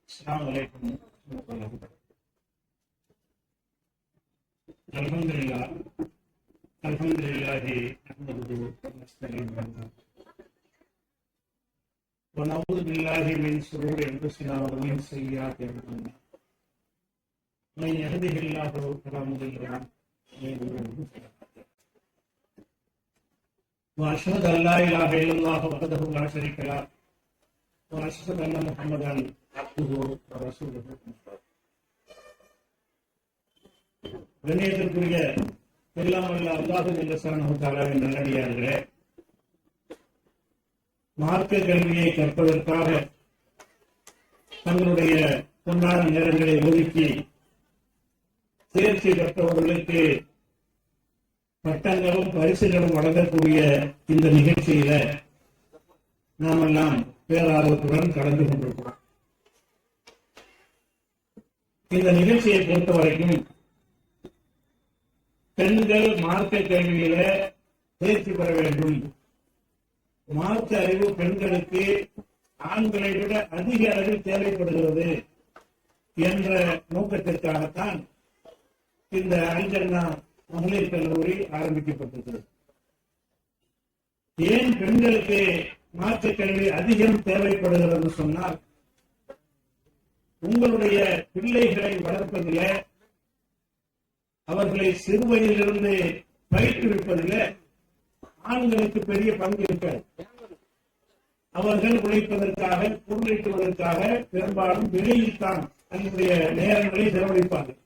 السلام عليكم ورحمة الله وبركاته. الحمد لله نحمده ونستعينه ونعوذ بالله من شرور أنفسنا ومن سيئات أعمالنا. من يهده الله فلا مضل له ومن يضلل فلا هادي له. وأشهد أن لا إله إلا الله وحده لا شريك له وأشهد أن محمدا عبده ورسوله. கண்ணியத்திற்குரிய எல்லாம் வல்ல அல்லாஹ் ஜல்ல ஷானஹு தஆலாவின் நல்லடியார்களே, மார்க்க கல்வியை கற்பதற்காக தங்களுடைய பொன்னான நேரங்களை ஒதுக்கி தேர்ச்சி பெற்றவர்களுக்கு பட்டங்களும் பரிசுகளும் வழங்கக்கூடிய இந்த நிகழ்ச்சியில நாமெல்லாம் பேரார்வத்துடன் கலந்து கொண்டிருக்கிறோம். இந்த நிகழ்ச்சியை பொறுத்த வரைக்கும் பெண்கள் மார்க்க கல்வியில தேர்ச்சி பெற வேண்டும், மார்க்க அறிவு பெண்களுக்கு ஆண்களை விட அதிக அளவில் தேவைப்படுகிறது என்ற நோக்கத்திற்காகத்தான் இந்த அல்ஜன்னா மகளிர் கல்லூரி ஆரம்பிக்கப்பட்டது. ஏன் பெண்களுக்கு மார்க்க கல்வி அதிகம் தேவைப்படுகிறது சொன்னால், உங்களுடைய பிள்ளைகளை வளர்ப்பதில், அவர்களை சிறுவயதிலிருந்து பயிற்றுவிப்பதில் ஆண்களுக்கு பெரிய பங்கு இருக்காது. அவர்கள் உழைப்பதற்காக, பொருளீட்டுவதற்காக பெரும்பாலும் வெளியில் தான் தன்னுடைய நேரங்களை செலவழிப்பார்கள்.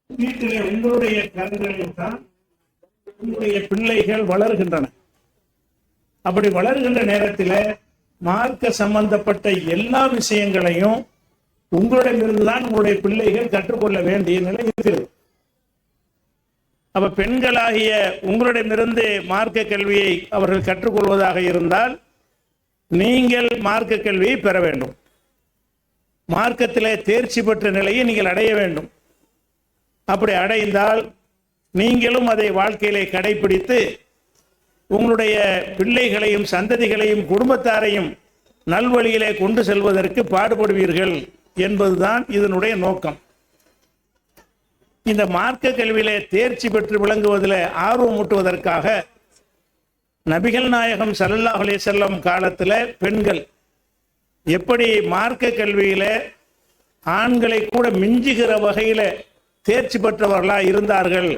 வீட்டிலே உங்களுடைய கரங்களில் தான் உங்களுடைய பிள்ளைகள் வளர்கின்றன. அப்படி வளர்கின்ற நேரத்தில் மார்க்க சம்பந்தப்பட்ட எல்லா விஷயங்களையும் உங்களிடமிருந்துதான் உங்களுடைய பிள்ளைகள் கற்றுக்கொள்ள வேண்டிய நிலை இருக்கிறது. அப்ப பெண்களாகிய உங்களிடமிருந்து மார்க்க கல்வியை அவர்கள் கற்றுக்கொள்வதாக இருந்தால் நீங்கள் மார்க்க கல்வியை பெற வேண்டும். மார்க்கத்திலே தேர்ச்சி பெற்ற நிலையை நீங்கள் அடைய வேண்டும். அப்படி அடைந்தால் நீங்களும் அதை வாழ்க்கையிலே கடைபிடித்து உங்களுடைய பிள்ளைகளையும் சந்ததிகளையும் குடும்பத்தாரையும் நல்வழியிலே கொண்டு செல்வதற்கு பாடுபடுவீர்கள் என்பதுதான் இதனுடைய நோக்கம். இந்த மார்க்க கல்வியிலே தேர்ச்சி பெற்று விளங்குவதில் ஆர்வம் ஊட்டுவதற்காக நபிகள் நாயகம் ஸல்லல்லாஹு அலைஹி வஸல்லம் காலத்தில் பெண்கள் எப்படி மார்க்க கல்வியில ஆண்களை கூட மிஞ்சுகிற வகையில் தேர்ச்சி பெற்றவர்களாக இருந்தார்கள்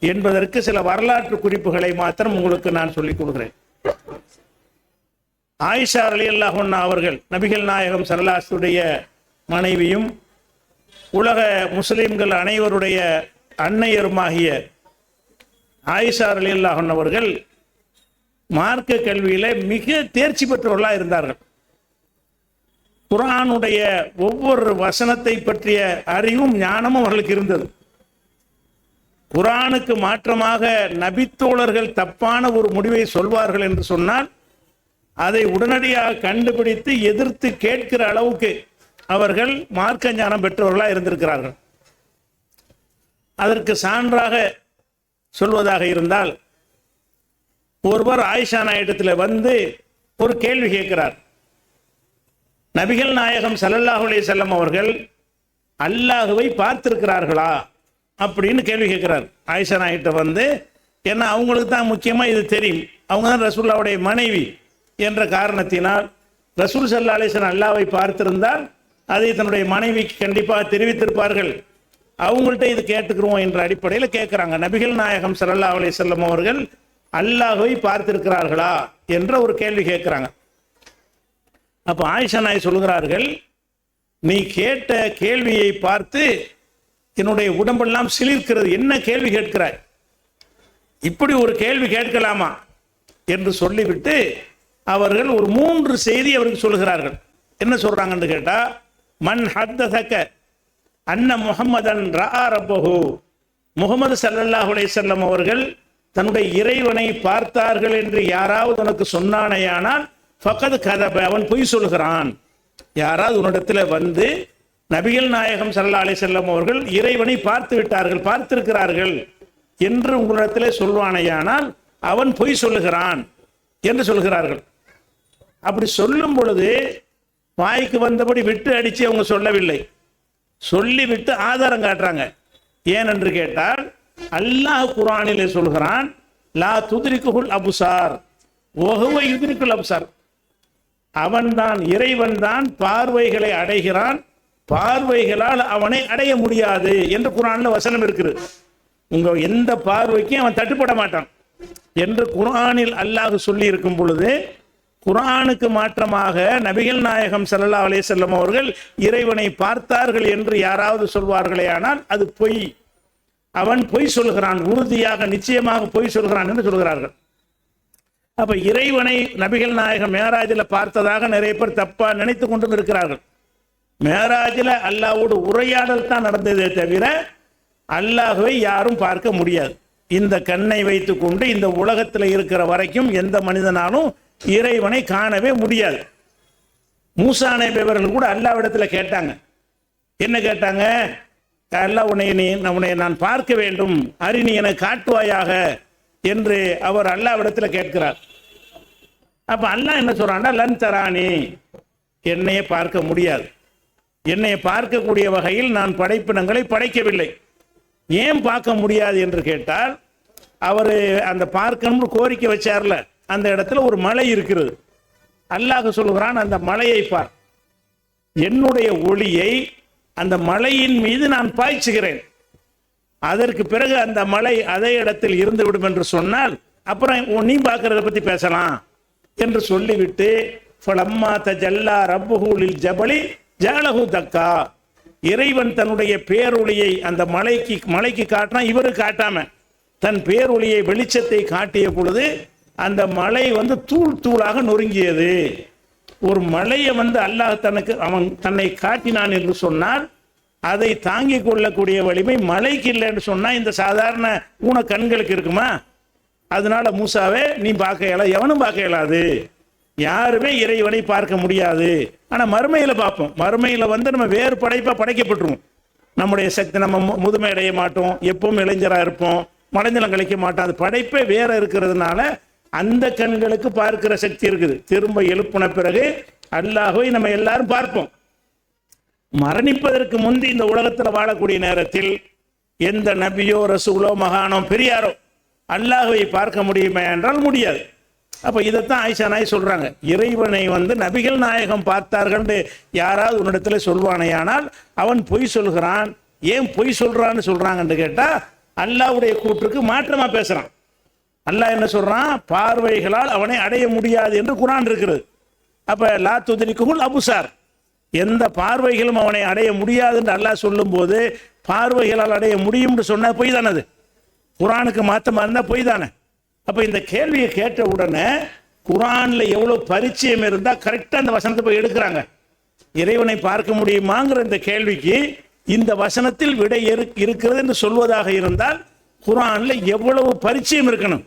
என்பதற்கு சில வரலாற்று குறிப்புகளை மாத்திரம் உங்களுக்கு நான் சொல்லிக் கொடுக்கிறேன். ஆயிஷா ரலியல்லாஹு அன்ஹா அவர்கள் நபிகள் நாயகம் ஸல்லல்லாஹு அலைஹி வஸல்லம் உடைய மனைவியும் உலக முஸ்லிம்கள் அனைவருடைய அன்னையருமாகிய ஆயிஷா ரலியல்லாஹு அன்ஹா அவர்கள் மார்க்க கல்வியில மிக தேர்ச்சி பெற்றவர்களாக இருந்தார்கள். குர்ஆனுடைய ஒவ்வொரு வசனத்தை பற்றிய அறிவும் ஞானமும் அவர்களுக்கு இருந்தது. குர்ஆனுக்கு மாற்றமாக நபித்தோழர்கள் தப்பான ஒரு முடிவை சொல்வார்கள் என்று சொன்னால் அதை உடனடியாக கண்டுபிடித்து எதிர்த்து கேட்கிற அளவுக்கு அவர்கள் மார்க்க ஞானம் பெற்றவர்களாக இருந்திருக்கிறார்கள். அதற்கு சான்றாக சொல்வதாக இருந்தால், ஒருவர் ஆயிஷா நாயிடத்தில் வந்து ஒரு கேள்வி கேட்கிறார். நபிகள் நாயகம் ஸல்லல்லாஹு அலைஹி வஸல்லம் அவர்கள் அல்லாஹ்வை பார்த்திருக்கிறார்களா அப்படின்னு கேள்வி கேட்கிறார். ஆயிஷா நாயிட்ட வந்து, ஏன்னா அவங்களுக்கு தான் முக்கியமாக இது தெரியும், அவங்க தான் ரசூலுல்லாஹ்வுடைய மனைவி என்ற காரணத்தினால் ரசூல் ஸல்லல்லாஹு அலைஹி வஸல்லம் அல்லாஹ்வை பார்த்திருந்தால் அதை தன்னுடைய மனைவிக்கு கண்டிப்பாக தெரிவித்திருப்பார்கள். அவங்கள்ட்ட இது கேட்டுக்கிறோம் என்ற அடிப்படையில் கேட்குறாங்க. நபிகள் நாயகம் ஸல்லல்லாஹு அலைஹி வஸல்லம் அவர்கள் அல்லாஹ்வை பார்த்திருக்கிறார்களா என்ற ஒரு கேள்வி கேட்குறாங்க. அப்போ ஆயிஷா நாய் சொல்கிறார்கள், நீ கேட்ட கேள்வியை பார்த்து என்னுடைய உடம்பெல்லாம் சிலிர்க்கிறது, என்ன கேள்வி கேட்கிறாய், இப்படி ஒரு கேள்வி கேட்கலாமா என்று சொல்லிவிட்டு அவர்கள் ஒரு 3 செய்தி அவருக்கு சொல்கிறார்கள். என்ன சொல்றாங்கன்னு கேட்டா, மன் ஹத்தஸக அன்ன முஹம்மதன் ரஆ ரப்பஹு, முஹம்மது ஸல்லல்லாஹு அலைஹி வஸல்லம் அவர்கள் தன்னுடைய இறைவனை பார்த்தார்கள் என்று யாராவது உனக்கு சொன்னானேயானால் ஃபக்கத் கதப, அவன் பொய் சொல்கிறான். யாராவது உன்னிடத்தில் வந்து நபிகள் நாயகம் ஸல்லல்லாஹு அலைஹி வஸல்லம் அவர்கள் இறைவனை பார்த்து விட்டார்கள், பார்த்திருக்கிறார்கள் என்று உங்களிடத்தில் சொல்வானேயானால் அவன் பொய் சொல்லுகிறான் என்று சொல்கிறார்கள். அப்படி சொல்லும் பொழுது வாய்க்கு வந்தபடி விட்டு அடித்து அவங்க சொல்லவில்லை, சொல்லிவிட்டு ஆதாரம் காட்டுறாங்க. ஏனென்று கேட்டால் அல்லாஹ் குர்ஆனிலே சொல்கிறான், லா துத்ரிகுல் அப்சார் வஹுவ யுத்ரிகுல் அப்சார். அவன்தான், இறைவன் தான் பார்வைகளை அடைகிறான், பார்வைகளால் அவனை அடைய முடியாது என்று குர்ஆன்ல வசனம் இருக்குது. உங்க எந்த பார்வைக்கும் அவன் தட்டுப்பட மாட்டான் என்று குர்ஆனில் அல்லாஹ் சொல்லி இருக்கும் பொழுது, குர்ஆனுக்கு மாற்றமாக நபிகள் நாயகம் ஸல்லல்லாஹு அலைஹி வஸல்லம் அவர்கள் இறைவனை பார்த்தார்கள் என்று யாராவது சொல்வார்களே ஆனால் அது பொய். அவன் பொய் சொல்கிறான், உறுதியாக நிச்சயமாக பொய் சொல்கிறான் என்று சொல்கிறார்கள். அப்ப இறைவனை நபிகள் நாயகம் மேராஜில் பார்த்ததாக நிறைய பேர் தப்பா நினைத்து கொண்டும் இருக்கிறார்கள். மேராஜில் அல்லாஹ்வோடு உரையாடல் தான் நடந்ததே தவிர அல்லாஹ்வை யாரும் பார்க்க முடியாது. இந்த கண்ணை வைத்துக் கொண்டு இந்த உலகத்தில் இருக்கிற வரைக்கும் எந்த மனிதனாலும் இறைவனை காணவே முடியாது. மூசா நபி அவர்கள் கூட அல்லாஹ்விடத்தில் கேட்டாங்க. என்ன கேட்டாங்க? அல்லாஹ் உன்னை நான் பார்க்க வேண்டும், அரிணி என காட்டுவாயாக என்று அவர் அல்லாஹ்விடத்தில் கேட்கிறார். அப்ப அல்லாஹ் என்ன சொல்றான்னா, லன் தரானி, என்னையே பார்க்க முடியாது, என்னை பார்க்கக்கூடிய வகையில் நான் படைப்பினங்களை படைக்கவில்லை. ஏன் பார்க்க முடியாது என்று கேட்டால், அவர் அந்த பார்க்கணும்னு கோரிக்கை வச்சார்ல, அந்த இடத்துல ஒரு மலை இருக்கிறது. அல்லாஹ் சொல்கிறான், அந்த மலையை பார், என்னுடைய ஒளியை அந்த மலையின் மீது நான் பாய்ச்சுகிறேன், அதற்கு பிறகு அந்த மலை அதே இடத்தில் இருந்து விடும் என்று சொன்னால் அப்புறம் நீ பார்க்கறத பத்தி பேசலாம் என்று சொல்லிவிட்டு, ஃபலம்மா தஜல்லா ரப்புஹு லில் ஜபலி ஜஅலஹு தக்கா, இறைவன் தன்னுடைய பேரொளியை அந்த மலைக்கு காட்டினா, இவரு காட்டாம தன் பேரொளியை வெளிச்சத்தை காட்டிய பொழுது அந்த மலை தூள் தூளாக நொறுங்கியது. ஒரு மலையை அல்லாஹ் அவன் தன்னை காட்டினான் என்று சொன்னால் அதை தாங்கிக் கொள்ளக்கூடிய வலிமை மலைக்கு இல்லைன்னு சொன்னா இந்த சாதாரண ஊன கண்களுக்கு இருக்குமா? அதனால மூசாவே நீ பார்க்க இயலாது, எவனும் பார்க்க இயலாது, யாருமே இறைவனை பார்க்க முடியாது. ஆனா மறுமையில பார்ப்போம். மறுமையில நம்ம வேறு படைப்பா படைக்கப்பட்டுருவோம். நம்முடைய சக்தி, நம்ம முதுமை அடைய மாட்டோம், எப்பவும் இளைஞரா இருப்போம், மடைஞ்சலம் கழிக்க மாட்டோம். அது படைப்பே வேற இருக்கிறதுனால அந்த கண்களுக்கு பார்க்கிற சக்தி இருக்குது. திரும்ப எழுப்பின பிறகு அல்லாஹ்வை நம்ம எல்லாரும் பார்ப்போம். மரணிப்பதற்கு முந்தி இந்த உலகத்தில் வாழக்கூடிய நேரத்தில் எந்த நபியோ ரசூலோ மகானோ பெரியாரோ அல்லாஹ்வை பார்க்க முடியுமா என்றால் முடியாது. அப்ப இதைத்தான் ஆயிஷா நாய் சொல்றாங்க, இறைவனை நபிகள் நாயகம் பார்த்தார்கள் யாராவது உன்னிடத்துல சொல்வானையானால் அவன் பொய் சொல்கிறான். ஏன் பொய் சொல்றான்னு சொல்றாங்கன்னு கேட்டா, அல்லாஹ்வுடைய கூற்றுக்கு மாற்றமா பேசுறான். அல்லாஹ் என்ன சொல்றான்? பார்வைகளால் அவனை அடைய முடியாது என்று குர்ஆன் இருக்கிறது. அப்ப லா துத்ரிகுல் அப்சார், எந்த பார்வைகளும் அவனை அடைய முடியாது என்று அல்லாஹ் சொல்லும் போது பார்வைகளால் அடைய முடியும் என்று சொன்ன பொய் தானே? அது குர்ஆனுக்கு மாற்றமா இருந்தா பொய் தானே? அப்ப இந்த கேள்வியை கேட்ட உடனே குர்ஆன்ல எவ்வளவு பரிச்சயம் இருந்தா கரெக்டா அந்த வசனத்தை போய் எடுக்கிறாங்க. இறைவனை பார்க்க முடியுமாங்கிற இந்த கேள்விக்கு இந்த வசனத்தில் விடை இருக்கிறது என்று சொல்வதாக இருந்தால் குர்ஆன்ல எவ்வளவு பரிச்சயம் இருக்கணும்,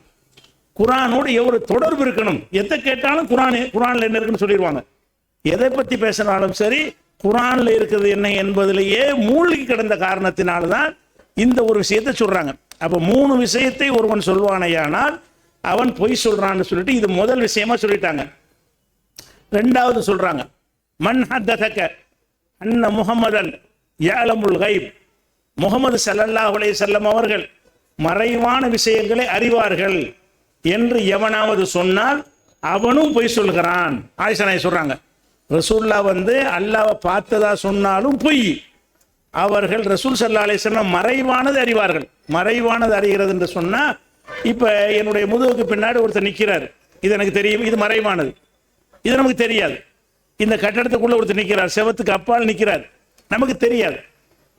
குர்ஆனோடு எவ்வளவு தொடர்பு இருக்கணும். எதை கேட்டாலும் குர்ஆன்ல என்ன இருக்குன்னு சொல்லிடுவாங்க. எதை பத்தி பேசினாலும் சரி, குர்ஆன்ல இருக்கிறது என்ன என்பதிலேயே மூழ்கி கிடந்த காரணத்தினால்தான் இந்த ஒரு விஷயத்தை சொல்றாங்க. அப்ப 3 விஷயத்தை ஒருவன் சொல்வானையானால் அவன் பொய் சொல்றான்னு சொல்லிட்டு இது முதல் விஷயமா சொல்லிட்டாங்க. ரெண்டாவது சொல்றாங்க, மன் ஹத்ததக அன்ன முஹம்மதன் யஅலமுல் கைப், முஹம்மது ஸல்லல்லாஹு அலைஹி வஸல்லம் அவர்கள் மறைவான விஷயங்களை அறிவார்கள் என்று எவனாவது சொன்னால் அவனும் பொய் சொல்கிறான். ஆயிஷா நாயகி சொல்றாங்க, ரசூல்லா அல்லாஹ்வை பார்த்ததா சொன்னாலும் பொய். அவர்கள் ரசூல் ஸல்லல்லாஹு அலைஹி வஸல்லம் மறைவானது அறிவார்கள். மறைவானது அறிகிறது என்று சொன்னா, இப்ப என்னுடைய முதுகுக்கு பின்னாடி ஒருத்தர் நிற்கிறார், இது எனக்கு தெரியும், இது மறைவானது, இது நமக்கு தெரியாது. இந்த கட்டடத்துக்குள்ள ஒருத்தர் நிற்கிறார், செவத்துக்கு அப்பால் நிற்கிறார், நமக்கு தெரியாது.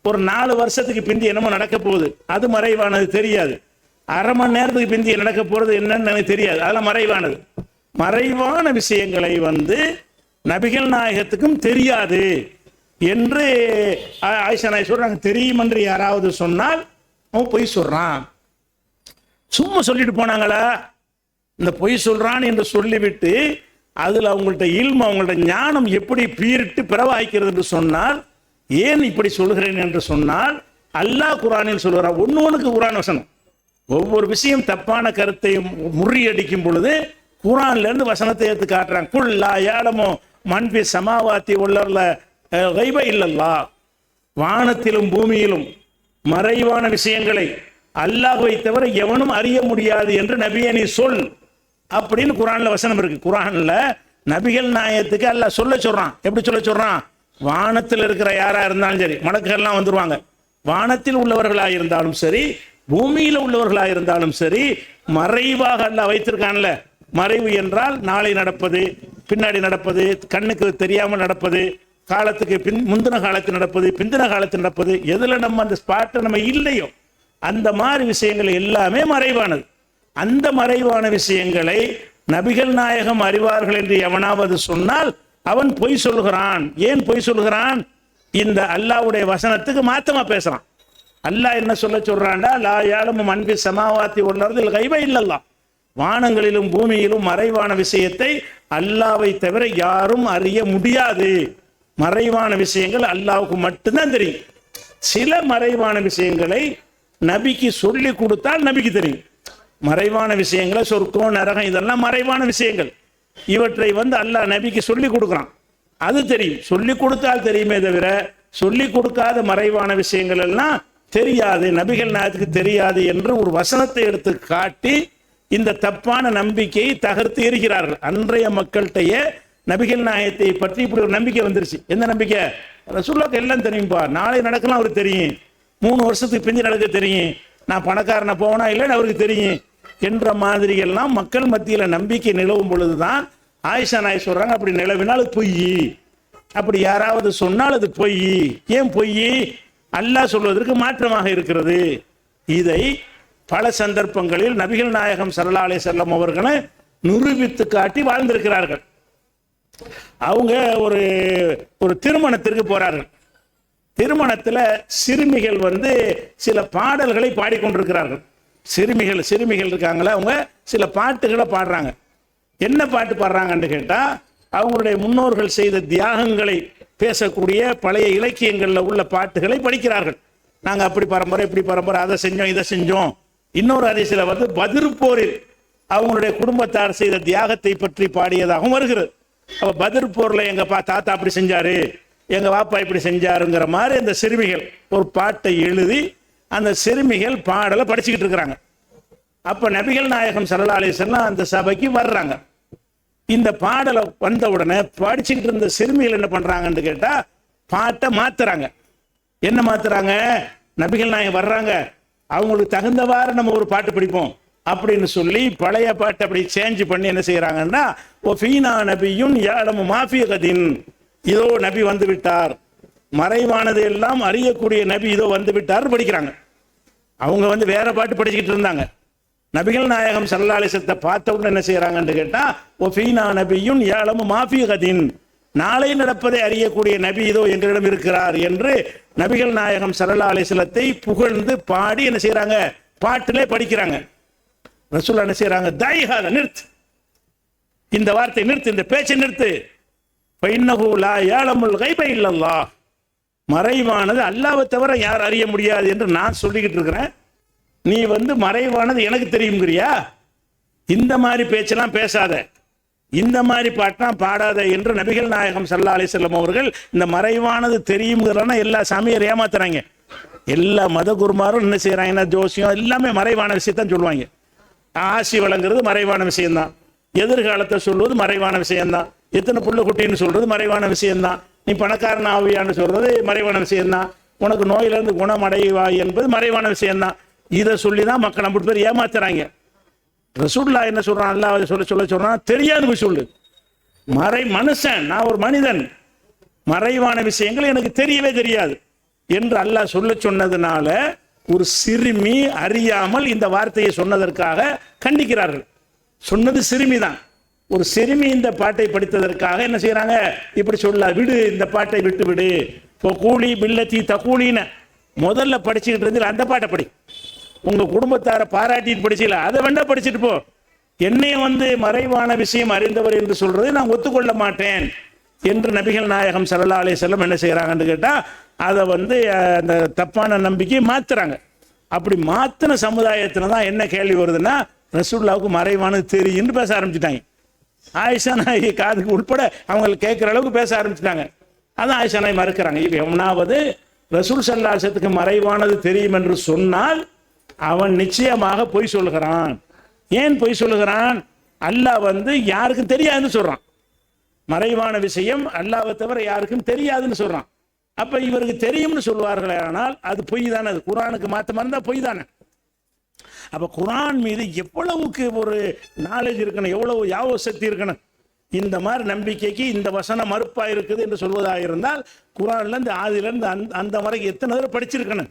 ஒரு 4 வருஷத்துக்கு பிந்தி என்னமோ நடக்க போகுது, அது மறைவானது, தெரியாது. அரை மணி நேரத்துக்கு பிந்தி நடக்க போறது என்னன்னு எனக்கு தெரியாது, அதெல்லாம் மறைவானது. மறைவான விஷயங்களை நபிகள் நாயகத்துக்கும் தெரியாது என்று ஆயிஷா நாயகி சொல்றாங்க. தெரியும் என்று யாராவது சொன்னால் அவன் பொய் சொல்றான். சும்மா சொல்லிட்டு போனாங்களா? இந்த பொய் சொல்றான் என்று சொல்லிவிட்டு அதுல அவங்கள்ட்ட இல்மு, அவங்கள்ட்ட ஞானம் எப்படி பீரிட்டு பிறவாய்க்கிறது என்று சொன்னால், ஏன் இப்படி சொல்கிறேன் என்று சொன்னால், அல்லாஹ் குர்ஆனில் சொல்கிறான். ஒன்னொன்னுக்கு குர்ஆன் வசனம். ஒவ்வொரு விஷயம் தப்பான கருத்தை முறியடிக்கும் பொழுது குர்ஆன்ல இருந்து வசனத்தை எடுத்து காட்டுறாங்க. குல் லா யஅலமு மன் ஃபி ஸமாவாத்தி வல் அர்ல கைப இல்லல்லாஹ். வானத்திலும் பூமியிலும் மறைவான விஷயங்களை அல்லாஹ்வை தவிர எவனும் அறிய முடியாது என்று நபியே நீ சொல் அப்படின்னு குர்ஆன்ல வசனம் இருக்கு. குர்ஆன்ல நபிகள் நாயகத்துக்கு அல்லாஹ் சொல்றான். எப்படி சொல்றான்? வானத்தில் இருக்கிற யாரா இருந்தாலும் சரி, மலக்குகள்லாம் வந்துருவாங்க. வானத்தில் உள்ளவர்களாக இருந்தாலும் சரி, பூமியில் உள்ளவர்களாக இருந்தாலும் சரி, மறைவாக அல்லாஹ் வைத்திருக்கான்ல. மறைவு என்றால் நாளை நடப்பது, பின்னாடி நடப்பது, கண்ணுக்கு தெரியாமல் நடப்பது, காலத்துக்கு முந்தின காலத்தில் நடப்பது, பிந்தின காலத்தில் நடப்பது, எதுல நம்ம அந்த ஸ்பாட்டை நம்ம இல்லையோ அந்த மாதிரி விஷயங்கள் எல்லாமே மறைவானது. அந்த மறைவான விஷயங்களை நபிகள் நாயகம் அறிவார்கள் என்று எவனாவது சொன்னால் அவன் பொய் சொல்கிறான். ஏன் பொய் சொல்கிறான்? இந்த அல்லாஹ்வுடைய வசனத்துக்கு மாத்தமா பேசுறான். அல்லாஹ் என்ன சொல்றான்டா, லா யஅலமு மன் ஃபி ஸமாவாத்தி வல் அர்தில் கைப இல்லல்லாஹ். வானங்களிலும் பூமியிலும் மறைவான விஷயத்தை அல்லாஹ்வை தவிர யாரும் அறிய முடியாது. மறைவான விஷயங்கள் அல்லாஹ்வுக்கு மட்டும்தான் தெரியும். சில மறைவான விஷயங்களை நபிக்கு சொல்லி கொடுத்தால் நபிக்கு தெரியும். மறைவான விஷயங்களை, சொர்க்கம் நரகம் இதெல்லாம் மறைவான விஷயங்கள். இவற்றை அல்லாஹ் நபிக்கு சொல்லி கொடுக்குறான். அது தெரியும், சொல்லி கொடுத்தால் தெரியுமே தவிர சொல்லி கொடுக்காத மறைவான விஷயங்கள் எல்லாம் தெரியாது, நபிகள் நாயகத்துக்கு தெரியாது என்று ஒரு வசனத்தை எடுத்து காட்டி இந்த தப்பான நம்பிக்கையை தகர்த்து எறிகிறார்கள். அன்றைய மக்கள்கிட்டயே நபிகள் நாயகத்தை பற்றி இப்படி ஒரு நம்பிக்கை வந்துருச்சு. எந்த நம்பிக்கை? ரசூலுல்லாஹ்க்கு எல்லாம் தெரியும்பா, நாளை நடக்கலாம் அவருக்கு தெரியும், 3 வருஷத்துக்கு பிந்தி நடக்க தெரியும், நான் பணக்காரனை போனா இல்லைன்னு அவருக்கு தெரியும் என்ற மாதிரி எல்லாம் மக்கள் மத்தியில் நம்பிக்கை நிலவும் பொழுதுதான் ஆயிஷா நாய் சொல்றாங்க, அப்படி நிலவினால் அது பொய், அப்படி யாராவது சொன்னால் அது பொய். ஏன் பொய்? அல்லாஹ் சொல்வதற்கு மாற்றமாக இருக்கிறது. இதை பல சந்தர்ப்பங்களில் நபிகள் நாயகம் ஸல்லல்லாஹு அலைஹி வஸல்லம் அவர்களை நிரூபித்து காட்டி வாழ்ந்திருக்கிறார்கள். அவங்க ஒரு திருமணத்திற்கு போறார்கள். திருமணத்தில் சிறுமிகள் சில பாடல்களை பாடிக்கொண்டிருக்கிறார்கள். சிறுமிகள் இருக்காங்களா, அவங்க சில பாட்டுகளை பாடுறாங்க. என்ன பாட்டு பாடுறாங்கன்னு கேட்டால், அவங்களுடைய முன்னோர்கள் செய்த தியாகங்களை பேசக்கூடிய பழைய இலக்கியங்களில் உள்ள பாட்டுகளை படிக்கிறார்கள். நாங்கள் அப்படி பரம்பரை இப்படி பரம்பரை, அதை செஞ்சோம் இதை செஞ்சோம். இன்னொரு ஹதீஸில் பத்ர் போரில் அவங்களுடைய குடும்பத்தார் செய்த தியாகத்தை பற்றி பாடியதாகவும் வருகிறது. அப்போ பத்ர் போரில் எங்கள் தாத்தா அப்படி செஞ்சாரு, எங்கள் வாப்பா இப்படி செஞ்சாருங்கிற மாதிரி அந்த சிறுமிகள் ஒரு பாட்டை எழுதி அந்த சிறுமிகள் பாடலை படிச்சுக்கிட்டு இருக்கிறாங்க. அப்போ நபிகள் நாயகம் ஸல்லல்லாஹு அலைஹி வஸல்லம் அந்த சபைக்கு வர்றாங்க. இந்த பாடலை வந்த உடனே படிச்சுக்கிட்டு இருந்த சிறுமிகள் என்ன பண்றாங்கன்னு கேட்டால் பாட்டை மாத்துறாங்க. என்ன மாத்துறாங்க? நபிகள் நாயகம் வர்றாங்க, அவங்களுக்கு தகுந்தவாறு நம்ம ஒரு பாட்டு படிப்போம் அப்படின்னு சொல்லி பழைய பாட்டை அப்படி சேஞ்ச் பண்ணி என்ன செய்யறாங்கன்னா, ஓ ஃபீனா நபியுன் யஅலமு மா ஃபீ கதின், இதோ நபி வந்து விட்டார், மறைவானது எல்லாம் அறியக்கூடிய நபி இதோ வந்து விட்டார் படிக்கிறாங்க. அவங்க வேற பாட்டு படிச்சுக்கிட்டு இருந்தாங்க. நபிகள் நாயகம் ஸல்லல்லாஹு அலைஹி வஸல்லம் பார்த்த உடனே என்ன செய்யறாங்கன்னு கேட்டா, ஓ ஃபீனா நபியுன் யஅலமு மா ஃபீ கதின், நாளை நடப்பதை அறியக்கூடிய நபி இதோ எங்களிடம் இருக்கிறார் என்று நபிகள் நாயகம் ஸல்லல்லாஹு அலைஹி வஸல்லத்தை புகழ்ந்து பாடி என்ன செய்யறாங்க, பாட்டிலே படிக்கிறாங்க. ரசூலுல்லாஹ் என்ன செய்யறாங்க, தைஹாத நிறுத்து, இந்த வார்த்தை நிறுத்து, இந்த பேச்சை நிறுத்து. ஃபைன்னஹு லா யஅலமுல் கைப இல்லல்லாஹ், மறைவானது அல்லாஹ்வை தவிர யார் அறிய முடியாது என்று நான் சொல்லிக்கிட்டு இருக்கிறேன். நீ மறைவானது எனக்கு தெரியுங்கிறியா? இந்த மாதிரி பேச்செல்லாம் பேசாத, இந்த மாதிரி பாட்டெல்லாம் பாடாத என்று நபிகள் நாயகம் ஸல்லல்லாஹு அலைஹி வஸல்லம் அவர்கள் இந்த மறைவானது தெரியுங்கிறனா எல்லா சாமியார் ஏமாத்துறாங்க. எல்லா மத குருமாரும் என்ன செய்யறாங்கன்னா, ஜோசியம் எல்லாமே மறைவான விஷயத்தான் சொல்லுவாங்க. ஆசி வழங்குறது மறைவான விஷயம்தான், எதிர்காலத்தை சொல்வது மறைவான விஷயம்தான், எத்தனை புள்ள குட்டின்னு சொல்றது மறைவான விஷயம்தான், நீ பணக்காரன் ஆவியான்னு சொல்றது மறைவான விஷயம்தான், உனக்கு நோயிலிருந்து குணம் அடைவாய் என்பது மறைவான விஷயம்தான். இதை சொல்லி தான் மக்கள் அப்படி பேர் ஏமாத்துறாங்க. ரசூலுல்லாஹ் என்ன சொல்றான், அல்லாஹ் சொல்றான், தெரியாது போய் சொல்லு. மனுஷன், நான் ஒரு மனிதன், மறைவான விஷயங்கள் எனக்கு தெரியவே தெரியாது என்று அல்லாஹ் சொன்னதுனால ஒரு சிறுமி அறியாமல் இந்த வார்த்தையை சொன்னதற்காக கண்டிக்கிறார்கள். சொன்னது சிறுமி தான். ஒரு சிறுமி இந்த பாட்டை படித்ததற்காக என்ன செய்யறாங்க, இப்படி சொல்ல விடு, இந்த பாட்டை விட்டு விடு. இப்போ கூலி பில்லத்தி தகூலின முதல்ல படிச்சுக்கிட்டு இருந்து அந்த பாட்டை படி, உங்க குடும்பத்தாரை பாராட்டிட்டு படிச்சல அதை வேண்டா படிச்சுட்டு போ. என்னையும் மறைவான விஷயம் அறிந்தவர் என்று சொல்றது நான் ஒத்துக்கொள்ள மாட்டேன் என்று நபிகள் நாயகம் ஸல்லல்லாஹு அலைஹி வஸல்லம் என்ன செய்யறாங்கன்னு கேட்டா, அதை அந்த தப்பான நம்பிக்கையை மாத்துறாங்க. அப்படி மாத்தின சமுதாயத்துல தான் என்ன கேள்வி வருதுன்னா, ரசூலுல்லாஹ்வுக்கு மறைவானது தெரியும்னு பேச ஆரம்பிச்சுட்டாங்க. ஆயிஷா நாயகி காதுக்கு உட்பட அவங்க கேட்குற அளவுக்கு பேச ஆரம்பிச்சிட்டாங்க. அதான் ஆயிஷா நாயகி மறுக்கிறாங்க. இப்போ எவனாவது ரசூல் ஸல்லல்லாஹு அலைஹி வஸல்லத்துக்கு மறைவானது தெரியும் என்று சொன்னால் அவன் நிச்சயமாக பொய் சொல்கிறான். ஏன் பொய் சொல்லுகிறான்? அல்லாஹ் யாருக்கும் தெரியாதுன்னு சொல்றான். மறைவான விஷயம் அல்லாஹ்வை தவிர யாருக்கும் தெரியாதுன்னு சொல்றான். அப்ப இவருக்கு தெரியும்னு சொல்வார்களே, ஆனால் அது பொய் தானே. அது குர்ஆனுக்கு மாத்தமா இருந்தா பொய் தானே. அப்ப குர்ஆன் மீது எவ்வளவுக்கு ஒரு நாலேஜ் இருக்கணும், எவ்வளவு யாவ சக்தி இருக்கணும். இந்த மாதிரி நம்பிக்கைக்கு இந்த வசனம் மறுப்பா இருக்குது என்று சொல்வதாக இருந்தால் குர்ஆன்ல இருந்து ஆதில இருந்து அந்த வரைக்கும் எத்தனை தடவை படிச்சிருக்கணும்,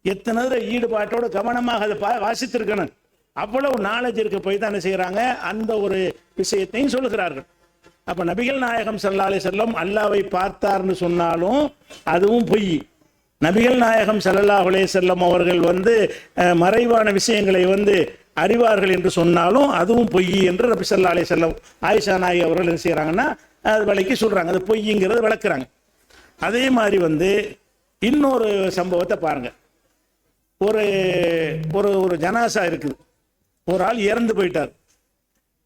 எத்தனை தடவை ஈடுபாட்டோட கவனமாக அதை வாசித்திருக்கணும். அவ்வளவு நாலேஜ் இருக்க போய் தான் என்ன செய்யறாங்க, அந்த ஒரு விஷயத்தையும் சொல்லுகிறார்கள். அப்ப நபிகள் நாயகம் ஸல்லல்லாஹு அலைஹி வஸல்லம் அல்லாஹ்வை பார்த்தார்னு சொன்னாலும் அதுவும் பொய். நபிகள் நாயகம் ஸல்லல்லாஹு அலைஹி வஸல்லம் அவர்கள் மறைவான விஷயங்களை அறிவார்கள் என்று சொன்னாலும் அதுவும் பொய் என்று நபி ஸல்லல்லாஹு அலைஹி வஸல்லம் ஆயிஷா நாயகி அவர்கள் என்ன செய்யறாங்கன்னா அது விளக்கி சொல்றாங்க. அது பொய்ங்கிறத விளக்குறாங்க. அதே மாதிரி இன்னொரு சம்பவத்தை பாருங்க. ஒரு ஒரு ஒரு ஜனாசா இருக்குது. ஒரு ஆள் இறந்து போயிட்டார்.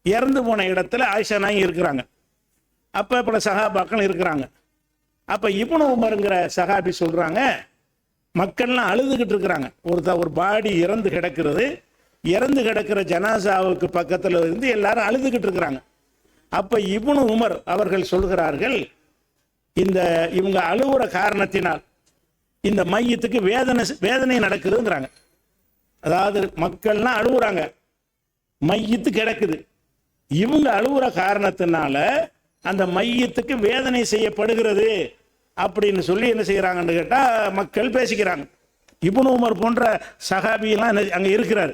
இறந்து போன இடத்துல ஆயிஷா நாயகி இருக்கிறாங்க. அப்ப பல சஹாபாக்கள் இருக்கிறாங்க. அப்ப இப்னு உமர்ங்கிற சஹாபி சொல்றாங்க, மக்கள்லாம் அழுதுகிட்டு இருக்கிறாங்க. ஒரு பாடி இறந்து கிடக்கிறது. இறந்து கிடக்கிற ஜனாசாவுக்கு பக்கத்துல இருந்து எல்லாரும் அழுதுகிட்டு இருக்கிறாங்க. அப்ப இப்னு உமர் அவர்கள் சொல்கிறார்கள், இவங்க அழுவுற காரணத்தினால் இந்த மையத்துக்கு வேதனை நடக்குதுங்கிறாங்க. அதாவது மக்கள்லாம் அழுவுறாங்க, மையத்து கிடக்குது. இவங்க அழுவுற காரணத்தினால அந்த மையத்துக்கு வேதனை செய்யப்படுகிறது அப்படின்னு சொல்லி என்ன செய்யறாங்கன்னு கேட்டா மக்கள் பேசிக்கிறாங்க. இப்னு உமர் போன்ற சஹாபியெல்லாம் அங்க இருக்கிறார்.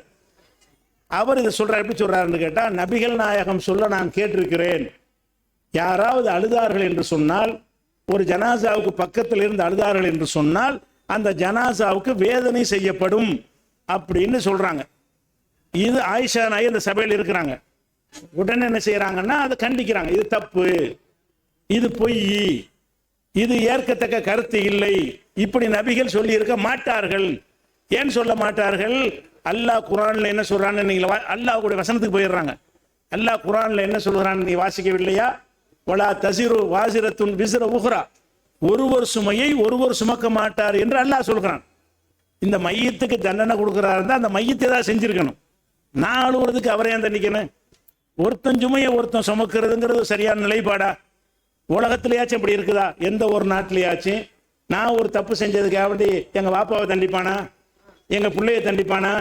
அவர் இதை சொல்றார். எப்படி சொல்றாருன்னு கேட்டா, நபிகள் நாயகம் சொல்ல நான் கேட்டிருக்கிறேன், யாராவது அழுதார்கள் என்று சொன்னால், ஒரு ஜனாசாவுக்கு பக்கத்தில் இருந்து அழுதார்கள் என்று சொன்னால் அந்த ஜனாசாவுக்கு வேதனை செய்யப்படும் அப்படின்னு சொல்றாங்க. இது ஆயிஷா நாயகி அந்த சபையில் இருக்கிறாங்க. உடனே என்ன செய்யறாங்கன்னா அதை கண்டிக்கிறாங்க. இது தப்பு, இது பொய், இது ஏற்கத்தக்க கருத்து இல்லை, இப்படி நபிகள் சொல்லி இருக்க மாட்டார்கள். ஏன் சொல்ல மாட்டார்கள்? அல்லாஹ் குர்ஆன்ல என்ன சொல்றான்னு நீங்க அல்லாஹ்வுடைய வசனத்துக்கு போயிடுறாங்க. அல்லாஹ் குர்ஆன்ல என்ன சொல்றான்னு நீ வாசிக்கவில்லையா? வலா தஸிரு வாஸிரத்துன் விஸ்ர உஹ்ரா, ஒருவர் சுமையை ஒருவர் சுமக்க மாட்டார் என்று அல்லாஹ் சொல்கிறான். இந்த மையத்துக்கு தண்டனை கொடுக்கிறாரு இருந்தா அந்த மையத்தை தான் செஞ்சிருக்கணும். நான் அழுவுறதுக்கு அவரை ஏன் தண்டிக்கணும்? ஒருத்தன் சுமையை ஒருத்தன் சுமக்கிறதுங்கிறது சரியான நிலைப்பாடா? உலகத்திலேயாச்சும் இப்படி இருக்குதா? எந்த ஒரு நாட்டிலேயாச்சும் நான் ஒரு தப்பு செஞ்சதுக்காக வேண்டி எங்க பாப்பாவை தண்டிப்பானா, எங்க பிள்ளைய தண்டிப்பானா?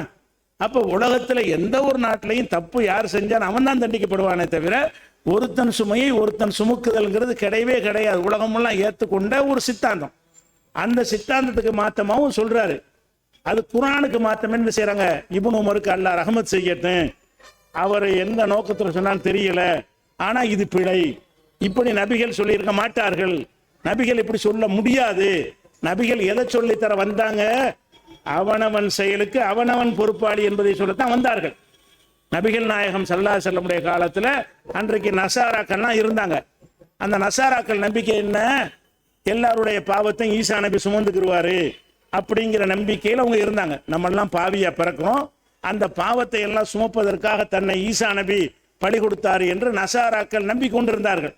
அப்ப உலகத்துல எந்த ஒரு நாட்டிலையும் தப்பு யார் செஞ்சான் அவன் தான் தண்டிக்கப்படுவானே தவிர ஒருத்தன் சுமையை ஒருத்தன் சுமக்குதல்ங்கிறது கிடையவே கிடையாது. உலகமெல்லாம் ஏற்றுக்கொண்ட ஒரு சித்தாந்தம். அந்த சித்தாந்தத்துக்கு மாத்தமாவும் சொல்றாரு. அது குர்ஆனுக்கு மாத்தம் என்ன செய்யறாங்க? இப்னு உமருக்கு அல்லாஹ் ரஹ்மத் செய்யட்டும், அவர் எந்த நோக்கத்தில் சொன்னான்னு தெரியல, ஆனா இது பிழை, இப்படி நபிகள் சொல்லி இருக்க மாட்டார்கள், நபிகள் இப்படி சொல்ல முடியாது. நபிகள் எதை சொல்லி தர வந்தாங்க? அவனவன் செயலுக்கு அவனவன் பொறுப்பாளி என்பதை சொல்லத்தான் வந்தார்கள். நபிகள் நாயகம் ஸல்லல்லாஹு அலைஹி வஸல்லம் காலத்துல அன்றைக்கு நசாராக்கள்லாம் இருந்தாங்க. அந்த நசாராக்கள் நம்பிக்கை என்ன? எல்லாருடைய பாவத்தையும் ஈசா நபி சுமந்துக்குருவாரு அப்படிங்கிற நம்பிக்கையில் அவங்க இருந்தாங்க. நம்ம எல்லாம் பாவியா பிறக்கிறோம், அந்த பாவத்தை எல்லாம் சுமப்பதற்காக தன்னை ஈசா நபி பலி கொடுத்தாரு என்று நசாராக்கள் நம்பிக்கொண்டிருந்தார்கள்.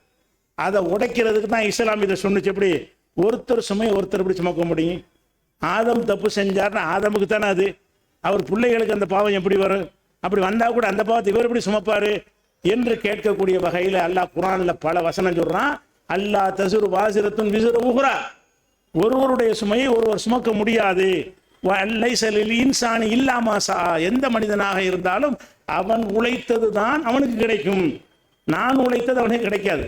அதை உடைக்கிறதுக்கு தான் இஸ்லாம் இதை சொன்னிச்சு. எப்படி ஒருத்தர் சுமை ஒருத்தர் எப்படி சுமக்க முடியும்? ஆதம் தப்பு செஞ்சார்னா ஆதமுக்கு தானே அது, அவர் பிள்ளைகளுக்கு அந்த பாவம் எப்படி வரும்? அப்படி வந்தா கூட அந்த பாவத்தை இவர் எப்படி சுமப்பாரு என்று கேட்கக்கூடிய வகையில் அல்லாஹ் குர்ஆன்ல பல வசனம் சொல்றான். அல்லாஹ் தஸிரு வாஸிரத்துன் விஸ்ர உஹ்ரா, ஒருவருடைய சுமையை ஒருவர் சுமக்க முடியாது. லைஸ லில் இன்சானி இல்லா மா ஸா, எந்த மனிதனாக இருந்தாலும் அவன் உழைத்தது தான் அவனுக்கு கிடைக்கும். நான் உழைத்தது அவனுக்கு கிடைக்காது,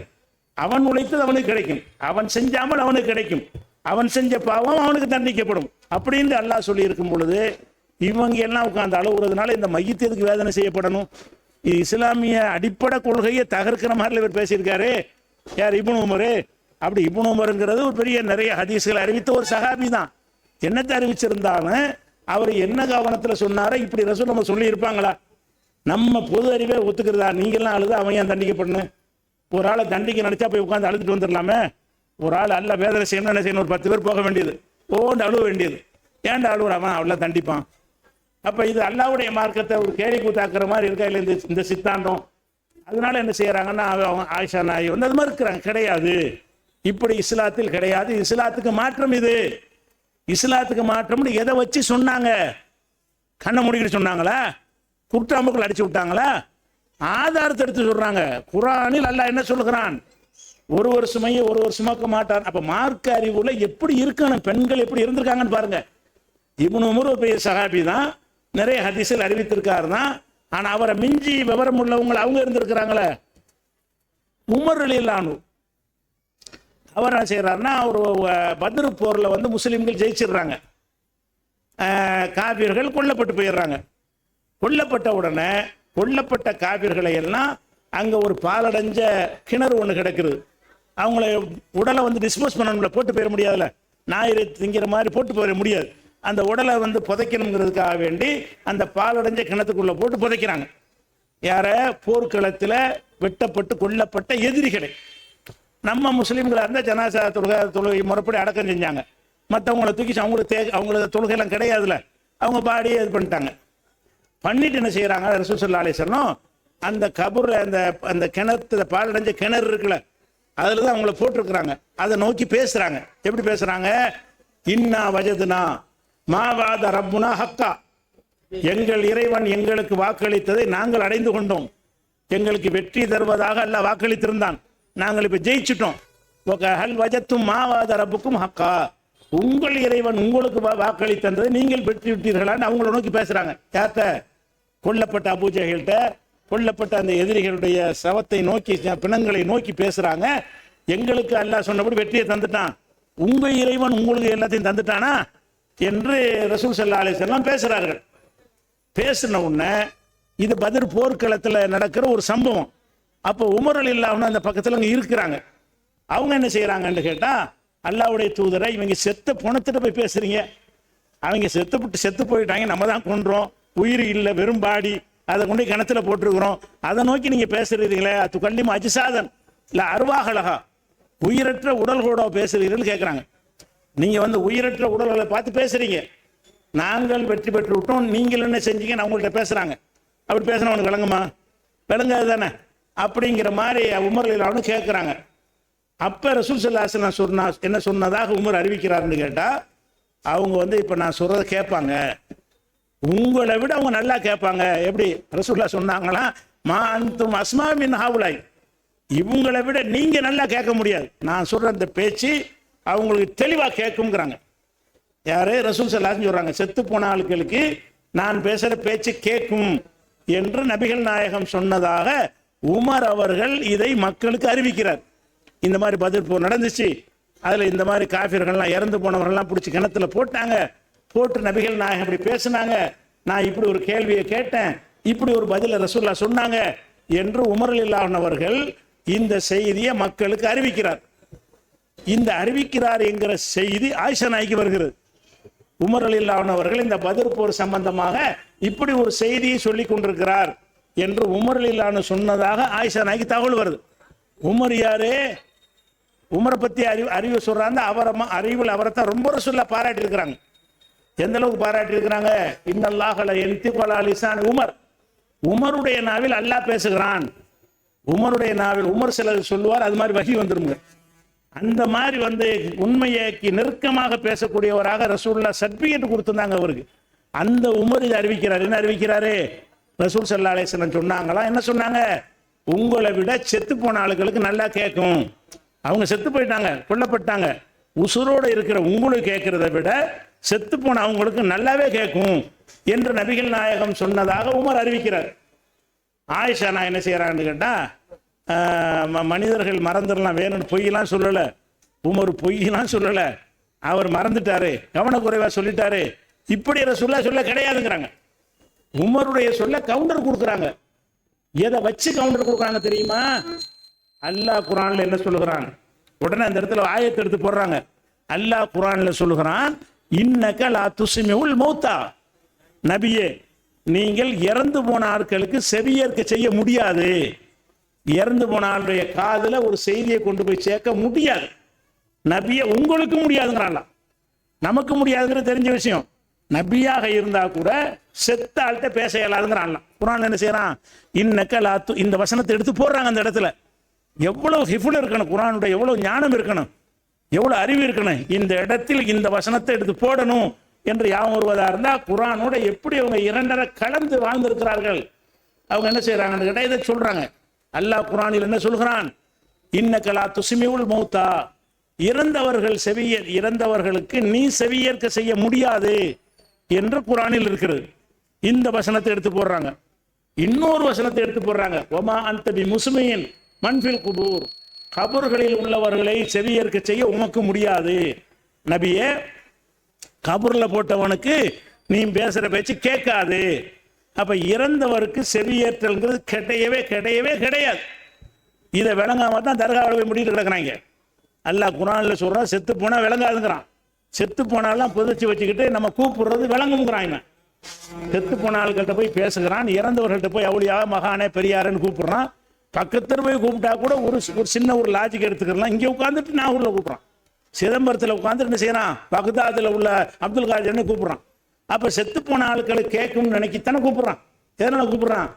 அவன் உழைத்தது அவனுக்கு கிடைக்கும். அவன் செஞ்சாமல் அவனுக்கு கிடைக்கும், அவன் செஞ்ச பாவம் அவனுக்கு தண்டிக்கப்படும் அப்படின்னு அல்லாஹ் சொல்லி இருக்கும் பொழுது இவங்க எல்லாம் உட்கார்ந்து அழுகுறதுனால இந்த மையத்திற்கு வேதனை செய்யப்படணும். இஸ்லாமிய அடிப்படை கொள்கையை தகர்க்கிற மாதிரி இவர் பேசியிருக்காரு. யார்? இப்னு உமர். அப்படி இப்னு உமருங்கிறது ஒரு பெரிய நிறைய ஹதீஸ்களை அறிவித்த ஒரு சஹாபி தான். என்னத்தை அறிவிச்சிருந்தாலும் அவர் என்ன கவனத்தில் சொன்னாரோ இப்படி ரசூல் நம்ம சொல்லி இருப்பாங்களா? நம்ம பொது அறிவே ஒத்துக்கிறதா? நீங்கள்லாம் அழுது அவன் ஏன் தண்டிக்கப்படணும்? ஒரு ஆளை தண்டிக்க நினைச்சா போய் உட்காந்து அழுதுட்டு வந்துடலாமே. ஒரு ஆள் அல்ல வேதனை செய்யணும், என்ன செய்யணும்? ஒரு 10 பேர் போக வேண்டியது, ஓண்டு அழுவ வேண்டியது. ஏன்டா அழுவுற? அவன் அவ்வளோ தண்டிப்பான். அப்ப இது அல்லாஹ்வுடைய மார்க்கத்தை ஒரு கேலி கூத்தாக்குற மாதிரி இருக்கா இல்லை இந்த சித்தாந்தம்? அதனால என்ன செய்யறாங்கன்னா அவங்க ஆயிஷா நாய் வந்து அது மாதிரி இருக்கிறாங்க. கிடையாது, இப்படி இஸ்லாத்தில் கிடையாது, இஸ்லாத்துக்கு மாற்றம் இது. இஸ்லாத்துக்கு மாற்றம்னு எதை வச்சு சொன்னாங்க? கண்ணை மூடிக்கிட்டு சொன்னாங்களா? குற்றாம்புக்கள் அடிச்சு விட்டாங்களா? ஆதாரத்தை எடுத்து சொல்றாங்க. குர்ஆனில் அல்லாஹ் என்ன சொல்லுகிறான்? ஒரு சுமையை ஒரு சுமக்க மாட்டார். அப்ப மார்க்க அறிவுல எப்படி இருக்கணும், பெண்கள் எப்படி இருந்திருக்காங்கன்னு பாருங்க. இப்னு உமர் ஒரு பெரிய சஹாபி தான், நிறைய ஹதீஸில் அறிவித்திருக்காரு தான். ஆனா அவரை மிஞ்சி விவரம் உள்ளவங்க அவங்க இருந்திருக்கிறாங்களே. உமர் ரலியல்லாஹு அன்ஹு அவர் என்ன செய்யறாருன்னா, ஒரு பத்ர் போர்ல வந்து முஸ்லிம்கள் ஜெயிச்சிடுறாங்க, காபிர்கள் கொல்லப்பட்டு போயிடுறாங்க. கொல்லப்பட்ட உடனே கொல்லப்பட்ட காபிர்களை எல்லாம் அங்க ஒரு பாலடைஞ்ச கிணறு ஒன்று கிடக்குது. அவங்கள உடலை வந்து டிஸ்போஸ் பண்ணணும்ல, போட்டு போயிட முடியாதுல்ல, ஞாயிறு திங்கிற மாதிரி போட்டு போயிட முடியாது. அந்த உடலை வந்து புதைக்கணுங்கிறதுக்காக வேண்டி அந்த பாலடைஞ்ச கிணத்துக்குள்ள போட்டு புதைக்கிறாங்க. யார? போர்க்களத்தில் வெட்டப்பட்டு கொல்லப்பட்ட எதிரிகளை. நம்ம முஸ்லீம்களாக இருந்தால் ஜனாசா தொழுகை முறைப்படி அடக்கம் செஞ்சாங்க. மற்றவங்களை தூக்கி அவங்களுக்கு தொழுகைலாம் கிடையாதுல, அவங்க பாடியே இது பண்ணிட்டாங்க. பண்ணிட்டு என்ன செய்யறாங்க? ரசூல் ஸல்லல்லாஹு அலைஹி வஸல்லம் அந்த கபூர்ல அந்த கிணத்துல பாலடைஞ்ச கிணறு இருக்குல்ல, அதுல தான் அவங்கள போட்டிருக்கிறாங்க. அதை நோக்கி பேசுறாங்க. எப்படி பேசுறாங்க? இன்னா வஜதுனா மாவாத ரப்புனா ஹக்கா, எங்கள் இறைவன் எங்களுக்கு வாக்களித்ததை நாங்கள் அடைந்து கொண்டோம். எங்களுக்கு வெற்றி தருவதாக அல்லாஹ் வாக்களித்திருந்தான், நாங்கள் இப்ப ஜெயிச்சிட்டோம். ஹல் வஜத்தும் மாவாத ரப்புக்கும் ஹக்கா, உங்கள் இறைவன் உங்களுக்கு வாக்களித்ததை நீங்கள் வெற்றி விட்டீர்களான்னு அவங்கள நோக்கி பேசுறாங்க. யார்கிட்ட? கொல்லப்பட்ட அபூஜஹல்கிட்ட, கொல்லப்பட்ட அந்த எதிரிகளுடைய சவத்தை நோக்கி, பிணங்களை நோக்கி பேசுறாங்க. எங்களுக்கு அல்லாஹ் சொன்னபடி வெற்றியை தந்துட்டான், உங்க இறைவன் உங்களுக்கு எல்லாத்தையும் தந்துட்டானா என்று ரசூல் ஸல்லல்லாஹு அலைஹி வஸல்லம் பேசுறார்கள். பேசின உடனே இது பத்ர் போர்க்களத்தில் நடக்கிற ஒரு சம்பவம். அப்போ உமர் ரலியல்லாஹு அன்ஹு அந்த பக்கத்தில் அங்கே இருக்கிறாங்க. அவங்க என்ன செய்யறாங்கன்னு கேட்டா, அல்லாஹ்வுடைய தூதரை, இவங்க செத்த பணத்திட்ட போய் பேசுறீங்க, அவங்க செத்து போயிட்டாங்க, நம்ம தான் கொன்றோம், உயிர் இல்லை, வெறும் பாடி, அதை கொண்டு கிணத்துல போட்டிருக்கிறோம், அதை நோக்கி நீங்க பேசுறீங்களே, அது கல்லிமா அஜிசாதன் இல்ல அருவாகலகா, உயிரற்ற உடல்களோட பேசுறீர்கள் கேட்குறாங்க. நீங்க வந்து உயிரற்ற உடல்களை பார்த்து பேசுறீங்க, நாங்கள் வெற்றி பெற்று விட்டோம், நீங்கள் என்ன செஞ்சீங்கன்னு அவங்கள்ட்ட பேசுறாங்க. அப்படி பேசினா உனக்கு விளங்குமா? விளங்காது தானே? அப்படிங்கிற மாதிரி உமர் ரலியல்லாஹு அன்ஹு கேட்குறாங்க. அப்ப ரசூல் ஸல்லல்லாஹு அலைஹி வஸல்லம் என்ன சொன்னதாக உமர் அறிவிக்கிறாருன்னு கேட்டா, அவங்க வந்து இப்ப நான் சொல்றதை கேட்பாங்க, உங்களை விட அவங்க நல்லா கேட்பாங்க. எப்படி? ரசூலுல்லாஹ் சொன்னாங்களா, மா அன்தும் அஸ்மா மின் ஹவுலாய், இவங்களை விட நீங்க நல்லா கேட்க முடியாது, நான் சொல்ற அந்த பேச்சு அவங்களுக்கு தெளிவா கேட்கும்ங்கிறாங்க. யாரு? ரசூல் ஸல்லல்லாஹு அலைஹி வஸல்லம் சொல்றாங்க, செத்து போன ஆட்களுக்கு நான் பேசுற பேச்சு கேட்கும் என்று நபிகள் நாயகம் சொன்னதாக உமர் அவர்கள் இதை மக்களுக்கு அறிவிக்கிறார். இந்த மாதிரி பத்ர் போர் நடந்துச்சு, அதுல இந்த மாதிரி காஃபிர்கள்லாம் இறந்து போனவர்கள்லாம் பிடிச்சி கிணத்துல போட்டாங்க, போட்டு நபிகள் நாயகம் இப்படி பேசினாங்க, நான் இப்படி ஒரு கேள்வியை கேட்டேன், இப்படி ஒரு பதில ரசூலுல்லாஹ் சொன்னாங்க என்று உமர் ரலியல்லாஹு அன்ஹு அவர்கள் இந்த செய்தியை மக்களுக்கு அறிவிக்கிறார். இந்த அறிவிக்கிறார் என்கிற செய்தி ஆயிஷா நாய்க்கு வருகிறது. உமர் ரலியல்லாஹு அன்ஹு அவர்கள் இந்த பத்ர் போர் சம்பந்தமாக இப்படி ஒரு செய்தியை சொல்லி கொண்டிருக்கிறார் என்று உமர் ரலியல்லாஹு அன்ஹு சொன்னதாக ஆயிஷா நாய்க்கு தகவல் வருது. உமர் யாரு? உமரை பத்தி அறிவு சொல்றாங்க. அறிவில் அவரை தான் ரொம்ப சொல்ல பாராட்டி இருக்கிறாங்க. எந்த அளவுக்கு பாராட்டி இருக்கிறாங்க? இன்னல்லாஹ லா யன்திகு அலா லிசான் உமர், உமருடைய நாவில் அல்லாஹ் பேசுகிறான். உமருடைய நாவில் உமர் சிலர் சொல்லுவார், அது மாதிரி வஹி வந்துருங்க. அந்த மாதிரி வந்து உண்மையைக்கு நெருக்கமாக பேசக்கூடியவராக ரசூலுல்லாஹ் சர்டிஃபிகேட் கொடுத்திருந்தாங்க அவருக்கு. அந்த உமர் இதை அறிவிக்கிறார். என்ன அறிவிக்கிறாரு? ரசூல் ஸல்லல்லாஹு அலைஹி வஸல்லம் சொன்னாங்களா? என்ன சொன்னாங்க? உங்களை விட செத்து போன ஆளுகளுக்கு நல்லா கேட்கும். அவங்க செத்து போயிட்டாங்க, கொல்லப்பட்டாங்க, உசுரோடு இருக்கிற உங்களுக்கு கேட்கிறத விட செத்து போன அவங்களுக்கு நல்லாவே கேட்கும் என்று நபிகள் நாயகம் சொன்னதாக உமர் அறிவிக்கிறார். ஆயிஷா நான் என்ன செய்யறான்னு கேட்டா, மனிதர்கள் மறந்துடலாம், வேணும்னு பொய்யெல்லாம் சொல்லலை, உமர் பொய்யெல்லாம் சொல்லலை, அவர் மறந்துட்டாரு, கவனக்குறைவா சொல்லிட்டாரு, இப்படி சொல்ல கிடையாதுங்கிறாங்க. உமருடைய சொல்ல கவுண்டர் கொடுக்குறாங்க. எதை வச்சு கவுண்டர் கொடுக்குறாங்க தெரியுமா? அல்லாஹ் குர்ஆன்ல என்ன சொல்லுகிறான்? உடனே அந்த இடத்துல ஆயத்தை எடுத்து போடுறாங்க. அல்லாஹ் குர்ஆன்ல சொல்லுகிறான், இன்னக லா துஸ்மிஉல் மௌத்தா, நபியே நீங்கள் இறந்து போன ஆட்களுக்கு செவியேற்க செய்ய முடியாது. இறந்து போன ஆளுடைய காதுல ஒரு செய்தியை கொண்டு போய் சேர்க்க முடியாது. நபியே உங்களுக்கு முடியாதுங்கிறான். நமக்கு முடியாதுங்கிற தெரிஞ்ச விஷயம். நபியாக இருந்தா கூட செத்த ஆள்கிட்ட பேச இயலாதுங்கிறான். குர்ஆன் என்ன செய்யறான், இன்னக்கலாத்து இந்த வசனத்தை எடுத்து போடுறாங்க அந்த இடத்துல. எவ்வளவு ஹிஃபுல் இருக்கணும், குர்ஆனுடைய எவ்வளவு ஞானம் இருக்கணும், எவ்வளவு அறிவு இருக்கணும், இந்த இடத்தில் இந்த வசனத்தை எடுத்து போடணும் என்று யாவும் வருவதா இருந்தா குர்ஆனோட எப்படி அவங்க இரண்டரை கலந்து வாழ்ந்திருக்கிறார்கள். அவங்க என்ன செய்யறாங்கன்னு கேட்டா இதை சொல்றாங்க. அல்லாஹ் குர்ஆனில் என்ன சொல்கிறான், இன்னக்கலா துஸ்மிஉல் மௌத்தா, இறந்தவர்களுக்கு நீ செவியேற்க செய்ய முடியாது என்று குர்ஆனில் இருக்கிறது. இந்த வசனத்தை எடுத்து போடுறாங்க. இன்னொரு வசனத்தை எடுத்து போடுறாங்க, ஒமா அன்த பி முஸ்மியின் மன்ஃபில் குபூர், கபர்களில் உள்ளவர்களை செவியேற்க செய்ய உமக்கு முடியாது நபியே, கபூர்ல போட்டவனுக்கு நீ பேசுற பேச்சு கேட்காது. அப்ப இறந்தவருக்கு செவியேற்றல்ங்கிறது கிடையவே கிடையவே கிடையாது. இதை விளங்காம தான் தர்காவில் போய் முடிட்டு கிடக்குறாங்க. அல்லாஹ் குர்ஆன்ல சொல்றான், செத்து போனா விளங்காதுங்கிறான். செத்து போனாலாம் புதைச்சி வச்சுக்கிட்டு நம்ம கூப்பிடுறது விளங்குங்கிறான். செத்து போன ஆள்கிட்ட போய் பேசுகிறான், இறந்தவர்கள்ட்ட போய் அவுளியா மகானே பெரியாருன்னு கூப்பிடுறான். பக்கத்தில் போய் கூப்பிட்டா கூட ஒரு சின்ன ஒரு லாஜிக் எடுத்துக்கலாம். இங்கே உட்காந்துட்டு நாகூரில் கூப்பிட்றான், சிதம்பரத்தில் உட்காந்துட்டு என்ன செய்யறான், பக்தாத்தில் உள்ள அப்துல் காதர்னு கூப்பிடுறான். அப்போ செத்து போன ஆட்களை கேட்கும்னு நினைக்கத்தானே கூப்பிடுறான். எதனால கூப்பிடுறான்,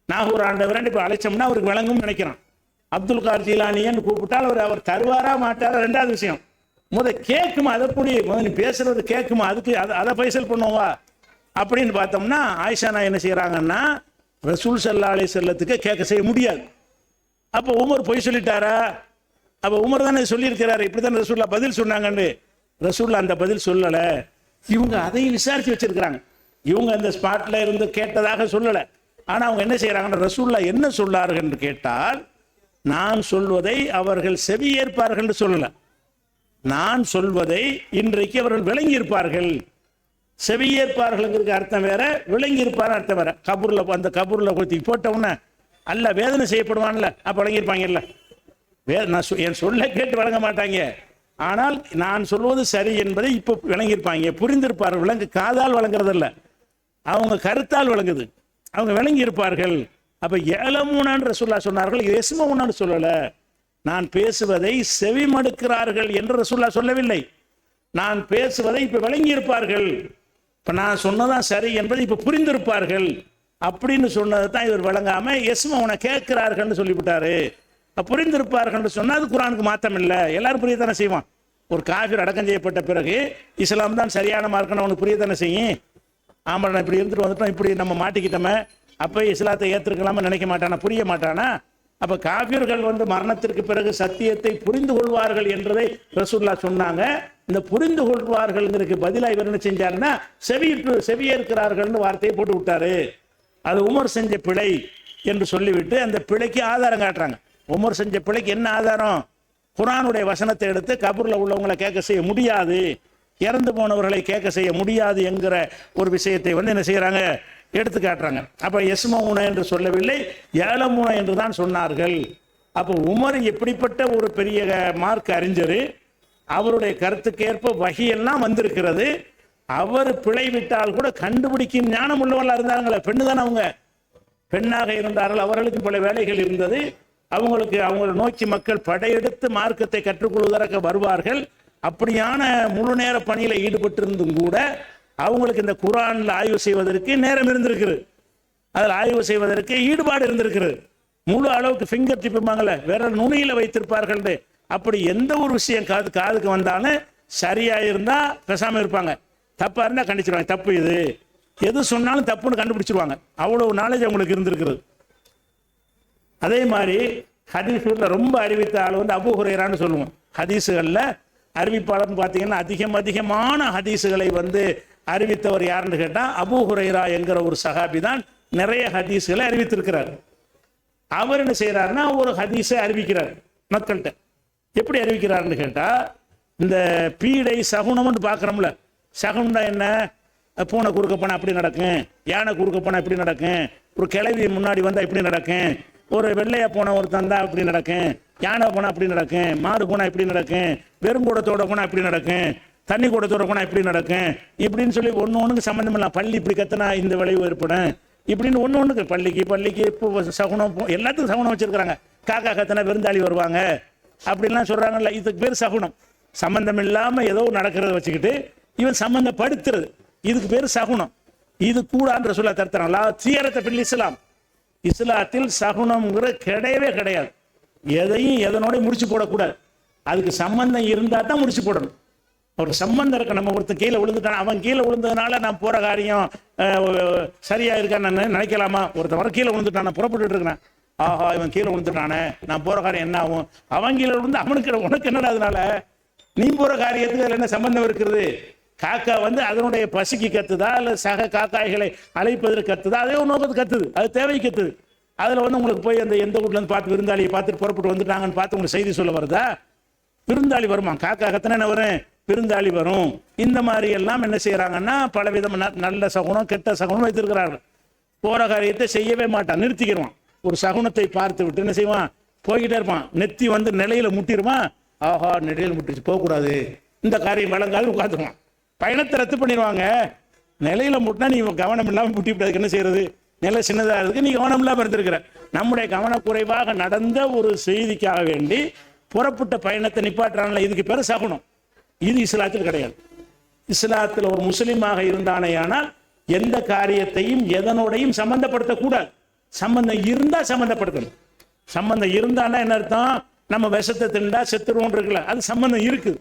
நாகூர் ஆண்டவரன் இப்போ அழைச்சோம்னா அவருக்கு விளங்கும்னு நினைக்கிறான். அப்துல் காதர் ஜீலானின்னு கூப்பிட்டால் அவர் தருவாரா மாட்டாரா ரெண்டாவது விஷயம். கேட்குமா, அதை புரிய நீ பேசுறது கேட்குமா, அதுக்கு அதை பைசல் பண்ணுவா அப்படின்னு பார்த்தோம்னா ஆயிஷா என்ன செய்யறாங்கன்னா, ரசூல் ஸல்லல்லாஹு அலைஹி வஸல்லத்துக்கு கேட்க செய்ய முடியாது. அப்போ உமர் பொய் சொல்லிட்டாரா, அப்போ உமர் தானே சொல்லியிருக்கிறாரு, இப்படி தானே ரசூல்லா பதில் சொன்னாங்கன்னு. ரசூல்லா அந்த பதில் சொல்லலை. இவங்க அதையும் விசாரிச்சு வச்சிருக்கிறாங்க. இவங்க அந்த ஸ்பாட்ல இருந்து கேட்டதாக சொல்லலை. ஆனால் அவங்க என்ன செய்யறாங்கன்னா, ரசூல்லா என்ன சொல்லார்கள் என்று கேட்டால், நான் சொல்வதை அவர்கள் செவியேற்பார்கள் என்று சொல்லலை, நான் சொல்வதை இன்றைக்கு அவர்கள் விளங்கி இருப்பார்கள். செவியேற்பார்களுங்கிறதுக்கு அர்த்தம் வேற, விளங்கி இருப்பார் அர்த்தம் வேற. கபூர்ல அந்த கபூர்ல கொத்தி போட்டவுடனே அல்ல வேதனை செய்யப்படுவான்ல, அப்ப விளங்கியிருப்பாங்கல்ல. என் சொல்ல கேட்டு வழங்க மாட்டாங்க, ஆனால் நான் சொல்வது சரி என்பதை இப்போ விளங்கியிருப்பாங்க, புரிந்திருப்பார்கள். விளங்கு காதால் வழங்குறதில்ல, அவங்க கருத்தால் வழங்குது, அவங்க விளங்கி இருப்பார்கள். அப்ப ஏலமுனான்னு ரசூலுல்லாஹ் சொன்னார்கள், எஸ்மவுனான்னு சொல்லல. நான் பேசுவதை செவிமடுக்கிறார்கள் என்று ரசூலுல்லாஹ் சொல்லவில்லை. நான் பேசுவதை இப்ப விளங்கி இருப்பார்கள், இப்ப நான் சொன்னதான் சரி என்பதை இப்ப புரிந்திருப்பார்கள் அப்படின்னு சொன்னது தான் இவர் விளங்காம எஸ்மவுன கேட்கிறார்கள் சொல்லிவிட்டாரு. புரிந்திருப்பார்கள் சொன்னா அது குர்ஆனுக்கு மாத்தம் இல்லை, எல்லாரும் புரியத்தானே செய்வான். ஒரு காஃபிர் அடக்கம் செய்யப்பட்ட பிறகு இஸ்லாம் தான் சரியான மார்க்கணும் அவனுக்கு புரியத்தானே செய்யும். ஆமாம், நான் இப்படி இருந்துட்டு வந்துட்டோம், இப்படி நம்ம மாட்டிக்கிட்டோமே, அப்போ இஸ்லாத்தை ஏற்றுக்கலாம நினைக்க மாட்டானா, புரிய மாட்டானா? அப்ப காஃபிர்கள் மரணத்திற்கு பிறகு சத்தியத்தை புரிந்து கொள்வார்கள் என்றதை ரசூலுல்லாஹ் சொன்னாங்க. இந்த புரிந்து கொள்வார்கள்ங்கிறதுக்கு பதிலாக இவர் என்ன செஞ்சாருன்னா, செவியேற்கிறார்கள்னு வார்த்தையை போட்டு விட்டாரு. அது உமர் செஞ்ச பிழை என்று சொல்லிவிட்டு அந்த பிழைக்கு ஆதாரம் காட்டுறாங்க. உமர் செஞ்ச பிழைக்கு என்ன ஆதாரம்? குர்ஆனுடைய வசனத்தை எடுத்து கபூர்ல உள்ளவங்களை கேட்க செய்ய முடியாது, இறந்து போனவர்களை கேட்க செய்ய முடியாது என்கிற ஒரு விஷயத்தை என்ன செய்யறாங்க, எடுத்து காட்டுறாங்க. அப்ப எஸ்மவுன என்று சொல்லவில்லை, ஏலமுன என்று தான் சொன்னார்கள். அப்போ உமர் எப்படிப்பட்ட ஒரு பெரிய மார்க் அறிஞர், அவருடைய கருத்துக்கேற்ப வஹியெல்லாம் வந்திருக்கிறது. அவர் பிழை விட்டால் கூட கண்டுபிடிக்கும் ஞானம் உள்ளவர்களாக இருந்தாங்களே, பெண்ணு தானே அவங்க, பெண்ணாக இருந்தார்கள், அவர்களுக்கு பல வேலைகள் இருந்தது. அவங்களை நோக்கி மக்கள் படையெடுத்து மார்க்கத்தை கற்றுக்கொள்வதற்கு வருவார்கள். அப்படியான முழு நேர பணியில ஈடுபட்டிருந்தும் கூட அவங்களுக்கு இந்த குர்ஆன்ல ஆய்வு செய்வதற்கு நேரம் இருந்திருக்கிறது, அதில் ஆய்வு செய்வதற்கு ஈடுபாடு இருந்திருக்கிறது. முழு அளவுக்கு ஃபிங்கர் டிப்புமாங்கல்ல, வேற நுனியில வைத்திருப்பார்கள். அப்படி எந்த ஒரு விஷயம் காதுக்கு வந்தாலும் சரியா இருந்தா பேசாம இருப்பாங்க, தப்பா இருந்தா கண்டிச்சிருவாங்க. தப்பு இது, எது சொன்னாலும் தப்புன்னு கண்டுபிடிச்சிருவாங்க. அவ்வளவு நாலேஜ் அவங்களுக்கு இருந்திருக்கிறது. அதே மாதிரி ஹதீஸ்ல ரொம்ப அறிவித்த ஆள் அபூ ஹுரைரான்னு சொல்லுவோம். ஹதீஸுகள்ல அறிவிப்பாளர்னு பார்த்தீங்கன்னா அதிகமான ஹதீஸுகளை அறிவித்தவர் யாருன்னு கேட்டா அபூ ஹுரைரா என்கிற ஒரு சஹாபி தான் நிறைய ஹதீஸுகளை அறிவித்திருக்கிறார். அவர் என்ன செய்யறாருன்னா, ஒரு ஹதீஸை அறிவிக்கிறார் மக்கள்கிட்ட. எப்படி அறிவிக்கிறாருன்னு கேட்டா, இந்த பீடை சகுனம்னு பார்க்குறோம்ல, சகுனம்னா என்ன, பூனை குறுக்க போனால் அப்படி நடக்கும், யானை குறுக்க போனால் இப்படி நடக்கும், ஒரு கிளவி முன்னாடி வந்தால் இப்படி நடக்கும், ஒரு வெள்ளையா போன ஒருத்தன் தான் இப்படி நடக்கும், யானை போனால் அப்படி நடக்கும், மாடு போனால் இப்படி நடக்கும், வெறுங்கூடத்தோட போனால் இப்படி நடக்கும், தண்ணி கூடத்தோட போனால் இப்படி நடக்கும், இப்படின்னு சொல்லி ஒன்றுக்கு சம்மந்தம் இல்லை. பள்ளி இப்படி கத்தினா இந்த விளைவு ஏற்படும், இப்படின்னு ஒன்றுக்கு பள்ளிக்கு இப்போ சகுனம், எல்லாத்துக்கும் சகுனம் வச்சிருக்கிறாங்க. காக்கா கத்தினா விருந்தாளி வருவாங்க அப்படின்லாம் சொல்றாங்கல்ல, இதுக்கு பேர் சகுனம். சம்பந்தம் இல்லாமல் ஏதோ நடக்கிறத வச்சுக்கிட்டு இவன் சம்பந்தப்படுத்துறது. இதுக்கு பேர் சகுனம். இது கூடான்ற சொல்ல தருத்தாங்களா தீரத்தை பில் இஸ்லாம். இஸ்லாத்தில் சகுனம்ங்கிற கிடையவே கிடையாது. எதையும் எதனோட முடிச்சு போடக்கூடாது. அதுக்கு சம்பந்தம் இருந்தால் தான் முடிச்சு போடணும். ஒரு சம்பந்தம் இருக்க. நம்ம ஒருத்தன் கீழே விழுந்துட்டான், அவன் கீழே விழுந்ததுனால நான் போற காரியம் சரியா இருக்கான்னு நினைக்கலாமா? ஒருத்தன் வர கீழே விழுந்துட்டான், நான் புறப்பட்டு இருக்கிறேன், ஆஹா இவன் கீழே விழுந்துட்டானே, நான் போற காரியம் என்ன ஆகும்? அவன் கீழே விழுந்து அவனுக்கு உனக்கு என்னடா? அதனால நீ போற காரியத்துக்கு அதில் என்ன சம்பந்தம் இருக்கிறது? காக்கா வந்து அதனுடைய பசிக்கு கத்துதா இல்லை சக காக்காய்களை அழைப்பதற்கு கத்துதா? அதே ஒரு நோக்கத்துக்கு கத்துது, அது தேவை கத்துது. அதில் வந்து உங்களுக்கு போய் அந்த எந்த வீட்டுல இருந்து பார்த்து விருந்தாளியை பார்த்துட்டு புறப்பட்டு வந்துட்டாங்கன்னு பார்த்து உங்களுக்கு செய்தி சொல்ல வருதா? விருந்தாளி வருமா? காக்கா கத்தனை என்ன வரும்? விருந்தாளி வரும். இந்த மாதிரி எல்லாம் என்ன செய்யறாங்கன்னா பலவிதம் நல்ல சகுனம் கெட்ட சகுனம் வைத்திருக்கிறார்கள். போற காரியத்தை செய்யவே மாட்டான், நிறுத்திக்கிடுவான். ஒரு சகுனத்தை பார்த்து விட்டு என்ன செய்வான்? போய்கிட்டே இருப்பான். நெத்தி வந்து நிலையில முட்டிடுவான். ஆஹா நிலையில முட்டிச்சு போகக்கூடாது, இந்த காரியம் வழங்காது உட்காந்துருவான். பயணத்தை ரத்து பண்ணிடுவாங்க. நிலையில முட்டினா நீ கவனம் இல்லாமல் முட்டி விட்டதுக்கு என்ன செய்யறது? நிலை சின்னதாக இருக்கு, நீ கவனம் இல்லாமல் இருந்திருக்கிற. நம்முடைய கவனக்குறைவாக நடந்த ஒரு செய்திக்காக வேண்டி புறப்பட்ட பயணத்தை நிப்பாட்டுறான்ல, இதுக்கு பேர் சகுனம். இது இஸ்லாத்தில் கிடையாது. இஸ்லாத்தில் ஒரு முஸ்லீமாக இருந்தானே ஆனால் எந்த காரியத்தையும் எதனோடையும் சம்பந்தப்படுத்தக்கூடாது. சம்பந்தம் இருந்தா சம்பந்தப்படுத்தணும். சம்பந்தம் இருந்தான்னா என்ன அர்த்தம்? நம்ம விஷத்தை திண்டா செத்துருவோம் இருக்குல்ல, அது சம்பந்தம் இருக்குது.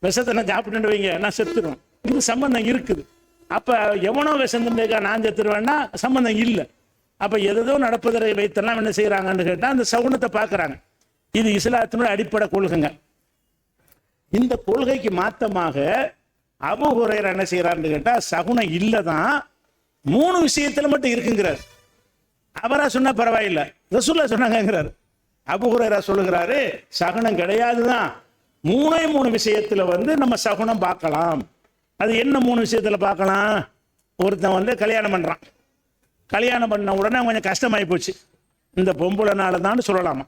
விஷத்தை நான் சாப்பிட்டு வைங்க, நான் செத்துருவேன், இது சம்பந்தம் இருக்குது. அப்ப எவனோ விஷம் திண்டா நான் செத்துருவேன்னா சம்பந்தம் இல்லை. அப்ப எதோ நடப்பதை வைத்தெல்லாம் என்ன செய்யறாங்கன்னு கேட்டா அந்த சகுனத்தை பார்க்கறாங்க. இது இஸ்லாத்தினுடைய அடிப்படை கொள்கைங்க. இந்த கொள்கைக்கு மாத்தமாக அபூ ஹுரைரா என்ன செய்யறாருன்னு கேட்டா சகுனம் இல்லதான், 3 விஷயத்துல மட்டும் இருக்குங்கிறார். அவரா சொன்னா பரவாயில்லை, ரசூலுல்லாஹ் சொன்னாங்கிறாரு. அபூ ஹுரைரா சொல்லுகிறாரு சகுனம் கிடையாதுதான், 3 விஷயத்துல வந்து நம்ம சகுனம் பார்க்கலாம். அது என்ன 3 விஷயத்துல பார்க்கலாம்? ஒருத்தன் வந்து கல்யாணம் பண்றான். கல்யாணம் பண்ண உடனே கொஞ்சம் கஷ்டமாயி போச்சு. இந்த பொம்பளைனால தான் சொல்லலாமா?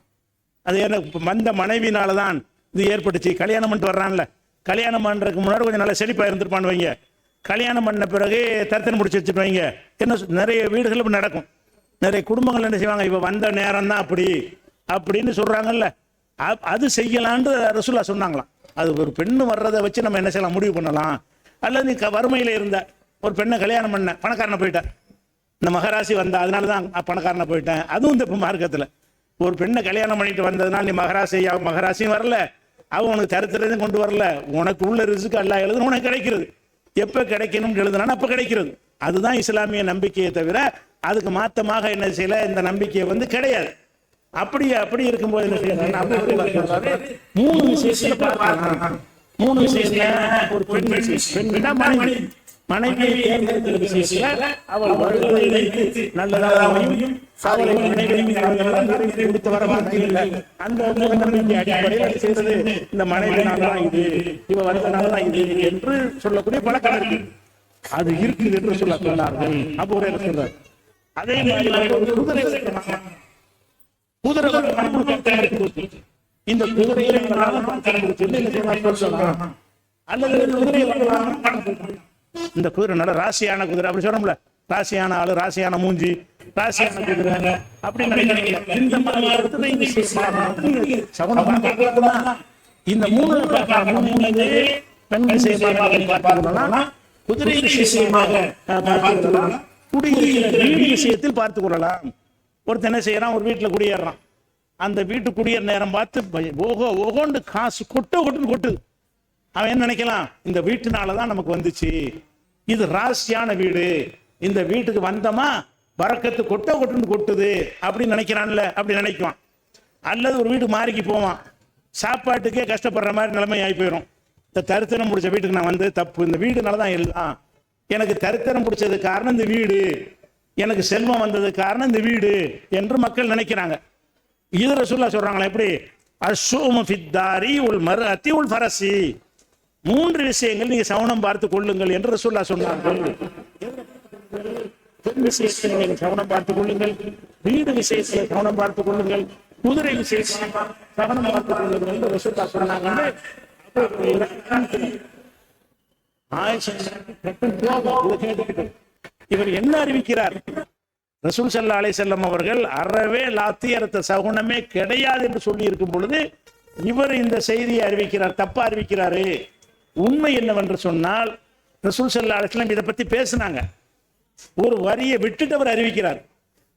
அது என்ன வந்த மனைவினால தான் இது ஏற்பட்டுச்சு. கல்யாணம் பண்ணிட்டு வர்றான்ல, கல்யாணம் பண்றதுக்கு முன்னாடி கொஞ்சம் நல்லா செழிப்பா இருந்துருப்பான்னு வைங்க. கல்யாணம் பண்ண பிறகு தரத்தனை முடிச்சு வச்சுட்டு வைங்க. என்ன நிறைய வீடுகள் இப்ப நடக்கும். நிறைய குடும்பங்கள் என்ன செய்வாங்க, இப்ப வந்த நேரம் தான் அப்படி அப்படின்னு சொல்றாங்கல்ல, அது செய்யலான்னு ரசூலுல்லாஹ் சொன்னாங்களாம். அது ஒரு பெண்ணு வர்றதை வச்சு நம்ம என்ன செய்யலாம் முடிவு பண்ணலாம். அல்லது நீ வறுமையில இருந்த ஒரு பெண்ணை கல்யாணம் பண்ண, பணக்காரனை போயிட்ட, இந்த மகராசி வந்த அதனால தான் பணக்காரனை போயிட்டேன், அதுவும் இந்த மார்க்கத்தில். ஒரு பெண்ணை கல்யாணம் பண்ணிட்டு வந்ததுனால நீ மகராசியும் வரல, அவன் உனக்கு தரித்திரத்தையும் கொண்டு வரல, உனக்கு உள்ள ரிஸ்க் எல்லாம் எழுதுன்னு உனக்கு கிடைக்கிறது. எப்போ கிடைக்கணும்னு எழுதுனா அப்போ கிடைக்கிறது. அதுதான் இஸ்லாமிய நம்பிக்கையை தவிர அதுக்கு மாத்தமாக என்ன செய்யல, இந்த நம்பிக்கையை வந்து கிடையாது. அப்படி இருக்கும்போது என்ன செய்யணும்? 3 விஷயத்துல பார்க்கலாம். 3 விஷயத்துல ஒரு பெண் மனைவியை தேர்ந்தெடுக்கிற விஷயத்துல அவள் வருவதை வைத்து நல்லதாகவும் அவளை மனைவி கொடுத்து வர மாட்டீர்கள். அந்த நம்பிக்கை அடிப்படையில் செய்தது இந்த மனைவினால்தான் இது, இவ வந்தனால்தான் இது என்று சொல்லக்கூடிய பழக்கம் இருக்கு. அது இருக்குது என்று சொன்னார்கள். அப்போ ஒரு சொல்றாரு. அதே மாதிரி குதிரை இந்த குதிரையை அல்லது இந்த குதிரை நல்ல ராசியான குதிரை அப்படி சொல்றோம்ல, ராசியான ஆளு, ராசியான மூஞ்சி, ராசியான குதிரை அப்படி நினைக்கிறீங்க. இந்த இந்த 3 பெண் விஷயமாக குதிரை விஷயமாக குடியிருக்கிற வீடு விஷயத்தில் பார்த்துக் கொள்ளலாம். ஒருத்தர் என்ன செய்யறான், ஒரு வீட்டுல குடியேறான். அந்த வீட்டு குடியேற நேரம் பார்த்து ஓகோண்டு காசு கொட்டுது. அவன் என்ன நினைக்கலாம், இந்த வீட்டுனாலதான் நமக்கு வந்துச்சு, இது ராசியான வீடு, இந்த வீட்டுக்கு வந்தமா வரக்கத்து கொட்டுது அப்படின்னு நினைக்கிறான்ல, அப்படி நினைக்குவான். அல்லது ஒரு வீட்டுக்கு மாறிக்கு போவான், சாப்பாட்டுக்கே கஷ்டப்படுற மாதிரி நிலைமை ஆகி போயிடும். இந்த தரித்திரம் முடிச்ச வீட்டுக்கு நான் வந்து தப்பு, இந்த வீடுனாலதான் எல்லாம் எனக்கு தரித்திரம் பிடிச்சது காரணம் இந்த வீடு, எனக்கு செல்வம் வந்தது காரணம் இந்த வீடு என்று மக்கள் நினைக்கிறாங்க. இது ரசூலுல்லாஹ் சொல்றாங்களா எப்படி? அஷ்ஷூமு ஃபித்தாரி உல் மர்அத்தி உல் ஃபரசி. 3 விஷயங்கள் நீங்க சவுனம் பார்த்து கொள்ளுங்கள் என்று ரசூலுல்லாஹ் சொன்னார்கள். பெண் விஷயத்தில் நீங்கள் கவனம் பார்த்துக் கொள்ளுங்கள், வீடு விஷயத்தில் கவனம் பார்த்துக் கொள்ளுங்கள், குதிரை விஷயத்தில் கவனம் பார்த்துக் கொள்ளுங்கள் என்று ரசூலுல்லாஹ் சொன்னாங்க. இவர் என்ன அறிவிக்கிறார்? ரசூல் ஸல்லல்லாஹு அலைஹி வஸல்லம் அவர்கள் அறவே லாத்தியர்த்த சகுனமே கிடையாது என்று சொல்லி இருக்கும் பொழுது இவர் இந்த செய்தியை அறிவிக்கிறார், தப்பா அறிவிக்கிறாரு. உண்மை என்னவென்று சொன்னால் ரசூல் ஸல்லல்லாஹு அலைஹி வஸல்லம் இதை பத்தி பேசினாங்க. ஒரு வரியை விட்டுட்டு அவர் அறிவிக்கிறார்,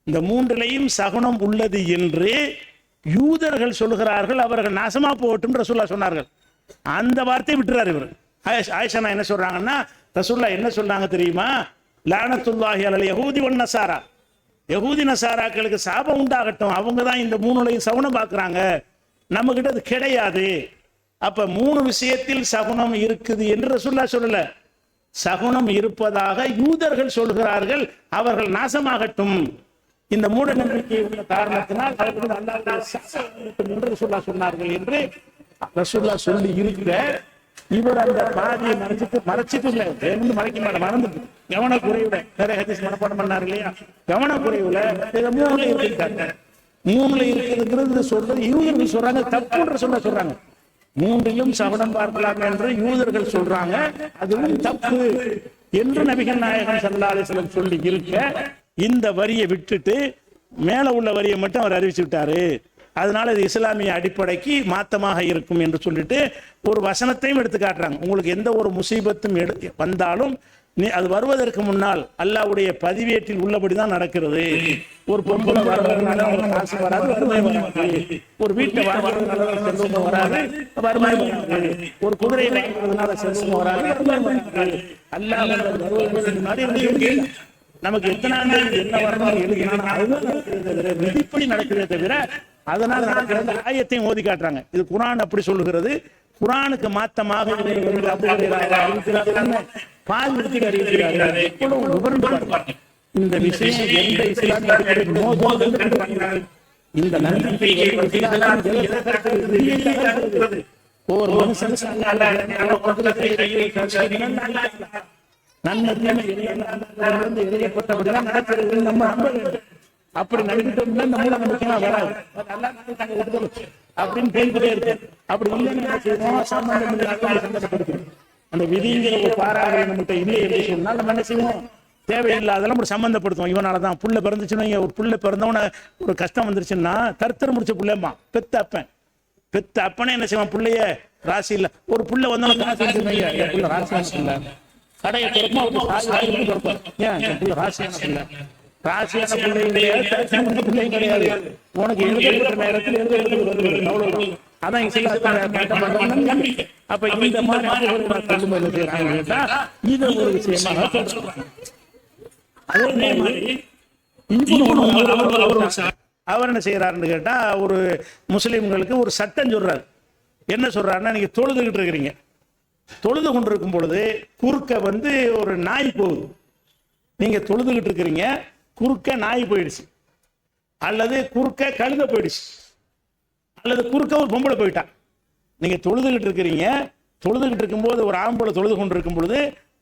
இந்த மூன்றிலையும் சகுனம் உள்ளது என்று யூதர்கள் சொல்கிறார்கள், அவர்கள் நாசமா போகட்டும் ரசூலுல்லாஹ் சொன்னார்கள். அந்த வார்த்தையை விட்டுறாரு இவர். ஆயிஷா என்ன சொல்றாங்கன்னா, ரசூலுல்லாஹ் என்ன சொன்னாங்க தெரியுமா? லானத்துல்லாஹி அலல் யஹூதி வன் நஸாரா, யஹூதி நசாராக்களுக்கு சாபம் உண்டாகட்டும், அவங்க தான் இந்த மூணுலையும் சகுனம் பார்க்குறாங்க, நம்ம கிட்ட அது கிடையாது. அப்ப மூணு விஷயத்தில் சகுனம் இருக்குது என்று ரசூலுல்லாஹ் சொல்லல, சகுனம் இருப்பதாக யூதர்கள் சொல்கிறார்கள், அவர்கள் நாசமாகட்டும். இந்த மூட நம்பிக்கை உள்ள காரணத்தினால் அவர்கள் அல்லாஹ்வுடைய சாபம் என்று ரசூலுல்லாஹ் சொன்னார்கள் என்று ரசூலுல்லாஹ் சொல்லி இருக்க, இவர் அந்த பாதியை மறைச்சிட்டு இல்லை, வேணும்னு மறைக்க மாட்டேன், மறந்துட்டு கவனக்குறைவுல நிறைய ஹதீஸ் மனப்பாடம் பண்ணாரு இல்லையா, கவனக்குறைவுல இதை மூணுல இருக்குங்க, மூணுல இருக்குதுங்கிறது சொல்றது யூதர்கள் சொல்றாங்க, தப்புன்ற சொல்றாங்க. மூன்றிலும் சகுனம் பார்க்கலாம் என்று யூதர்கள் சொல்றாங்க, அதுவும் தப்பு என்று நபிகள் நாயகம் ஸல்லல்லாஹு அலைஹி வஸல்லம் சொல்லி இருக்க, இந்த வரியை விட்டுட்டு மேல உள்ள வரியை மட்டும் அவர் அறிவிச்சு விட்டாரு. அதனால இது இஸ்லாமிய அடிப்படைக்கு மாத்தமாக இருக்கும் என்று சொல்லிட்டு ஒரு வசனத்தையும் எடுத்து காட்டுறாங்க. உங்களுக்கு எந்த ஒரு முசீபத்தும் வந்தாலும் அது வருவதற்கு முன்னால் அல்லாஹ்வுடைய பதிவேட்டில் உள்ளபடிதான் நடக்கிறது. ஒரு பொம்பளை வரதுனால காசு வராது, வறுமை வராது. ஒரு வீட்டை வாங்குறதுனால செல்வம் வராது, வறுமை வராது. ஒரு குதிரை வாங்குறதுனால செல்வம் வராது, வறுமை வராது. அல்லாஹ் வருவதற்கு முன்னாடி நமக்கு எத்தனாம் தேதி என்ன வரணும் எழுதினா அதுதான் விதிப்படி நடக்கிறதே தவிர அதனால நடக்கிற ஆயத்தையும் ஓதி காட்டுறாங்க. இது குர்ஆன் அப்படி சொல்லுகிறது. குர்ஆனுக்கு மாத்தமாக பால் விருத்தி அறிவிக்கிறார். இந்த விஷயம் எந்த இஸ்லாமிய இந்த நம்பிக்கை ஒரு மனுஷன் எழுதப்பட்டபடிதான் நடக்கிறது. நம்ம அப்படி நடந்துட்டோம்னா இந்த மூல நம்பிக்கையா வராது அப்படின்னு கேள்விப்பட்டே இருக்கு. அப்படி இல்லைன்னு சம்பந்தப்படுத்தும் அந்த விதிங்கிற ஒரு பாராளுமன்ற நம்மகிட்ட இல்லை என்று சொன்னால் நம்ம என்ன செய்வோம், தேவையில்லாதெல்லாம் ஒரு சம்பந்தப்படுத்துவோம். இவனாலதான் புள்ள பிறந்துச்சுன்னா, ஒரு புள்ள பிறந்தவன ஒரு கஷ்டம் வந்துருச்சுன்னா தருத்தர் முடிச்ச புள்ளம்மா பெத்த அப்பனே என்ன செய்வான், பிள்ளைய ராசி இல்ல ஒரு புள்ள வந்தவன காசு ராசி இல்ல கடையை திறப்போம், ஏன் புள்ள ராசியான பிள்ளை, ராசியான பிள்ளையும் கிடையாது. உனக்கு எழுத நேரத்தில் எழுத அதான் அப்ப இந்த மாதிரி இது ஒரு விஷயமாக அவர் என்ன செய்யறாருன்னு கேட்டா, ஒரு முஸ்லிம்களுக்கு ஒரு சட்டம் சொல்றாரு. என்ன சொல்றாருன்னா, நீங்க தொழுதுகிட்டு இருக்கிறீங்க, தொழுது கொண்டிருக்கும் பொழுது குறுக்க ஒரு நாய் போகுது, நீங்க தொழுதுகிட்டு இருக்கிறீங்க, குறுக்க நாய் போயிடுச்சு, அல்லது குறுக்க கழுத போயிடுச்சு, அல்லது குறுக்க ஒரு பொம்பளை போயிட்டா. நீங்க தொழுதுகிட்டு இருக்கிறீங்க, தொழுதுகிட்டு இருக்கும்போது ஒரு ஆம்பளை தொழுது கொண்டு இருக்கும் பொழுது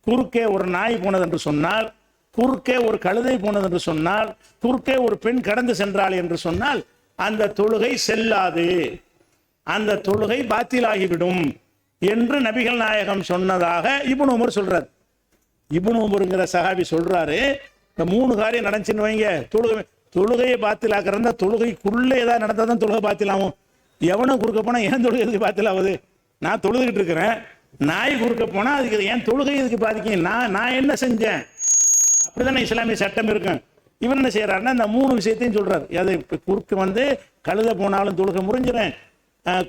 குறுக்கே ஒரு நாய் போனது என்று சொன்னால், குறுக்கே ஒரு கழுதை போனது என்று சொன்னால், குறுக்கே ஒரு பெண் கடந்து சென்றாள் என்று சொன்னால் அந்த தொழுகை செல்லாது, அந்த தொழுகை பாத்திலாகிவிடும் என்று நபிகள் நாயகம் சொன்னதாக இப்னு உமர் சொல்றாரு. இப்னு உமர்ங்கிற சஹாபி சொல்றாரு, இந்த மூணு காரியம் நடந்துச்சுன்னு வைங்க, தொழுகையை பாத்திலாக்குறதா, தொழுகைக்குள்ளே ஏதாவது நடந்தா தான் தொழுகை பாத்திலாகும். எவனும் குறுக்க போனா ஏன் தொழுகை எதுக்கு பாத்திலாகுது? நான் தொழுதுகிட்டு இருக்கிறேன், நாய் குறுக்க போனா அதுக்கு ஏன் தொழுகை எதுக்கு பாதிக்கும்? நான் என்ன செஞ்சேன்? அப்படிதானே இஸ்லாமிய சட்டம் இருக்கும். இவர் என்ன செய்யறாருன்னா, இந்த மூணு விஷயத்தையும் சொல்றாரு. அது குறுக்க கழுத போனாலும் தொழுகை முறிஞ்சிடும்,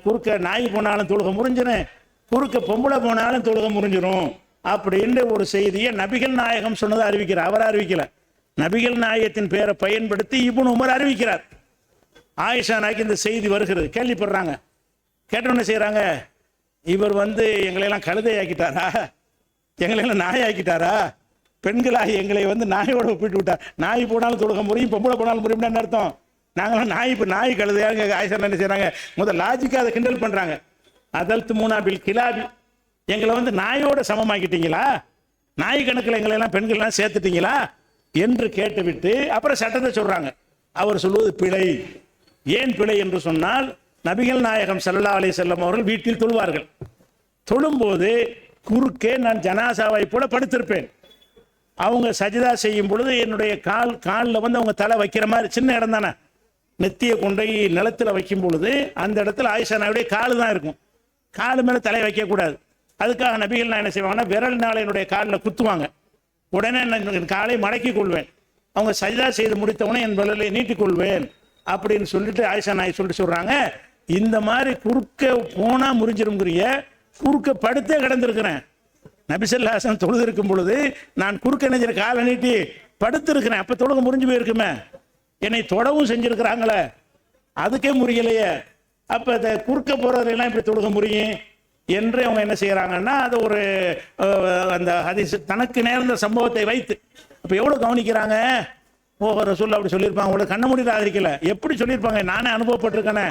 குறுக்க நாய் போனாலும் தொழுகை முறிஞ்சிடும், குறுக்க பொம்பளை போனாலும் தொழுகை முறிஞ்சிடும் அப்படின்ற ஒரு செய்தியை நபிகள் நாயகம் சொன்னதை அறிவிக்கிறார். அவர் அறிவிக்கல, நபிகள் நாயகத்தின் பேரை பயன்படுத்தி இப்னு உமர் அறிவிக்கிறார். ஆயிஷா நாய்க்கு இந்த செய்தி வருகிறது, கேள்விப்படுறாங்க. கேட்டவொன்னு செய்யறாங்க, இவர் எங்களையெல்லாம் கழுதை ஆக்கிட்டாரா, எங்களையெல்லாம் நாய் ஆக்கிட்டாரா, பெண்களாகி எங்களை நாயோட ஒப்பிட்டு விட்டார். நாய் போனாலும் தொழுக முறையும், பொம்பளை போனாலும் முறையும் என்ன அர்த்தம்? நாங்களாம் நாய் கழுதையாக ஆயிஷா என்ன செய்யறாங்க, முதல் லாஜிக்கா அதை கிண்டல் பண்றாங்க. அதல்த்து மூணாபில் கிலாபி, எங்களை நாயோட சமமாக்கிட்டீங்களா, நாய் கணக்கில் எங்களை எல்லாம் பெண்கள்லாம் சேர்த்துட்டீங்களா என்று கேட்டுவிட்டு அப்புறம் சட்டத்தை சொல்றாங்க. அவர் சொல்வது பிழை. ஏன் பிழை என்று சொன்னால், நபிகள் நாயகம் ஸல்லல்லாஹு அலைஹி வஸல்லம் அவர்கள் வீட்டில் தொழுவார்கள். தொழும்போது குறுக்கே நான் ஜனாசாவை போல படுத்திருப்பேன். அவங்க சஜிதா செய்யும் பொழுது என்னுடைய காலில் அவங்க தலை வைக்கிற மாதிரி, சின்ன இடம் தானே, நெத்தியை கொண்டை நிலத்தில் வைக்கும் பொழுது அந்த இடத்துல ஆயிஷா நாயுடைய காலு தான் இருக்கும். காலு மேலே தலையை வைக்கக்கூடாது. அதுக்காக நபிகள் நான் என்ன செய்வாங்கன்னா விரல் நாளையினுடைய காலில் குத்துவாங்க. உடனே நான் காலை மடக்கி கொள்வேன். அவங்க சஜிதா செய்து முடித்தவொடனே என் விரலை நீட்டிக்கொள்வேன் அப்படின்னு சொல்லிட்டு ஆயிஷா நாய் சொல்லிட்டு சொல்றாங்க, இந்த மாதிரி குறுக்க போனா முறிஞ்சிருங்கிறிய குறுக்க படுத்தே கிடந்திருக்கிறேன். நபிசல்லாசன் தொழுது இருக்கும் பொழுது நான் குறுக்க நெஞ்சிற காலை நீட்டி படுத்திருக்கிறேன். அப்ப தொழுக முறிஞ்சு போயிருக்குமே, என்னை தொடவும் செஞ்சிருக்கிறாங்களே, அதுக்கே முறியலையே, அப்ப இந்த குறுக்க போறதுலாம் இப்படி தொழுக முறியும் என்று அவங்க என்ன செய்யறாங்கன்னா அது ஒரு அந்த ஹதீஸ் தனக்கு நேர்ந்த சம்பவத்தை வைத்து அப்ப எவ்வளவு கவனிக்கிறாங்க. ரசூலுல்லாஹ் அப்படி சொல்லியிருப்பாங்க, உங்களை கண்ண மூடி ஆதரிக்கல, எப்படி சொல்லியிருப்பாங்க, நானே அனுபவப்பட்டிருக்கேனே.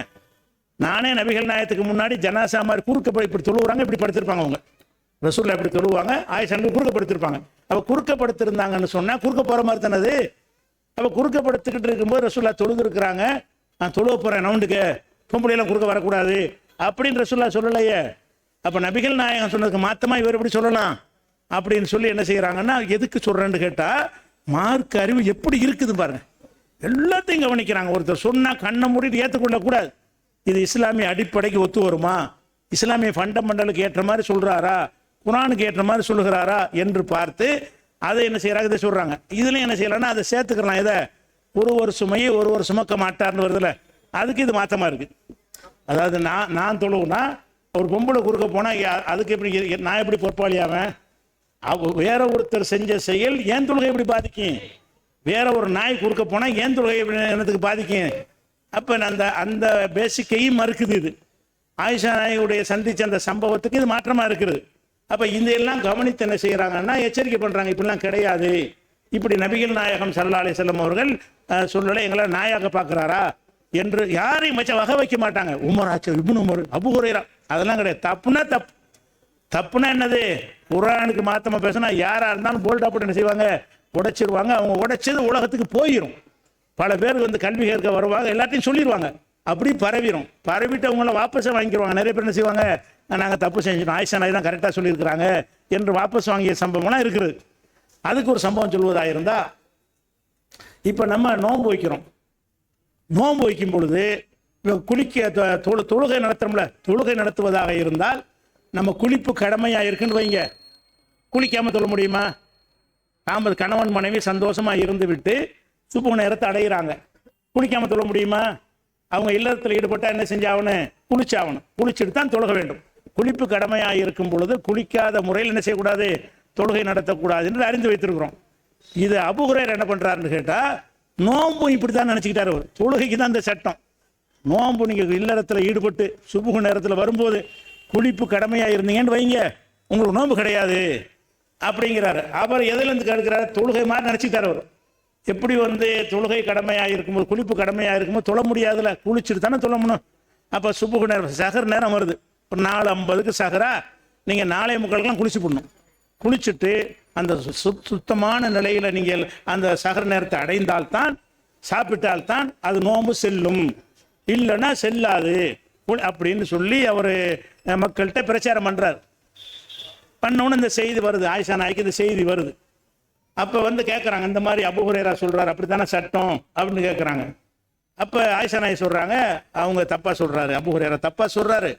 நானே நபிகள் நாயத்துக்கு முன்னாடி ஜனாசா மாதிரி குறுக்க இப்படி தொழுவுறாங்க, இப்படி படுத்திருப்பாங்க. அவங்க ரசூலுல்லாஹ் இப்படி தொழுவாங்க, ஆயிஷா குறுக்க படுத்திருப்பாங்க. அப்ப குறுக்க படுத்திருந்தாங்கன்னு சொன்னா குறுக்க போற மாதிரி தானது. அப்ப குறுக்க படுத்துக்கிட்டு இருக்கும்போது ரசூலுல்லாஹ் தொழுது இருக்கிறாங்க, நான் தொழுவ போறேன் நவுண்டுக்கு, பொம்பளையெல்லாம் குறுக்க வரக்கூடாது அப்படின்னு ரசூலுல்லாஹ் சொல்லலையே. அப்ப நபிகள் நாயகம் சொன்னதுக்கு மாத்தமா இவர் எப்படி சொல்லலாம் அப்படின்னு சொல்லி என்ன செய்யறாங்கன்னா, எதுக்கு சொல்றேன்னு கேட்டா மார்க் அறிவு எப்படி இருக்குது பாருங்க. எல்லாத்தையும் கவனிக்கிறாங்க. ஒருத்தர் சொன்னா கண்ணை மூடிட்டு ஏற்றுக்கொள்ள கூடாது. இது இஸ்லாமிய அடிப்படைக்கு ஒத்து வருமா, இஸ்லாமிய ஃபண்டமெண்டலுக்கு ஏற்ற மாதிரி சொல்றாரா, குரானுக்கு ஏற்ற மாதிரி சொல்லுகிறாரா என்று பார்த்து அதை என்ன செய்யறாங்க, இதை சொல்றாங்க. இதுல என்ன செய்யலாம்னா அதை சேர்த்துக்கலாம். இதை ஒரு சுமையை ஒரு சுமக்க மாட்டார்னு வருதுல, அதுக்கு இது மாத்தமா இருக்கு. அதாவது நான் தொழுவுனா ஒரு பொம்பளை குறுக்க போனா அதுக்கு எப்படி நான் எப்படி பொறுப்பாளியாவேன்? வேற ஒருத்தர் செஞ்ச செயல் ஏன் தொழுகை எப்படி பாதிக்கும்? வேற ஒரு நாய் குறுக்க போனா ஏன் தொழுகை என்னத்துக்கு பாதிக்கும்? அப்ப அந்த அந்த பேசிக்கையும் மறுக்குது. இது ஆயிஷா நாயுடைய சந்திச்ச அந்த சம்பவத்துக்கு இது மாற்றமா இருக்குது. அப்ப இந்த எல்லாம் கவனித்து என்ன செய்யறாங்கன்னா எச்சரிக்கை பண்றாங்க, இப்படிலாம் கிடையாது, இப்படி நபிகள் நாயகம் ஸல்லல்லாஹு அலைஹி வஸல்லம் அவர்கள் சொல்லலை, எங்களை நாயாக பார்க்கிறாரா என்று யாரையும் வச்ச வகை வைக்க மாட்டாங்க. உமர் ஆச்சு, இப்னு உமர், அபூ ஹுரைரா, அதெல்லாம் கிடையாது. தப்புனா தப்பு. தப்புனா என்னது, குர்ஆனுக்கு மாத்தமா பேசினா யாரா இருந்தாலும் போல்டா போட்டு என்ன செய்வாங்க, உடைச்சிருவாங்க. அவங்க உடைச்சது உலகத்துக்கு போயிடும். பல பேர் வந்து கல்வி கேட்க வருவாங்க, எல்லாத்தையும் சொல்லிடுவாங்க, அப்படி பரவிடும். பரவிட்டு அவங்கள வாபஸை வாங்கிடுவாங்க. நிறைய பேர் என்ன செய்வாங்க, நாங்கள் தப்பு செஞ்சிட்டோம், ஆயிஷா நாய் தான் கரெக்டாக சொல்லியிருக்கிறாங்க என்று வாபஸ் வாங்கிய சம்பவம்லாம் இருக்குது. அதுக்கு ஒரு சம்பவம் சொல்வதாக இருந்தா, இப்போ நம்ம நோன்பு வைக்கிறோம். நோன்பு வைக்கும் பொழுது குளிக்க தொழுகை நடத்துறோம்ல, தொழுகை நடத்துவதாக இருந்தால் நம்ம குளிப்பு கடமையாக இருக்குன்னு வைங்க, குளிக்காமல் தொழ முடியுமா? நாம் கணவன் மனைவி சந்தோஷமாக இருந்து விட்டு சுப நேரத்தை அடைகிறாங்க, குளிக்காமல் தொழ முடியுமா? அவங்க இல்லறத்தில் ஈடுபட்டால் என்ன செஞ்சாகணும், குளிச்சாகணும். குளிச்சுட்டு தான் தொழுக வேண்டும். குளிப்பு கடமையாக இருக்கும் பொழுது குளிக்காத முறையில் என்ன செய்யக்கூடாது, தொழுகை நடத்தக்கூடாது என்று அறிந்து வைத்திருக்கிறோம். இது அபூ ஹுரைரா என்ன பண்ணுறாருன்னு கேட்டால், நோன்பு இப்படி தான் நினச்சிக்கிட்டார் அவர். தொழுகைக்கு தான் இந்த சட்டம். நோன்பு நீங்கள் இல்லறத்தில் ஈடுபட்டு சுபுகு நேரத்தில் வரும்போது குளிப்பு கடமையாக இருந்தீங்கன்னு வைங்க, உங்களுக்கு நோன்பு கிடையாது அப்படிங்கிறாரு. அவர் எதுலேருந்து கேட்கிறாரு, தொழுகை மாதிரி நினச்சிக்கிட்டார் அவர். எப்படி வந்து தொழுகை கடமையாக இருக்கும்போது குளிப்பு கடமையாக இருக்கும்போது தொழ முடியாதுல, குளிச்சுட்டு தானே தொழணும். அப்போ சுபுகு நேரம் சகர் நேரம் வருது, ஒரு 4:50க்கு சகரா, நீங்கள் 4:45 குளிச்சு போடணும். குளிச்சுட்டு அந்த சுத்தமான நிலையில் நீங்கள் அந்த சகர் நேரத்தை அடைந்தால்தான், சாப்பிட்டால்தான் அது நோன்பு செல்லும், இல்லைன்னா செல்லாது அப்படின்னு சொல்லி அவர் மக்கள்கிட்ட பிரச்சாரம் பண்ணுறார். பண்ணோன்னு இந்த செய்தி வருது, ஆயிஷா நாய்க்கு இந்த செய்தி வருது. அப்போ வந்து கேட்குறாங்க, இந்த மாதிரி அபூ ஹுரைரா சொல்கிறார், அப்படி தானே சட்டம் அப்படின்னு கேட்குறாங்க. அப்போ ஆயிஷா நாய் சொல்கிறாங்க, அவங்க தப்பாக சொல்கிறாரு, அபூ ஹுரைரா தப்பாக சொல்கிறாரு.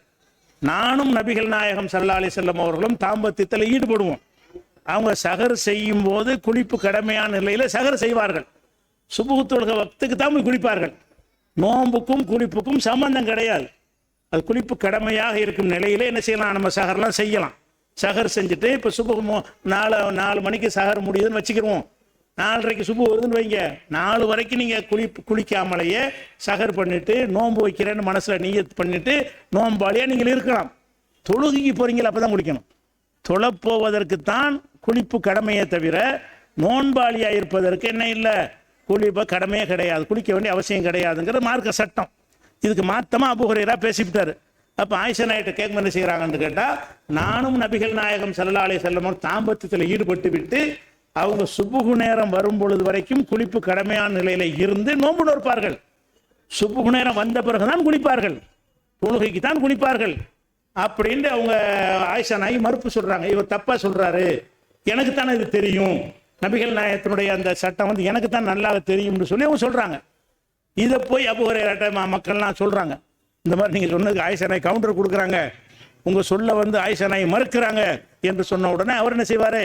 நானும் நபிகள் நாயகம் ஸல்லல்லாஹு அலைஹி வஸல்லம் அவர்களும் தாம்பத்தியத்தில் ஈடுபடுவோம். அவங்க சகர் செய்யும் போது குளிப்பு கடமையான நிலையில் சகர் செய்வார்கள். சுபுஹ் தொழுகை வக்துக்கு தான் போய் குளிப்பார்கள். நோம்புக்கும் குளிப்புக்கும் சம்பந்தம் கிடையாது. அது குளிப்பு கடமையாக இருக்கும் நிலையிலே என்ன செய்யலாம், நம்ம சகர்லாம் செய்யலாம். சகர் செஞ்சுட்டு இப்போ சுபுஹ் 4 மணிக்கு சகர் முடியுதுன்னு வச்சுக்கிடுவோம், 4:30க்கு சுபுஹ் வருதுன்னு வைங்க, 4 வரைக்கும் நீங்கள் குளிக்காமலேயே சகர் பண்ணிட்டு நோன்பு வைக்கிறேன்னு மனசில் நியத் பண்ணிட்டு நோம்பாளியாக நீங்கள் இருக்கலாம். தொழுகைக்கு போகிறீங்களா, அப்போ தான் குளிக்கணும். தொழப்போவதற்குத்தான் குளிப்பு கடமையை தவிர நோன்பாளியாக இருப்பதற்கு என்ன இல்லை, குளிப்ப கடமையே கிடையாது, குளிக்க வேண்டிய அவசியம் கிடையாதுங்கிறது மார்க்க சட்டம். இதுக்கு மாத்தமாக அபூ ஹுரைரா பேசிவிட்டார். அப்போ ஆயிஷா நாயிட்ட கேட்க என்ன செய்கிறாங்கன்னு கேட்டால், நானும் நபிகள் நாயகம் ஸல்லல்லாஹு அலைஹி வஸல்லம் தாம்பத்தியத்தில் ஈடுபட்டு விட்டு அவங்க சுபுகு நேரம் வரும் பொழுது வரைக்கும் குளிப்பு கடமையான நிலையில் இருந்து நோன்பு நோற்பார்கள். சுபுகு நேரம் வந்த பிறகுதான் குளிப்பார்கள், தொழுகைக்கு தான் குளிப்பார்கள் அப்படின்ட்டு அவங்க ஆயிஷா நாயகி மறுப்பு சொல்கிறாங்க. இவர் தப்பாக சொல்கிறாரு, எனக்கு தானே இது தெரியும், நபிகள் நாயகத்தினுடைய அந்த சட்டம் வந்து எனக்கு தான் நல்லா தெரியும்னு சொல்லி அவங்க சொல்கிறாங்க. இதை போய் அபூ ஹுரைரா மக்கள்லாம் சொல்கிறாங்க, இந்த மாதிரி நீங்கள் சொன்னதுக்கு ஆயிஷா நாயகி கவுண்டர் கொடுக்குறாங்க, உங்கள் சொல்ல வந்து ஆயிஷா நாயை மறுக்கிறாங்க என்று சொன்ன உடனே அவர் என்ன செய்வார்,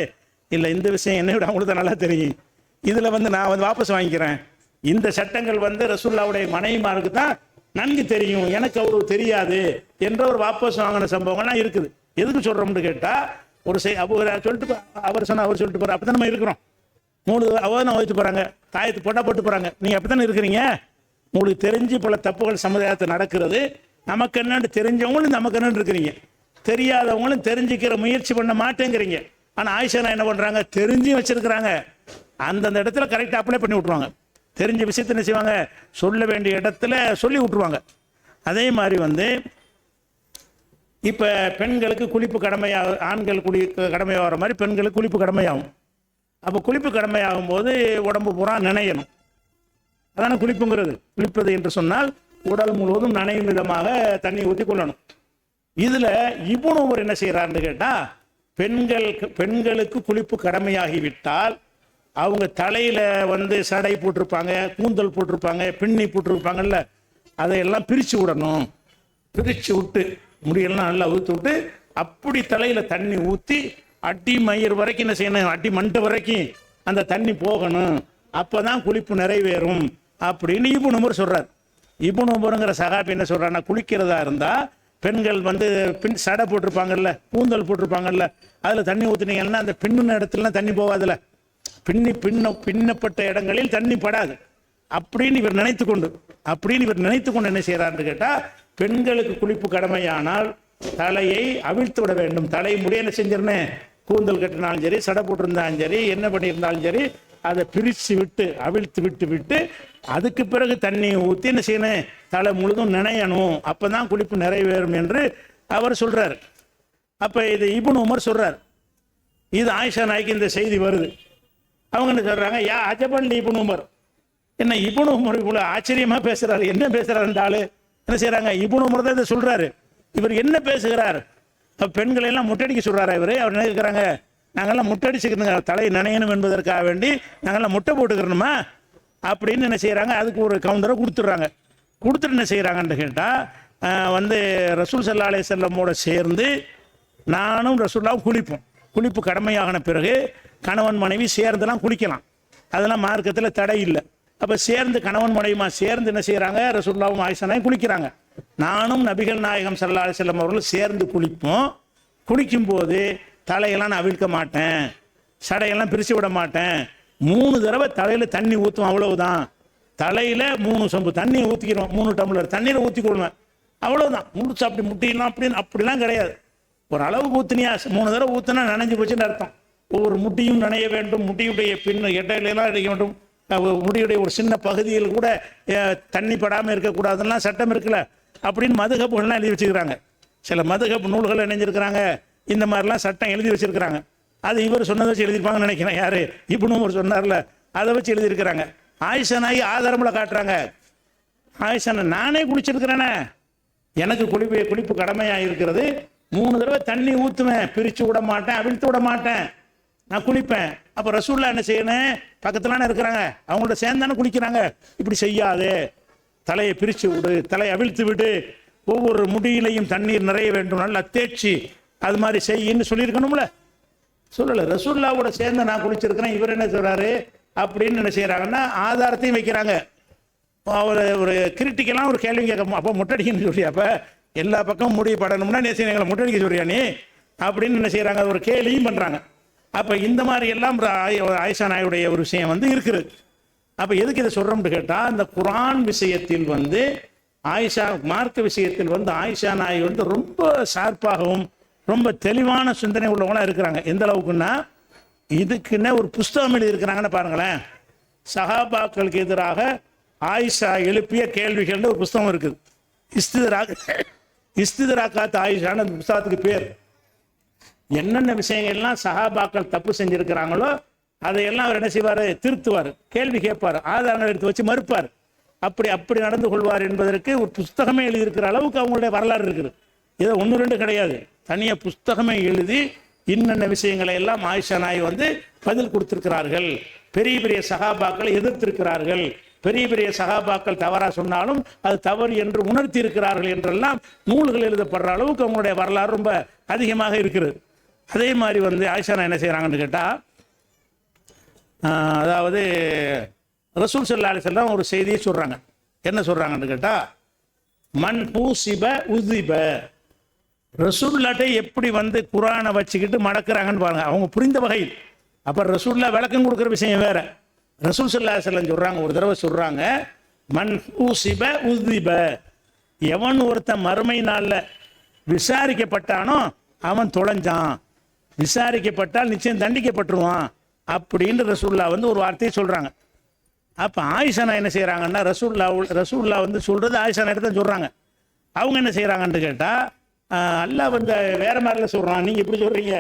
இல்லை இந்த விஷயம் என்னை விட அவங்களுக்கு தான் நல்லா தெரியும், இதில் வந்து நான் வந்து வாபஸ் வாங்கிக்கிறேன், இந்த சட்டங்கள் வந்து ரசூலுல்லாவுடைய மனைவிமாருக்கு தான் நன்கு தெரியும், எனக்கு அவருக்கு தெரியாது என்ற ஒரு வாபஸ் வாங்கின சம்பவங்கள்லாம் இருக்குது. எதுக்கு சொல்கிறோம்னு கேட்டால், ஒரு சொல்லிட்டு அவர் சொன்ன அவர் சொல்லிட்டு போகிறார், அப்படி தான் நம்ம இருக்கிறோம். 3 அவதானம் வகித்து போகிறாங்க, தாயத்து போட்டால் போட்டு போகிறாங்க, நீங்கள் அப்படி தானே இருக்கிறீங்க. உங்களுக்கு தெரிஞ்சு பல தப்புகள் சமுதாயத்தில் நடக்கிறது, நமக்கு என்னன்னு தெரிஞ்சவங்களும் நமக்கு என்னன்னு இருக்கிறீங்க, தெரியாதவங்களும் தெரிஞ்சுக்கிற முயற்சி பண்ண மாட்டேங்கிறீங்க. ஆனால் ஆயிஷா என்ன பண்ணுறாங்க, தெரிஞ்சும் வச்சிருக்கிறாங்க, அந்தந்த இடத்துல கரெக்டாக அப்ளை பண்ணி விட்ருவாங்க. தெரிஞ்ச விஷயத்தை என்ன செய்வாங்க, சொல்ல வேண்டிய இடத்துல சொல்லி விட்ருவாங்க. அதே மாதிரி வந்து இப்போ பெண்களுக்கு குளிப்பு கடமையாக, ஆண்கள் கடமையாகிற மாதிரி பெண்களுக்கு குளிப்பு கடமையாகும். அப்போ குளிப்பு கடமையாகும் போது உடம்பு பூரா நனையணும், அதான குளிப்புங்கிறது. குளிப்பது என்று சொன்னால் உடல் முழுவதும் நனையும் விதமாக தண்ணி ஊற்றி கொள்ளணும். இதில் இப்னு உமர் என்ன செய்கிறாருன்னு கேட்டால், பெண்களுக்கு குளிப்பு கடமையாகிவிட்டால் அவங்க தலையில் வந்து சடை போட்டிருப்பாங்க, கூந்தல் போட்டிருப்பாங்க, பின்னி போட்டிருப்பாங்கல்ல, அதையெல்லாம் பிரித்து விடணும். பிரித்து விட்டு முடியெல்லாம் நல்லா ஊற்றி விட்டு அப்படி தலையில் தண்ணி ஊற்றி அடி மயிர் வரைக்கும் என்ன செய்யணும், அடி மண்டை வரைக்கும் அந்த தண்ணி போகணும், அப்போ தான் குளிப்பு நிறைவேறும் அப்படின்னு இப்னு உமர் சொல்கிறார். இப்னு உமருங்கிற சகாபி என்ன சொல்கிறான்னா, குளிக்கிறதா இருந்தால் பெண்கள் வந்து சடை போட்டிருப்பாங்கல்ல, கூந்தல் போட்டிருப்பாங்கல்ல, அதில் தண்ணி ஊற்றுனீங்கன்னா அந்த பின்னுன இடத்துலலாம் தண்ணி போகாதுல்ல, பின்னப்பட்ட இடங்களில் தண்ணி படாது அப்படின்னு இவர் நினைத்து கொண்டு என்ன செய்யறாருன்னு கேட்டால், பெண்களுக்கு குளிப்பு கடமையானால் தலையை அவிழ்த்து விட வேண்டும். தலை முடிய என்ன செஞ்சிருந்தேன், கூந்தல் கட்டினாலும் சரி, சடை போட்டிருந்தாலும் சரி, என்ன பண்ணியிருந்தாலும் சரி, அதை பிரித்து விட்டு அவிழ்த்து விட்டு அதுக்கு பிறகு தண்ணி ஊற்றி என்ன செய்யணும், தலை முழுதும் நினையணும், அப்போ தான் குளிப்பு நிறைவேறும் என்று அவர் சொல்கிறார். அப்போ இது இப்னு உமர் சொல்கிறார். இது ஆயிஷா நாய்க்கு இந்த செய்தி வருது. அவங்க என்ன சொல்கிறாங்க, யா அஜபன் இப்னு உமர், என்ன இப்னு உமர் இவ்வளோ ஆச்சரியமாக பேசுகிறாரு, என்ன பேசுகிறார் இந்த ஆள், என்ன செய்கிறாங்க, இப்னு உமர் தான் இதை சொல்கிறாரு, இவர் என்ன பேசுகிறார், பெண்களை எல்லாம் முட்டடிக்க சொல்கிறாரா இவர். அவர் என்ன கேட்குறாங்க, நாங்கள்லாம் முட்டடிச்சுக்கிறோங்க, தலை நனையணும் என்பதற்காக வேண்டி நாங்கள்லாம் முட்டை போட்டுக்கிறணுமா அப்படின்னு என்ன செய்கிறாங்க, அதுக்கு ஒரு கவுண்டரை கொடுத்துட்றாங்க. கொடுத்துட்டு என்ன செய்கிறாங்கன்னு கேட்டால், வந்து ரசூல் ஸல்லல்லாஹு அலைஹி வஸல்லமோட சேர்ந்து நானும் ரசூலுல்லாவும் குளிப்போம். குளிப்பு கடமையாகின பிறகு கணவன் மனைவி சேர்ந்துலாம் குளிக்கலாம், அதெல்லாம் மார்க்கத்தில் தடை இல்லை. அப்போ சேர்ந்து கணவன் மனைவிமா சேர்ந்து என்ன செய்கிறாங்க, ரசூலுல்லாவும் ஆயிஷாவும் குளிக்கிறாங்க. நானும் நபிகள் நாயகம் ஸல்லல்லாஹு அலைஹி வஸல்லம் அவர்கள் சேர்ந்து குளிப்போம். குளிக்கும்போது தலையெல்லாம் நான் அவிழ்க்க மாட்டேன், சடையெல்லாம் பிரித்து விட மாட்டேன், 3 தடவை தலையில் தண்ணி ஊற்றுவோம், அவ்வளவுதான். தலையில் 3 சொம்பு தண்ணியை ஊற்றிக்கிறோம், 3 டம்ளர் தண்ணீரை ஊற்றி கொள்வேன், அவ்வளோதான். முடிச்சு அப்படி முட்டிலாம் அப்படிலாம் கிடையாது. ஒரு அளவுக்கு ஊற்றினியா, 3 தடவை ஊற்றினா நனைஞ்சு போச்சுன்னு அர்த்தம். ஒவ்வொரு முட்டியும் நனைய வேண்டும், முட்டியுடைய பின் இடையிலாம் அடிக்க வேண்டும், முடியுடைய ஒரு சின்ன பகுதியில் கூட தண்ணி படாமல் இருக்கக்கூடாதுலாம் சட்டம் இருக்குல்ல, அப்படின்னு மதுஹப்லாம் எழுதி வச்சுக்கிறாங்க. சில மதுஹப் நூல்கள் இணைஞ்சிருக்கிறாங்க, இந்த மாதிரிலாம் சட்டம் எழுதி வச்சிருக்கிறாங்க. அது இவர் சொன்னதை வச்சு எழுதியிருப்பாங்கன்னு நினைக்கிறேன். யார், இப்னு உமர் சொன்னார்ல, அதை வச்சு எழுதியிருக்கிறாங்க. ஆயிஷா நாயகி ஆதாரமில் காட்டுறாங்க, ஆயிஷா நானே குளிச்சிருக்கிறேனே, எனக்கு குளிப்பு கடமையாக இருக்கிறது, 3 தடவை தண்ணி ஊற்றுவேன், பிரித்து விட மாட்டேன், அவிழ்த்து விட மாட்டேன், நான் குளிப்பேன். அப்போ ரசூலுல்லாஹ் என்ன செய்யணும், பக்கத்துலான இருக்கிறாங்க, அவங்கள்ட்ட சேர்ந்தானே குளிக்கிறாங்க, இப்படி செய்யாது, தலையை பிரித்து விடு, தலையை அவிழ்த்து விடு, ஒவ்வொரு முடியிலையும் தண்ணீர் நிறைய வேண்டும், நல்லா தேய்ச்சி அது மாதிரி செய்யின்னு சொல்லியிருக்கணும்ல, சொல்லலை. ரசூலுல்லாவோட சேர்ந்து நான் குளிச்சிருக்கிறேன், இவர் என்ன சொல்கிறாரு அப்படின்னு என்ன செய்கிறாங்கன்னா ஆதாரத்தையும் வைக்கிறாங்க. அவர் ஒரு கிரிட்டிக்கெல்லாம் ஒரு கேள்வி கேட்க, அப்போ முட்டடிக்கன்னு சொல்லியா, அப்போ எல்லா பக்கமும் முடிவு படணும்னா நீ எங்களை முட்டடிக்க சொல்றியா நீ அப்படின்னு என்ன செய்கிறாங்க, ஒரு கேள்வியும் பண்ணுறாங்க. அப்போ இந்த மாதிரி எல்லாம் ஆயிஷா நாயுடைய ஒரு விஷயம் வந்து இருக்குது. அப்போ எதுக்கு இதை சொல்கிறோம்னு கேட்டால், இந்த குர்ஆன் விஷயத்தில் வந்து ஆயிஷா, மார்க்க விஷயத்தில் வந்து ஆயிஷா நாய் வந்து ரொம்ப ஷார்ப்பாகவும் ரொம்ப தெளிவான சிந்தனை உள்ளவங்களாக இருக்கிறாங்க. எந்த அளவுக்குன்னா, இதுக்குன்னே ஒரு புஸ்தகம் எழுதியிருக்கிறாங்கன்னு பாருங்களேன். சஹாபாக்களுக்கு எதிராக ஆயிஷா எழுப்பிய கேள்விகள்னு ஒரு புஸ்தகம் இருக்குது. இஸ்திதராக்காத் ஆயிஷான்னு அந்த புஸ்தகத்துக்கு பேர். என்னென்ன விஷயங்கள்லாம் சஹாபாக்கள் தப்பு செஞ்சிருக்கிறாங்களோ அதையெல்லாம் அவர் என்ன செய்வார், திருத்துவார், கேள்வி கேட்பார், ஆதாரங்கள் எடுத்து வச்சு மறுப்பார், அப்படி நடந்து கொள்வார் என்பதற்கு ஒரு புஸ்தகமே எழுதியிருக்கிற அளவுக்கு அவங்களுடைய வரலாறு இருக்குது. இதை 1-2 கிடையாது, தனியாக புஸ்தகமே எழுதி இன்னென்ன விஷயங்களை எல்லாம் ஆயிஷா நாய் வந்து பதில் கொடுத்திருக்கிறார்கள், பெரிய பெரிய சஹாபாக்களை எதிர்த்திருக்கிறார்கள் பெரிய பெரிய சகாபாக்கள் தவறாக சொன்னாலும் அது தவறு என்று உணர்த்தி இருக்கிறார்கள் என்றெல்லாம் நூல்கள் எழுதப்படுற அளவுக்கு அவங்களுடைய வரலாறு ரொம்ப அதிகமாக இருக்கிறது. அதே மாதிரி வந்து ஆயிஷா என்ன செய்கிறாங்கன்னு கேட்டால், அதாவது ரசூல் ஸல்லல்லாஹு அலைஹி வஸல்லம் ஒரு செய்தியை சொல்கிறாங்க. என்ன சொல்கிறாங்கன்னு கேட்டால், மன் பூசிப உதிப. ரசூல்லாட்டை எப்படி வந்து குரானை வச்சுக்கிட்டு மடக்கிறாங்கன்னு பாருங்க, அவங்க புரிந்த வகையில். அப்போ ரசூல்லா விளக்கம் கொடுக்குற விஷயம் வேற. ரசூல் ஸல்லல்லாஹு அலைஹி வஸல்லம் சொல்கிறாங்க, ஒரு தடவை சொல்கிறாங்க, மன் பூசிப உதிப. எவன் ஒருத்தன் மறுமை நாளில் விசாரிக்கப்பட்டானோ அவன் தொலைஞ்சான், விசாரிக்கப்பட்டால் நிச்சயம் தண்டிக்கப்பட்டுருவான் அப்படின்னு ரசூல்லா வந்து ஒரு வார்த்தையை சொல்கிறாங்க. அப்போ ஆயிஷா என்ன செய்கிறாங்கன்னா, ரசூல்லா வந்து சொல்கிறது ஆயிஷா எடுத்து தான் சொல்கிறாங்க. அவங்க என்ன செய்கிறாங்கன்னு கேட்டால், அல்லாஹ் வந்து வேறு மாதிரில சொல்கிறான், நீங்கள் இப்படி சொல்கிறீங்க.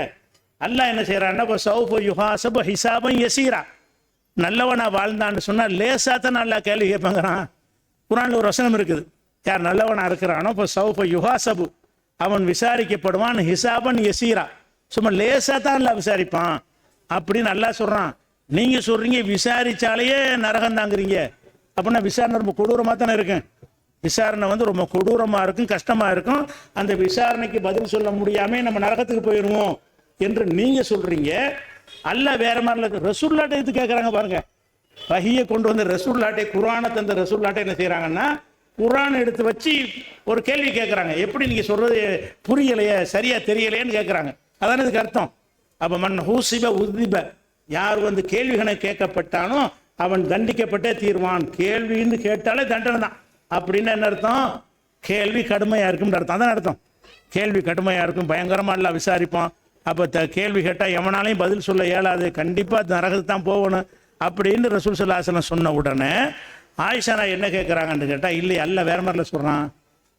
அல்லாஹ் என்ன செய்கிறான்னா, இப்போ சௌஃப யுஹாஸபு ஹிசாபன் யசீரா. நல்லவனா வாழ்ந்தான்னு சொன்னால் லேசாக தான் நல்லா கேள்வி கேட்பாங்கிறான். குர்ஆனில் ஒரு வசனம் இருக்குது, யார் நல்லவனா இருக்கிறானோ இப்போ சௌஃப யுஹாஸபு, அவன் விசாரிக்கப்படுவான், ஹிசாபன் யசீரா, சும்மா லேசாக தான் நல்லா விசாரிப்பான் அப்படின்னு நல்லா சொல்கிறான். நீங்கள் சொல்கிறீங்க விசாரித்தாலேயே நரகம் தாங்கிறீங்க. அப்படின்னா விசாரணை ரொம்ப கொடூரமாக தானே இருக்கும். விசாரணை வந்து ரொம்ப கொடூரமாக இருக்கும், கஷ்டமாக இருக்கும். அந்த விசாரணைக்கு பதில் சொல்ல முடியாமல் நம்ம நரகத்துக்கு போயிடுவோம் என்று நீங்கள் சொல்கிறீங்க. அல்லாஹ் வேறு மாதிரில ரசூல்லாட்டை எடுத்து கேட்குறாங்க பாருங்கள். வஹியை கொண்டு வந்து ரசூல்லாட்டை, குர்ஆனை தந்த ரசூல்லாட்டை என்ன செய்கிறாங்கன்னா, குர்ஆனை எடுத்து வச்சு ஒரு கேள்வி கேட்குறாங்க. எப்படி நீங்கள் சொல்கிறது புரியலையே, சரியாக தெரியலையேன்னு கேட்குறாங்க. அதான இதுக்கு அர்த்தம். அப்போ மன் ஹூசிப உதிப, யார் வந்து கேள்விகளை கேட்கப்பட்டானோ அவன் தண்டிக்கப்பட்டே தீர்வான். கேள்வின்னு கேட்டாலே தண்டனை தான். அப்படின்னு என்ன அர்த்தம்? கேள்வி கடுமையாக இருக்கும்னு அர்த்தம். அதான் அர்த்தம். கேள்வி கடுமையாக இருக்கும், பயங்கரமாக எல்லாம் விசாரிப்பான். அப்போ கேள்வி கேட்டால் எவனாலையும் பதில் சொல்ல இயலாது, கண்டிப்பாக நரகத்துக்கு தான் போகணும் அப்படின்னு ரசூல் ஸல்லல்லாஹு அலைஹி வஸல்லம் சொன்ன உடனே ஆயிஷா என்ன கேட்குறாங்கன்னு கேட்டால், இல்லை அல்ல வேற மாதிரில சொல்கிறான்,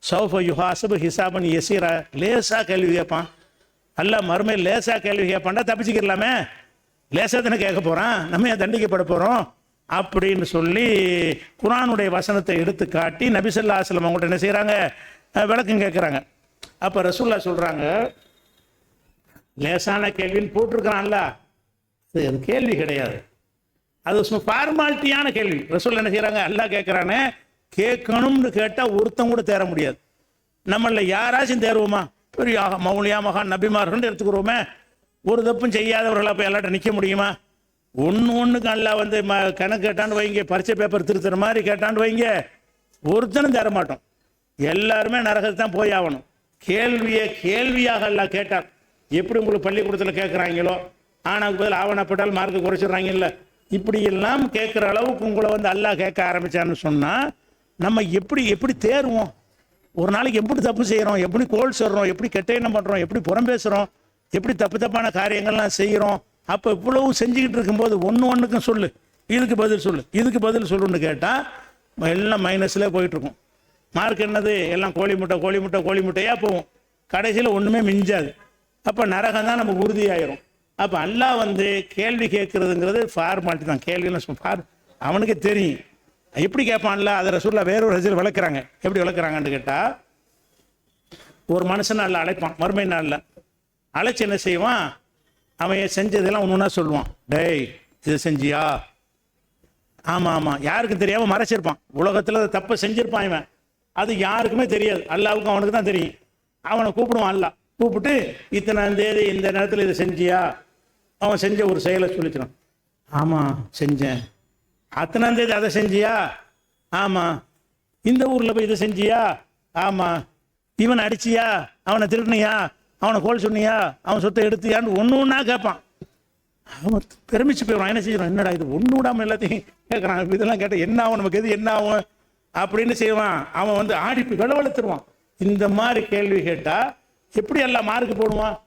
சௌஃப யுஹாஸபு ஹிசாபன் யசீரா, லேசாக கேள்வி கேட்பான். அல்ல மறுமையில் லேசாக கேள்வி கேட்பான்டா, தப்பிச்சுக்கலாமே, லேசாக தானே கேட்க போகிறான், நம்ம ஏன் தண்டிக்கப்பட போகிறோம் அப்படின்னு சொல்லி குர்ஆனுடைய வசனத்தை எடுத்து காட்டி நபி ஸல்லல்லாஹு அலைஹி வஸல்லம் அவங்கள்ட்ட என்ன செய்கிறாங்க, விளக்கம் கேட்குறாங்க. அப்போ ரசூலுல்லாஹ் சொல்கிறாங்க, லேசான கேள்வின்னு போட்டிருக்கிறான்ல, அது கேள்வி கிடையாது, அது சும்மா ஃபார்மாலிட்டியான கேள்வி. ரசூல் என்ன செய்கிறாங்க, அல்லாஹ் கேட்குறானே, கேட்கணும்னு கேட்டால் ஒருத்தம் கூட தேர முடியாது. நம்மளில் யாராச்சும் தேர்வோமா? பெரிய மௌலியா மகான் நபிமார்கள் எடுத்துக்கிறோமே, ஒரு தப்பும் செய்யாதவர்களாக போய் எல்லாட்ட நிற்க முடியுமா? ஒன்றுக்கு அல்லாஹ் வந்து கணக்கு கேட்டான்னு வைங்க, பரீட்சை பேப்பர் திருத்துற மாதிரி கேட்டான்னு வைங்க, ஒருத்தனும் தர மாட்டோம். எல்லாருமே நரகத்தை தான் போய் ஆகணும். கேள்வியை கேள்வியாக அல்லாஹ் கேட்டார். எப்படி உங்களுக்கு பள்ளிக்கூடத்தில் கேட்குறாங்களோ, ஆனாக்கு பதில் ஆவணப்பட்டால் மார்க்கு குறைச்சிடுறாங்கல்ல, இப்படி எல்லாம் கேட்குற அளவுக்கு உங்களை வந்து அல்லாஹ் கேட்க ஆரம்பித்தான்னு சொன்னால் நம்ம எப்படி தேருவோம்? ஒரு நாளைக்கு எப்படி தப்பு செய்கிறோம், எப்படி கோல் சொல்கிறோம், எப்படி கெட்ட எண்ணம் பண்ணுறோம், எப்படி புறம் பேசுகிறோம், எப்படி தப்பான காரியங்கள்லாம் செய்கிறோம். அப்போ இவ்வளவு செஞ்சுக்கிட்டு இருக்கும்போது ஒன்றுக்கும் சொல்லு, இதுக்கு பதில் சொல்லு, இதுக்கு பதில் சொல்லுன்னு கேட்டால் எல்லாம் மைனஸில் போயிட்டுருக்கும். மார்க் என்னது, எல்லாம் கோழி முட்டையாக போகும். கடைசியில் ஒன்றுமே மிஞ்சாது. அப்போ நரகம் தான் நமக்கு உறுதியாயிரும். அப்போ அல்லாஹ் வந்து கேள்வி கேட்குறதுங்கிறது ஃபார்மாலிட்டி தான். கேள்வியெல்லாம் அவனுக்கு தெரியும் எப்படி கேட்பான்ல. அதை ரசூலுல்லாஹ் வேறொரு ஹதீஸில் விளக்குறாங்க. எப்படி விளக்குறாங்கன்னு கேட்டால், ஒரு மனுஷன் நாளில் அழைப்பான், மறுமை நாளில் அழைச்சி என்ன செய்வான், அவன் செஞ்சதெல்லாம் ஒன்று ஒன்றா சொல்லுவான். டேய் இதை செஞ்சியா? ஆமாம், யாருக்கும் தெரியாமல் மறைச்சிருப்பான். உலகத்தில் தப்பை செஞ்சிருப்பான் இவன், அது யாருக்குமே தெரியாது, அல்லாவுக்கும் அவனுக்கு தான் தெரியும். அவனை கூப்பிடுவான். அல்லாஹ் கூப்பிட்டு, இத்தனாம் தேதி இந்த நேரத்தில் இதை செஞ்சியா? அவன் செஞ்ச ஒரு செயலை சொல்லிச்சிடான். ஆமாம் செஞ்சேன். அத்தனாம் தேதி அதை செஞ்சியா? ஆமாம். இந்த ஊரில் போய் இதை செஞ்சியா? ஆமாம். இவனை அடிச்சியா? அவனை திருடினியா? அவனை கோல் சொன்னியா? அவன் சொத்தை எடுத்தியான்னு ஒன்று கேட்பான். அவன் பெருமிச்சு போயிடுவான். என்ன செய்வான், என்னடா இது ஒன்று விடாமல் எல்லாத்தையும் கேட்குறான், இதெல்லாம் கேட்டால் என்ன ஆகும், நமக்கு எது என்ன ஆகும் அப்படின்னு செய்வான். அவன் வந்து ஆடிப்பு விளவெழுத்துருவான். இந்த மாதிரி கேள்வி கேட்டால் எப்படி எல்லாம் மார்க்கு போடுவான்?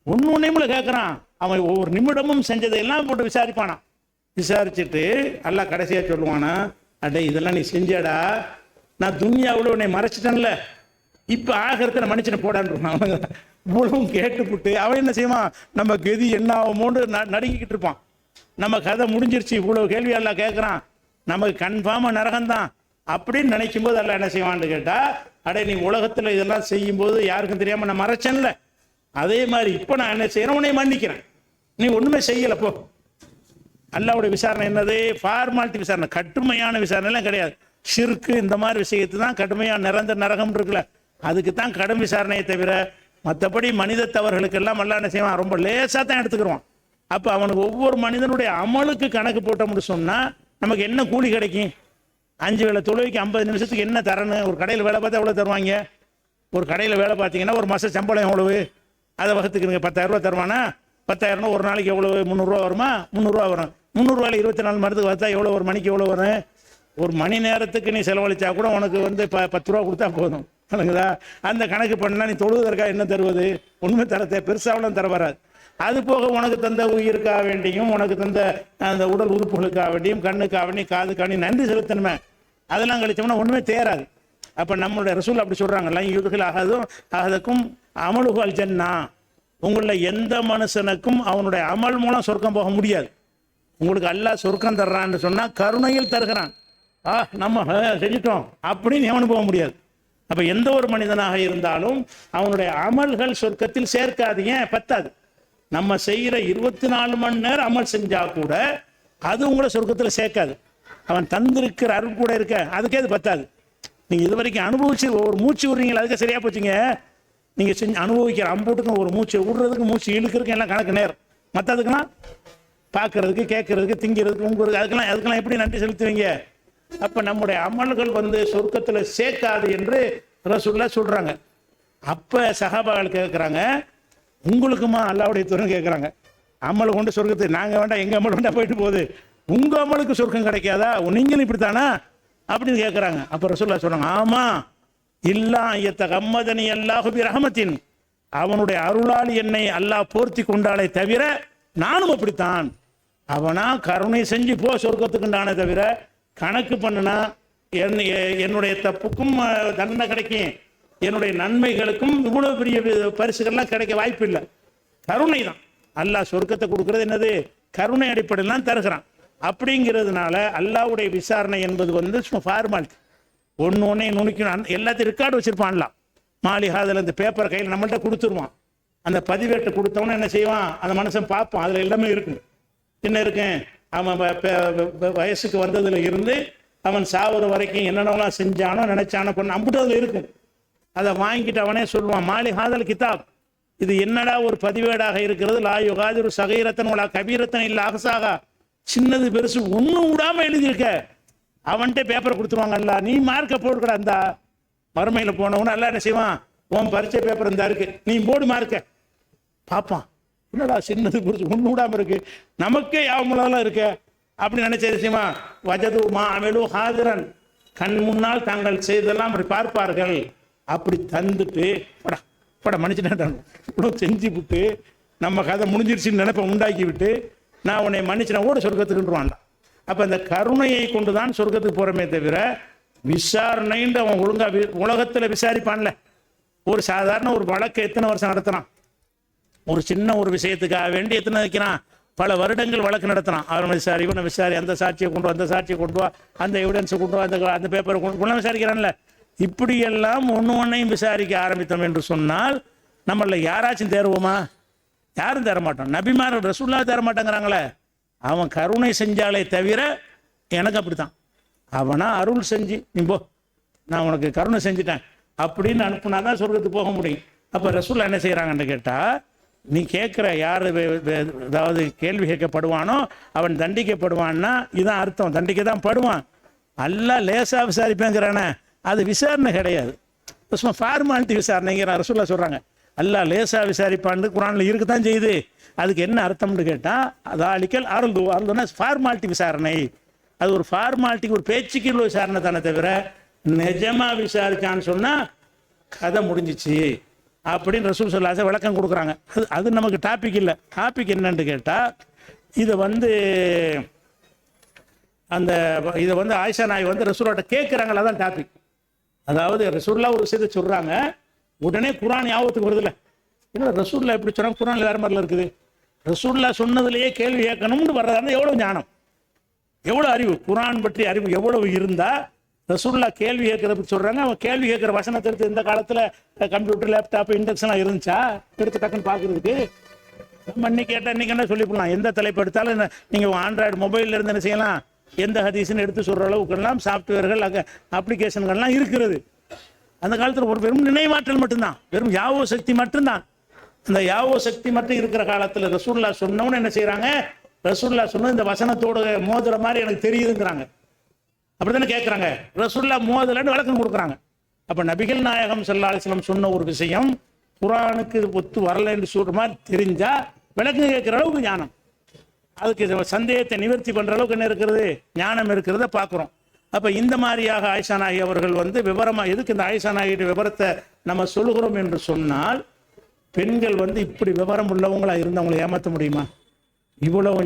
ஒன்றும் கேட்குறான். அவன் ஒவ்வொரு நிமிடமும் செஞ்சதையெல்லாம் போட்டு விசாரிப்பானா. விசாரிச்சுட்டு அல்லாஹ் கடைசியாக சொல்லுவானா, அடே இதெல்லாம் நீ செஞ்சடா, நான் துன்யாவில் உன்னை மறைச்சிட்டேன்ல, இப்போ ஆகிறத மன்னிச்சுட்டு போடான்னு அவன் இவ்வளவும் கேட்டுப்புட்டு அவன் என்ன செய்வான், நம்ம கெதி என்ன ஆகுமோன்னு நடுங்கிக்கிட்டு இருப்பான். நம்ம கதை முடிஞ்சிருச்சு, இவ்வளோ கேள்வி எல்லாம் கேட்குறான், நமக்கு கன்ஃபார்மாக நரகம்தான் அப்படின்னு நினைக்கும் போது எல்லாம் என்ன செய்வான்னு கேட்டால், அடே நீ உலகத்தில் இதெல்லாம் செய்யும்போது யாருக்கும் தெரியாமல் நான் மறைச்சேன்ல, அதே மாதிரி இப்போ நான் என்ன செய்கிறேன், உன்னை மன்னிக்கிறேன், நீ ஒன்றுமே செய்யலை போ. அல்லாஹ்வுடைய விசாரணை என்னது? ஃபார்மாலிட்டி விசாரணை, கடுமையான விசாரணை எல்லாம் கிடையாது. ஷிர்க்கு இந்த மாதிரி விஷயத்து தான் கடுமையான நிரந்தர நரகம் இருக்குல்ல, அதுக்கு தான் கடும் விசாரணையை தவிர மற்றபடி மனித தவறுகளுக்கெல்லாம் எல்லாம் என்ன செய்வான், ரொம்ப லேசாக தான் எடுத்துக்கிறோம். அப்போ அவனுக்கு ஒவ்வொரு மனிதனுடைய அமலுக்கு கணக்கு போட்டோம்னு சொன்னால் நமக்கு என்ன கூலி கிடைக்கும்? 5 வேளை தொழுகைக்கு 50 நிமிஷத்துக்கு என்ன தரணும்? ஒரு கடையில் வேலை பார்த்தா எவ்வளோ தருவாங்க? ஒரு கடையில் வேலை பார்த்தீங்கன்னா ஒரு மாதம் சம்பளம் எவ்வளவு? அதை வகுத்துக்கிறீங்க, 10,000 ரூபா தருவானா? 10,000 ஒரு நாளைக்கு எவ்வளவு? 300 ரூபா வருமா? 300 ரூபா வரும். 300 ரூபாயில் 24 மணி நேரத்துக்கு பார்த்தா எவ்வளோ? ஒரு மணிக்கு எவ்வளோ வரும்? ஒரு மணி நேரத்துக்கு நீ செலவழிச்சா கூட உனக்கு வந்து 10 ரூபா கொடுத்தா போதும். இல்லைங்களா? அந்த கணக்கு பண்ணால் நீ தொழுவதற்காக என்ன தருவது? ஒன்றுமே தரத்தை பெருசாவெல்லாம் தர வராது. அது போக உனக்கு தந்த உயிருக்காக வேண்டியும், உனக்கு தந்த அந்த உடல் உறுப்புகளுக்காக வேண்டியும், கண்ணுக்காக வேண்டியும், காதுக்காக வேண்டியும் நன்றி செலுத்தணுமே. அதெல்லாம் கழிச்சோம்னா ஒன்றுமே தேராது. அப்போ நம்மளுடைய ரசூல் அப்படி சொல்கிறாங்கல்ல, யுதுகில் அகதுக்கும் அமலுகள் ஜன்னா, உங்களில் எந்த மனுஷனுக்கும் அவனுடைய அமல் மூலம் சொர்க்கம் போக முடியாது. உங்களுக்கு அல்லாஹ் சொர்க்கம் தர்றான்னு சொன்னால் கருணையில் தருகிறான். நம்ம செஞ்சிட்டோம் அப்படின்னு எவனு போக முடியாது. அப்போ எந்த ஒரு மனிதனாக இருந்தாலும் அவனுடைய அமல்கள் சொர்க்கத்தில் சேர்க்காதீங்க, பத்தாது. நம்ம செய்கிற 24 மணி நேரம் அமல் செஞ்சா கூட அது உங்களை சொர்க்கத்தில் சேர்க்காது. அவன் தந்திருக்கிற அருள் கூட இருக்க, அதுக்கே அது பத்தாது. நீங்கள் இது வரைக்கும் அனுபவிச்சு ஒரு மூச்சு விடுறீங்களா, அதுக்கு சரியாக போச்சுங்க. நீங்கள் செஞ்சு அனுபவிக்கிற அம்பூட்டுக்கும் ஒரு மூச்சு விடுறதுக்கு மூச்சு இழுக்கிறதுக்கு எல்லாம் கணக்கு நேரம். மற்றதுக்கெல்லாம் பார்க்கறதுக்கு, கேட்கறதுக்கு, திங்கிறதுக்கு, உங்கிறதுக்கு, அதுக்கெல்லாம் எப்படி நன்றி செலுத்துவீங்க? அப்போ நம்முடைய அமல்கள் வந்து சொர்க்கத்தில் சேர்க்காது என்று ரசூலுல்லாஹ் சொல்கிறாங்க. அப்போ சஹாபாக்கள் கேட்குறாங்க, உங்களுக்குமா அல்லாஹ்வுடைய தூதர் கேட்குறாங்க, அமல் கொண்டு சொர்க்கத்துக்கு நாங்கள் வேண்டாம், எங்கள் அமல் வேண்டாம் போயிட்டு போகுது, உங்கள் அமலுக்கு சொர்க்கம் கிடைக்காதா? நீங்களும் இப்படித்தானா அப்படின்னு கேட்குறாங்க. அப்போ ரசூலுல்லாஹ் சொல்கிறாங்க, ஆமாம், இல்லா கம்மதனி அல்லாஹு பி ரஹமத்தின், அவனுடைய அருளால் என்னை அல்லாஹ் போர்த்தி கொண்டாலே தவிர நானும் அப்படித்தான். அவனா கருணை செஞ்சு போ சொர்க்கத்துக்குண்டானே தவிர கணக்கு பண்ணுனா என்னுடைய தப்புக்கும் தண்டனை கிடைக்கும், என்னுடைய நன்மைகளுக்கும் இவ்வளோ பெரிய பரிசுகள்லாம் கிடைக்க வாய்ப்பு இல்லை. கருணை தான். அல்லாஹ் சொர்க்கத்தை கொடுக்கறது என்னது? கருணை அடிப்படையில் தான் தருகிறான். அப்படிங்கிறதுனால அல்லாஹ்வுடைய விசாரணை என்பது வந்து சும்மா ஃபார்மாலிட்டி, ஒன்று நுணுக்கணும். எல்லாத்தையும் ரெக்கார்டு வச்சுருப்பான்லாம். மாளிகாதில் இந்த பேப்பர் கையில் நம்மள்கிட்ட கொடுத்துருவான். அந்த பதிவேட்டை கொடுத்தவொன்னே என்ன செய்வான், அந்த மனுஷன் பார்ப்பான், அதில் எல்லாமே இருக்கும். என்ன இருக்கேன், அவன் வயசுக்கு வந்ததுல இருந்து அவன் சாவுற வரைக்கும் என்னென்னலாம் செஞ்சானோ நினைச்சானோ பண்ண அம்புட்டு அதில் இருக்கும். அதை வாங்கிட்டு அவனே சொல்லுவான், மாளிகாதல் கிதாப், இது என்னடா ஒரு பதிவேடாக இருக்கிறது, லா யுகாதிரு சகீரத்தன் உலா கபீரத்தன் இல்லை அகசாகா, சின்னது பெருசு ஒன்றும் விடாமல் எழுதியிருக்க. அவன்கிட்ட பேப்பரை கொடுத்துருவாங்க. அல்ல நீ மார்க்கை போடுக்கிற, அந்த மறுமையில் போனவனு அல்ல என்ன செய்வான், உன் பரிச்சை பேப்பர் இந்த இருக்கு, நீ போடு மார்க்க பார்ப்பான். என்னடா சின்னது பெருசு ஒன்று விடாமல் இருக்கு, நமக்கே யாவமெல்லாம் இருக்க அப்படின்னு நினைச்சது செய்வா. வஜது மா அமெலு ஹாதிரன், கண் முன்னால் தாங்கள் செய்தெல்லாம் அப்படி பார்ப்பார்கள். அப்படி தந்துட்டு படா பட மன்னிச்சுட்டேன் இவ்வளோ செஞ்சு விட்டு நம்ம கதை முடிஞ்சிருச்சுன்னு நினைப்ப உண்டாக்கி விட்டு நான் உன்னை மன்னிச்சுனா ஓட சொர்க்கத்துக்குன்றான்ல. அப்போ அந்த கருணையை கொண்டு தான் சொர்க்கத்துக்கு போகிறோமே தவிர விசாரணைன்னு அவன் ஒழுங்காக உலகத்தில் விசாரிப்பான்ல. ஒரு சாதாரண ஒரு வழக்கை எத்தனை வருஷம் நடத்துகிறான், ஒரு சின்ன ஒரு விஷயத்துக்காக வேண்டி எத்தனை வைக்கிறான், பல வருடங்கள் வழக்கு நடத்துகிறான். அவனை விசாரி, இவனை விசாரி, அந்த சாட்சியை கொண்டு வா, அந்த சாட்சியை கொண்டு வா, அந்த எவிடன்ஸை கொண்டு வா, அந்த பேப்பரை கொண்டு விசாரிக்கிறான்ல. இப்படியெல்லாம் ஒன்றையும் விசாரிக்க ஆரம்பித்தோம் என்று சொன்னால் நம்மள யாராச்சும் தேருவோமா? யாரும் தர மாட்டோம். நபிமார்கள் ரசூலுல்லாஹ் தர மாட்டேங்கிறாங்களே, அவன் கருணை செஞ்சாலே தவிர எனக்கு அப்படித்தான். அவனா அருள் செஞ்சு நீ போ, நான் உனக்கு கருணை செஞ்சுட்டேன் அப்படின்னு அனுப்புனா தான் சொர்க்கத்துக்கு போக முடியும். அப்போ ரசூலுல்லாஹ் என்ன செய்கிறாங்கன்னு கேட்டால், நீ கேட்குற யார் அதாவது கேள்வி கேட்கப்படுவானோ அவன் தண்டிக்கப்படுவான்னா இதான் அர்த்தம், தண்டிக்க தான் படுவான். அல்லாஹ் லேசாக விசாரிப்பேங்கிறானே, அது விசாரணை கிடையாது, சும்மா ஃபார்மாலிட்டி விசாரணைங்கிற ரசூலுல்லாஹ் சொல்கிறாங்க. அல்லாஹ் லேசாக விசாரிப்பான்னு குரானில் இருக்குதான் செய்யுது. அதுக்கு என்ன அர்த்தம்னு கேட்டால், அதாலிக்கல் அருள்துனா ஃபார்மாலிட்டி விசாரணை. அது ஒரு ஃபார்மாலிட்டிக்கு, ஒரு பேச்சுக்கு உள்ள விசாரணை தானே தவிர நிஜமாக விசாரிச்சான்னு சொன்னால் கதை முடிஞ்சிச்சு அப்படின்னு ரசூல் ஸல்லல்லாஹு விளக்கம் கொடுக்குறாங்க. அது நமக்கு டாபிக் இல்லை. டாபிக் என்னன்னு கேட்டால், இதை ஆயிஷா நாய் ரசூலோட கேட்குறாங்களா தான் டாபிக். அதாவது ரசூலுல்லாஹ் ஒரு விஷயத்தை சொல்கிறாங்க, உடனே குரான் ஞாபகத்துக்கு வருதுல்ல. ஏன்னா ரசூலுல்லாஹ் எப்படி சொன்னாங்க, குரான் வேறு மாதிரிலாம் இருக்குது. ரசூலுல்லாஹ் சொன்னதுலேயே கேள்வி கேட்கணும்னு வர்றதா எவ்வளோ ஞானம், எவ்வளோ அறிவு, குரான் பற்றி அறிவு எவ்வளவு இருந்தால் ரசூலுல்லாஹ் கேள்வி கேட்குறதுக்கு சொல்கிறாங்க. அவன் கேள்வி கேட்குற வசனத்தை எடுத்து இந்த காலத்தில் கம்ப்யூட்டர், லேப்டாப், இண்டக்ஷன்லாம் இருந்துச்சா எடுத்து டக்குன்னு பார்க்குறதுக்கு? நம்ம இன்னைக்கு கேட்டால் இன்னைக்கு என்ன சொல்லிவிடலாம், எந்த தலைப்பு எடுத்தாலும் நீங்கள் ஆண்ட்ராய்டு மொபைலில் இருந்து என்ன செய்யலாம், எந்த ஹதீஸ்ன்னு எடுத்து சொல்கிற அளவுக்குலாம் சாஃப்ட்வேர்கள் அப்ளிகேஷன்கள்லாம் இருக்கிறது. அந்த காலத்தில் ஒரு வெறும் நினைவாற்றல் மட்டும்தான், வெறும் யாவோ சக்தி மட்டும்தான். அந்த யாவோ சக்தி மட்டும் இருக்கிற காலத்தில் ரசூல்லா சொன்னவன்னு என்ன செய்கிறாங்க, ரசூல்லா சொன்ன இந்த வசனத்தோட மோதுற மாதிரி எனக்கு தெரியுதுங்கிறாங்க. அப்படித்தானே கேட்குறாங்க. ரசூல்லா மோதலன்னு விளக்கம் கொடுக்குறாங்க. அப்போ நபிகள் நாயகம் ஸல்லல்லாஹு அலைஹி வஸல்லம் சொன்ன ஒரு விஷயம் குர்ஆனுக்கு ஒத்து வரலைன்னு சொல்கிற மாதிரி தெரிஞ்சால் விளக்கம் கேட்குற அளவுக்கு ஞானம், அதுக்கு சந்தேகத்தை நிவர்த்தி பண்ணுற அளவுக்கு என்ன இருக்கிறது, ஞானம் இருக்கிறத பார்க்குறோம். அப்போ இந்த மாதிரியாக ஆயிஷா நாயகி அவர்கள் வந்து விவரமாக, எதுக்கு இந்த ஆயிஷா நாயகியோட விவரத்தை நம்ம சொல்லுகிறோம் என்று சொன்னால், பெண்கள் வந்து இப்படி விவரம் உள்ளவங்களாக இருந்தவங்களை ஏமாற்ற முடியுமா? இவ்வளவு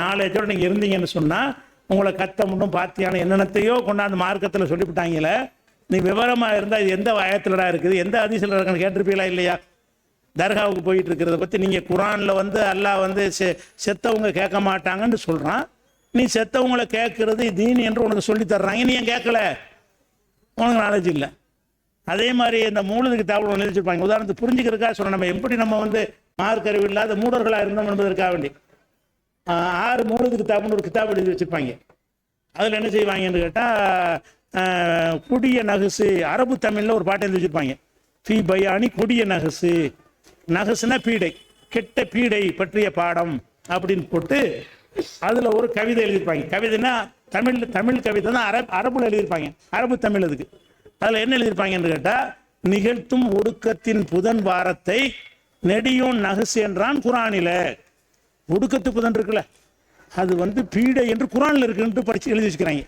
நாலேஜோடு நீங்கள் இருந்தீங்கன்னு சொன்னால் உங்களை கத்த முன்னும் பாத்தியான என்னென்னத்தையோ கொண்டாந்து மார்க்கத்தில் சொல்லிவிட்டாங்களே. நீ விவரமாக இருந்தால் இது எந்த ஆயத்திலடா இருக்குது, எந்த ஹதீஸ்ல இருக்குன்னு கேட்டிருப்பீங்களா இல்லையா? தர்காவுக்கு போயிட்டு இருக்கிறத பற்றி நீங்கள் குர்ஆனில் வந்து அல்லாஹ் வந்து செத்தவங்க கேட்க மாட்டாங்கன்னு சொல்கிறான். நீ செத்தவங்களை கேட்கறது தீன் என்று உனக்கு சொல்லி தர்றாங்க, நீ ஏன் கேட்கல? உனக்கு நாலேஜ் இல்லை. அதே மாதிரி இந்த மூலதுக்கு தாவல் ஒன்று எழுதிச்சிருப்பாங்க. உதாரணத்துக்கு புரிஞ்சுக்கிறதுக்காக சொல்கிறேன், நம்ம எப்படி நம்ம வந்து மார்க்கறிவு இல்லாத மூடர்களாக இருந்தோம் என்பதற்காக வேண்டி 6 மூலதுக்கு தாப்புன்னு ஒரு கிதாப் எழுதி வச்சுருப்பாங்க. அதில் என்ன செய்வாங்கன்னு கேட்டால், கொடிய நகசு, அரபு தமிழில் ஒரு பாட்டை எழுதி வச்சுருப்பாங்க. ஃபீ பயானி கொடிய நகசு, நகசுனா பீடை, கெட்ட பீடை பற்றிய பாடம் அப்படின்னு போட்டு அதில் ஒரு கவிதை எழுதியிருப்பாங்க. கவிதைனா தமிழ் கவிதை தான், அரபுல எழுதியிருப்பாங்க, அரபு தமிழ். அதுக்கு அதில் என்ன எழுதியிருப்பாங்கன்னு கேட்டால், நிகழ்த்தும் ஒடுக்கத்தின் புதன் வாரத்தை நெடியோன் நகசு என்றான் குர்ஆனில். ஒடுக்கத்து புதன் இருக்குல்ல, அது வந்து பீடை என்று குர்ஆனில் இருக்குன்ட்டு படித்து எழுதி வச்சுக்கிறாங்க.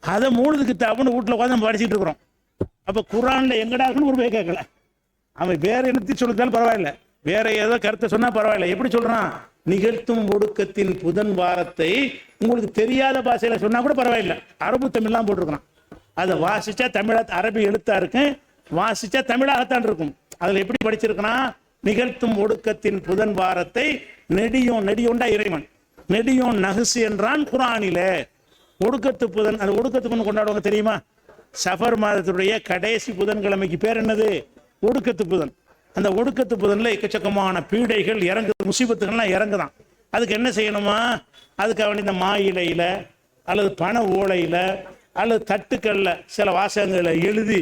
அதை மூலதுக்கு தாப்புன்னு வீட்டில் உட்காந்து நம்ம படிச்சுட்டு இருக்கிறோம். அப்போ குர்ஆனில் எங்கடா இருக்குன்னு ஒரு போய் கேட்கல. அவன் வேற என்னத்தையும் சொல்லிட்டாலும் பரவாயில்ல, வேற ஏதோ கருத்தை சொன்னால் பரவாயில்ல. எப்படி சொல்கிறான், நிகழ்த்தும் ஒடுக்கத்தின் புதன் வாரத்தை உங்களுக்கு தெரியாத பாஷையில் சொன்னால் கூட பரவாயில்ல, அரபு தமிழ்லாம் போட்டிருக்கிறான். அதை வாசிச்சா அரபி எழுத்தா இருக்கு, வாசிச்சா தமிழாகத்தான் இருக்கும். அதில் எப்படி படிச்சிருக்கிறான், நிகழ்த்தும் ஒடுக்கத்தின் புதன் வாரத்தை நெடியோண்டா இறைவன், நெடியோன் நகுசு என்றான் குர்ஆனில. ஒடுக்கத்து புதன், அது ஒடுக்கத்து புதன் கொண்டாடுவாங்க தெரியுமா? சஃபர் மாதத்துடைய கடைசி புதன்கிழமைக்கு பேர் என்னது, ஒடுக்கத்து புதன். அந்த ஒடுக்கத்து புதனில் எக்கச்சக்கமான பீடைகள் இறங்குது, முசீபத்துகள்லாம் இறங்குதான். அதுக்கு என்ன செய்யணுமா, அதுக்காக இந்த மா இலையில் அல்லது பனை ஓலையில் அல்லது தட்டுக்களில் சில வாசகங்களை எழுதி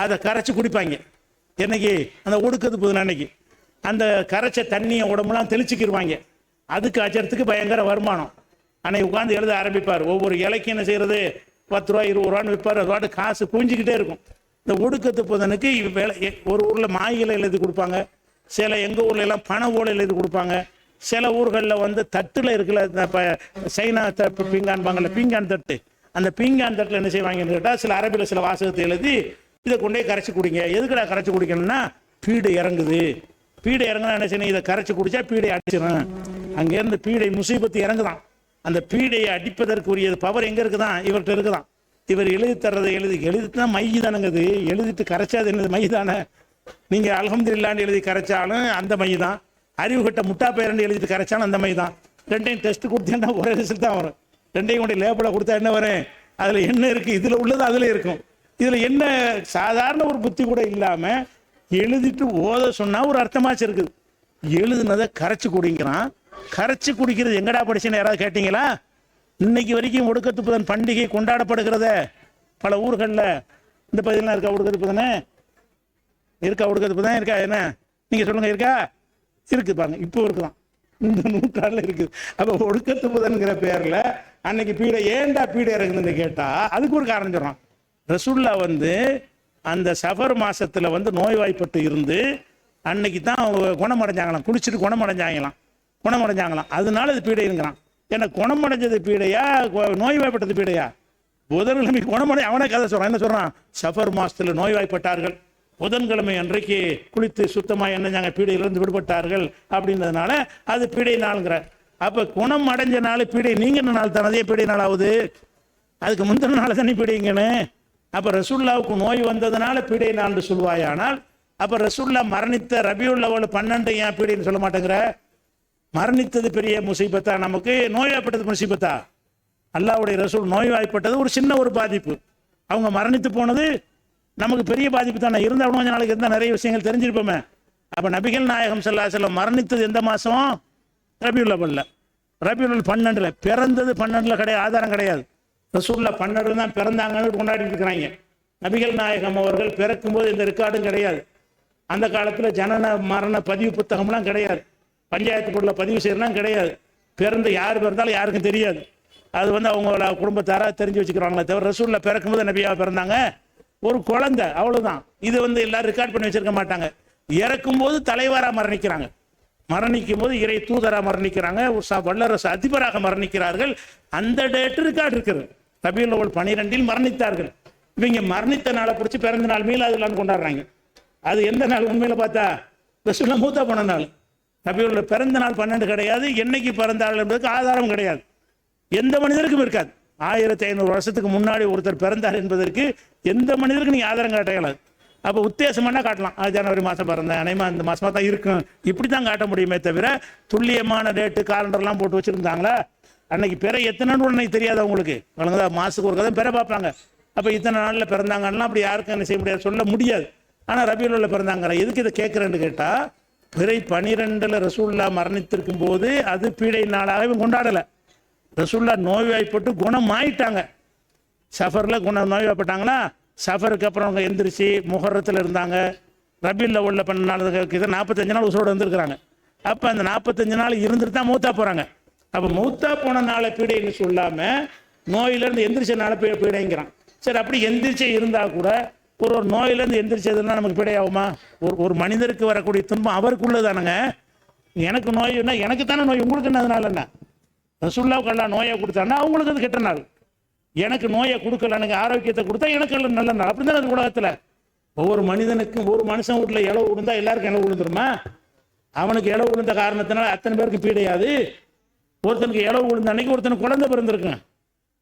அதை கரைச்சி குடிப்பாங்க. என்னைக்கு, அந்த ஒடுக்கத்து புதன் அன்னைக்கு அந்த கரைச்ச தண்ணியை உடம்புலாம் தெளிச்சுக்கிடுவாங்க. அதுக்கு அச்சறதுக்கு பயங்கர வருமானம். அன்னைக்கு உட்காந்து எழுத ஆரம்பிப்பார். ஒவ்வொரு இலைக்கு என்ன செய்யறது, 10 ரூபா 20 ரூபான்னு விற்பார். அது பாட்டு காசு குவிஞ்சிக்கிட்டே இருக்கும். இந்த ஒடுக்கத்து புதனுக்கு ஒரு ஊரில் மாயிலை எழுதி கொடுப்பாங்க, சில எங்கள் ஊர்ல எல்லாம் பனை ஓலை எழுதி கொடுப்பாங்க, சில ஊர்களில் வந்து தட்டில் இருக்கல, சைனா பீங்கான்பாங்கல்ல, பீங்கான் தட்டு, அந்த பீங்கான் தட்டில் என்ன செய்வாங்கன்னு கேட்டால் சில அரபியில் சில வாசகத்தை எழுதி இதை கொண்டே கரைச்சி குடிங்க. எதுக்குடா கரைச்சி குடிக்கணும்னா, பீடை இறங்குது, பீடை இறங்குனா என்ன செய்யணும், இதை கரைச்சி குடிச்சா பீடை அடிச்சிடும். அங்கேருந்து பீடை முசீபத்து இறங்குதான். அந்த பீடையை அடிப்பதற்குரிய பவர் எங்கே இருக்குதான், இவர்கிட்ட இருக்குதான். இவர் எழுதி தர்றதை எழுதிட்டு தான் மை தானுங்குது, எழுதிட்டு கரைச்சாது என்னது மை தானே. நீங்கள் அல்ஹம்துலில்லாஹ்னு எழுதி கரைச்சாலும் அந்த மை தான், அறிவு கட்ட முட்டா பேரண்டு எழுதிட்டு கரைச்சாலும் அந்த மை தான். ரெண்டையும் டெஸ்ட் கொடுத்தேன்னா ஒரே ரிசல்ட் தான் வரும். ரெண்டையும் கொண்டு லேபில் கொடுத்தா என்ன வரும், அதில் என்ன இருக்குது, இதில் உள்ளது அதில் இருக்கும். இதில் என்ன சாதாரண ஒரு புத்தி கூட இல்லாமல் எழுதிட்டு ஓத சொன்னால் ஒரு அர்த்தமாச்சு இருக்குது. எழுதுனதை கரைச்சி குடிங்கிறான். கரைச்சி குடிக்கிறது எங்கடா படிச்சுன்னு யாராவது கேட்டீங்களா? இன்னைக்கு வரைக்கும் ஒடுக்கத்து புதன் பண்டிகை கொண்டாடப்படுகிறத பல ஊர்களில். இந்த பகுதியெல்லாம் இருக்கா ஒடுக்கத்து புதனே? இருக்கா ஒடுக்கத்து புதன் இருக்கா? என்ன நீங்கள் சொல்லுங்கள், இருக்கா? இருக்குது பாருங்க, இப்போ இருக்குதான், இந்த நூற்றாண்டில் இருக்குது. அப்போ ஒடுக்கத்து புதன்கிற பேரில் அன்னைக்கு பீடை, ஏண்டா பீடை இறங்குதுன்னு கேட்டால் அதுக்கு ஒரு காரணம் சொல்கிறான். ரசூல்லா வந்து அந்த சஃபர் மாசத்துல வந்து நோய்வாய்ப்பட்டு இருந்து அன்னைக்கு தான் குணமடைஞ்சாங்களாம், குடிச்சிட்டு குணமடைஞ்சாங்களாம். அதனால இது பீடைங்கிறான். ஏன்னா குணமடைஞ்சது பீடையா, நோய்வாய்ப்பட்டது பீடையா? புதன்கிழமை குணமடை, அவனே கதை சொல்றான். என்ன சொல்றான், சஃபர் மாசத்துல நோய்வாய்ப்பட்டார்கள், புதன்கிழமை அன்றைக்கு குளித்து சுத்தமாக என்னஞ்சாங்க, பீடையிலிருந்து விடுபட்டார்கள் அப்படின்றதுனால அது பீடை நாளுங்கிற. அப்போ குணம் அடைஞ்ச நாள் பீடை, நீங்க என்ன நாள் தானே பீடை நாள் ஆகுது, அதுக்கு முந்தின நாள் தானே பீடைங்கன்னு. அப்போ ரசூல்லாவுக்கு நோய் வந்ததுனால பீடை நாள்னு சொல்வாயானால், அப்போ ரசூல்லா மரணித்த ரபியுல் அவ்வல் 12 ஏன் பீடைன்னு சொல்ல மாட்டேங்கிற? மரணித்தது பெரிய முசீபத்தா, நமக்கு நோய்வாய்ப்பட்டது முசீபத்தா? அல்லாஹ்வுடைய ரசூல் நோய்வாய்ப்பட்டது ஒரு சின்ன ஒரு பாதிப்பு, அவங்க மரணித்து போனது நமக்கு பெரிய பாதிப்பு தானே. இருந்தால் கொஞ்சம் நாளைக்கு இருந்தால் நிறைய விஷயங்கள் தெரிஞ்சிருப்போமே. அப்போ நபிகள் நாயகம் ஸல்லல்லாஹு அலைஹி வஸல்லம் மரணித்தது எந்த மாதம்? ரபியுல் அவ்வல்ல. ரபியுல் 12 பிறந்தது 12 கிடையாது, ஆதாரம் கிடையாது. ரசூலுல்லாஹ் 12 தான் பிறந்தாங்கன்னு கொண்டாடிட்டு இருக்கிறாங்க. நபிகள் நாயகம் அவர்கள் பிறக்கும்போது இந்த ரெக்கார்டும் கிடையாது. அந்த காலத்தில் ஜனன மரண பதிவு புத்தகம்லாம் கிடையாது, பஞ்சாயத்து போர்டில் பதிவு செய்யலாம் கிடையாது. பிறந்து யார் பிறந்தாலும் யாருக்கும் தெரியாது. அது அவங்களோட குடும்பத்தாராக தெரிஞ்சு வச்சுக்கிறாங்களே தவிர ரசூலுல்லாஹ் பிறக்கும்போது நபியாக பிறந்தாங்க ஒரு குழந்தை, அவ்வளோதான். இது எல்லாரும் ரெக்கார்ட் பண்ணி வச்சிருக்க மாட்டாங்க. இறக்கும்போது தலைவராக மரணிக்கிறாங்க, மரணிக்கும் போது இறை தூதராக மரணிக்கிறாங்க, வல்லரசு அதிபராக மரணிக்கிறார்கள். அந்த டேட்டு ரெக்கார்டு இருக்குது. ரபியுல் அவ்வல் 12 மரணித்தார்கள். இவங்க மரணித்த நாளை பிடிச்சி பிறந்த நாள் மீலாதுல்லான்னு கொண்டாடுறாங்க. அது எந்த நாள்? உண்மையில பார்த்தா ரசூலுல்லாஹ் மூத்தா போன நாள். ரபியுல் பிறந்த நாள் 12 கிடையாது. என்னைக்கு பிறந்தார்கள் என்பதற்கு ஆதாரம் கிடையாது, எந்த மனிதருக்கும் இருக்காது. 1500 வருஷத்துக்கு முன்னாடி ஒருத்தர் பிறந்தார் என்பதற்கு எந்த மனிதருக்கு நீங்க ஆதாரம் காட்ட இயலாது. அப்போ உத்தேசமான காட்டலாம், ஜனவரி மாதம் பிறந்தேன், அனைமா இந்த மாசமா தான் இருக்கும், இப்படி தான் காட்ட முடியுமே தவிர துல்லியமான டேட்டு காலண்டர்லாம் போட்டு வச்சிருந்தாங்களா? அன்னைக்கு பிற எத்தனை உடனே தெரியாது அவங்களுக்கு. மாசத்துக்கு ஒரு கதை பிற பார்ப்பாங்க. அப்போ இத்தனை நாளில் பிறந்தாங்கன்னா அப்படி யாருக்கும் என்ன செய்ய முடியாது, சொல்ல முடியாது. ஆனால் ரபியுல் பிறந்தாங்க. எதுக்கு இதை கேட்குறேன்னு கேட்டால், பிறை 12 ரசூலுல்லாஹ் மரணித்திருக்கும் போது அது பீடை நாளாகவே கொண்டாடலை. ரசூலுல்லாஹ் நோய்வாய்ப்பட்டு குணமாயிட்டாங்க. சஃபரில் நோய்வாய்ப்பட்டாங்களா? சஃபருக்கு அப்புறம் அவங்க எந்திரிச்சு முஹர்ரத்தில் இருந்தாங்க. ரபியுல் அவ்வல்ல பண்ண நாள் 45 நாள் உசோடு வந்திருக்கிறாங்க. அப்போ அந்த 45 நாள் இருந்துட்டு தான் மௌத்தா போகிறாங்க. அப்போ மௌத்தா போன நாளை பீடைன்னு சொல்லாமல் நோயிலேருந்து எந்திரிச்ச நாளை பீடைங்கிறான். சரி, அப்படி எந்திரிச்சே இருந்தால் கூட ஒரு நோயிலேருந்து எந்திரிச்சதுன்னா நமக்கு பீடையாகுமா? ஒரு மனிதருக்கு வரக்கூடிய துன்பம் அவருக்குள்ளதானுங்க. எனக்கு நோய்னா எனக்கு தானே நோய், உங்களுக்கு என்ன? அதனால என்ன? ரசூலுல்லாஹ்வுக்கு அல்லாஹ் நோயை கொடுத்தான்னா அவங்களுக்கு அது கெட்ட நாள். எனக்கு நோயை கொடுக்கல, எனக்கு ஆரோக்கியத்தை கொடுத்தா எனக்கு நல்ல நாள். அப்படி தானே உலகத்தில் ஒவ்வொரு மனிதனுக்கும் ஒரு மனுஷன் வீட்டில் இளவு விழுந்தா எல்லாருக்கும் இளவு விழுந்துருமா? அவனுக்கு இளவு விழுந்த காரணத்தினால அத்தனை பேருக்கு பீடையாது. ஒருத்தனுக்கு இளவு விழுந்த அன்னைக்கு ஒருத்தனுக்கு குழந்தை பிறந்திருக்கும்,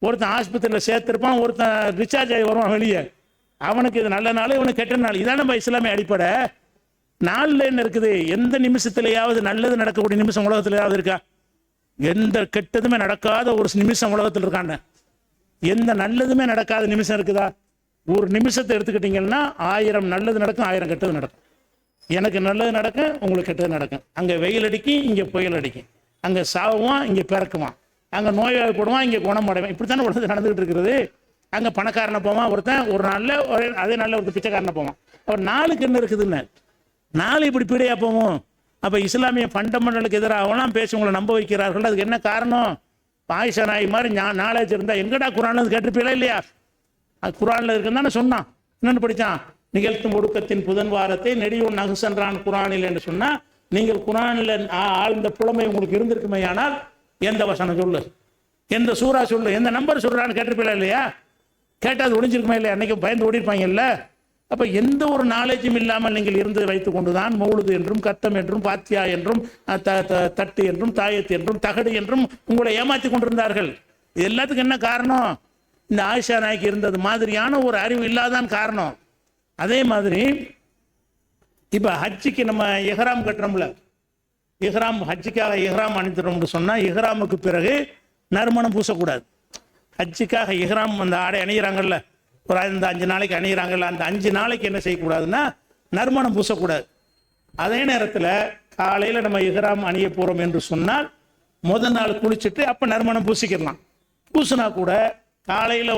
ஒருத்தன் ஆஸ்பத்திரியில் சேர்த்திருப்பான், ஒருத்தன் டிஸ்சார்ஜ் ஆகி வருவான் வெளியே. அவனுக்கு இது நல்ல நாள், இவனுக்கு கெட்ட நாள். இதான் நம்ம இஸ்லாமிய அடிப்படை. நாளில் என்ன இருக்குது? எந்த நிமிஷத்துலையாவது நல்லது நடக்கக்கூடிய நிமிஷம் உலகத்திலேயாவது இருக்கா? எந்த கெட்டதுமே நடக்காத ஒரு நிமிஷம் உலகத்தில் இருக்காண்ட? எந்த நல்லதுமே நடக்காத நிமிஷம் இருக்குதா? ஒரு நிமிஷத்தை எடுத்துக்கிட்டீங்கன்னா 1000 நல்லது நடக்கும், 1000 கெட்டது நடக்கும். எனக்கு நல்லது நடக்கும், உங்களுக்கு கெட்டது நடக்கும். அங்கே வெயில் அடிக்கும், இங்கே புயல் அடிக்கும். அங்கே சாவுவான், இங்கே பிறக்குவான். அங்கே நோய்வாய்ப்படுவான், இங்கே குணமடைவான். இப்படித்தானே உலகத்தில் நடந்துகிட்டு இருக்கிறது. அங்கே பணக்காரனை போவான் ஒருத்தன், ஒரு நாளில் அதே நாளில் ஒருத்தர் பிச்சைக்காரனை போவான். அவர் நாளுக்கு என்ன இருக்குதுன்னு நாலு இப்படி பீடையா போவோம். அப்போ இஸ்லாமிய ஃபண்டமெண்டலுக்கு எதிராகலாம் பேசி உங்களை நம்ப வைக்கிறார்கள். அதுக்கு என்ன காரணம்? ஆயிஷா நாய் மாதிரி நாலேஜ் இருந்தால் எங்கடா குரான்ல கேட்டிருப்பீங்களா இல்லையா? அது குரானில் இருக்குன்னு தானே சொன்னான். என்னென்னு படித்தான்? நிகழ்த்தும் ஒடுக்கத்தின் புதன்வாரத்தை நெடியோன் நகுசன்றான் குரானில் என்று சொன்னால், நீங்கள் குரானில் ஆழ்ந்த புலமை உங்களுக்கு இருந்திருக்குமே. ஆனால் எந்த வசனம் சொல்லு, எந்த சூறா சொல்லு, எந்த நம்பர் சொல்கிறான்னு கேட்டிருப்பீங்களா இல்லையா? கேட்டால் அது ஒழிஞ்சிருக்குமா இல்லையா? அன்றைக்கி பயந்து ஓடிருப்பாங்கல்ல. அப்போ எந்த ஒரு நாலேஜும் இல்லாமல் நீங்கள் இருந்து வைத்து கொண்டு தான் மௌலுது என்றும் கத்தம் என்றும் பாத்தியா என்றும் தட்டு என்றும் தாயத்து என்றும் தகடு என்றும் உங்களை ஏமாற்றி கொண்டிருந்தார்கள். இது எல்லாத்துக்கும் என்ன காரணம்? இந்த ஆயிஷா நாய்க்கு இருந்தது மாதிரியான ஒரு அறிவு இல்லாதான் காரணம். அதே மாதிரி இப்போ ஹஜ்ஜிக்கு நம்ம இஹ்ராம் கட்டுறோம்ல, ஹஜ்ஜிக்காக இஹ்ராம் அணிந்துறோம்னு சொன்னால் இஹ்ராமுக்கு பிறகு நறுமணம் பூசக்கூடாது. ஹஜ்ஜிக்காக இஹ்ராம் அந்த ஆடை அணிகிறாங்கல்ல, ஒரு அந்த 5 நாளைக்கு அணிகிறாங்கல்ல, அந்த 5 நாளைக்கு என்ன செய்யக்கூடாதுன்னா நறுமணம் பூசக்கூடாது. அதே நேரத்தில் காலையில் நம்ம இஹ்ராம் அணிய போகிறோம் என்று சொன்னால் முதல் நாள் குளிச்சுட்டு அப்போ நறுமணம் பூசிக்கிடலாம். பூசினா கூட காலையில்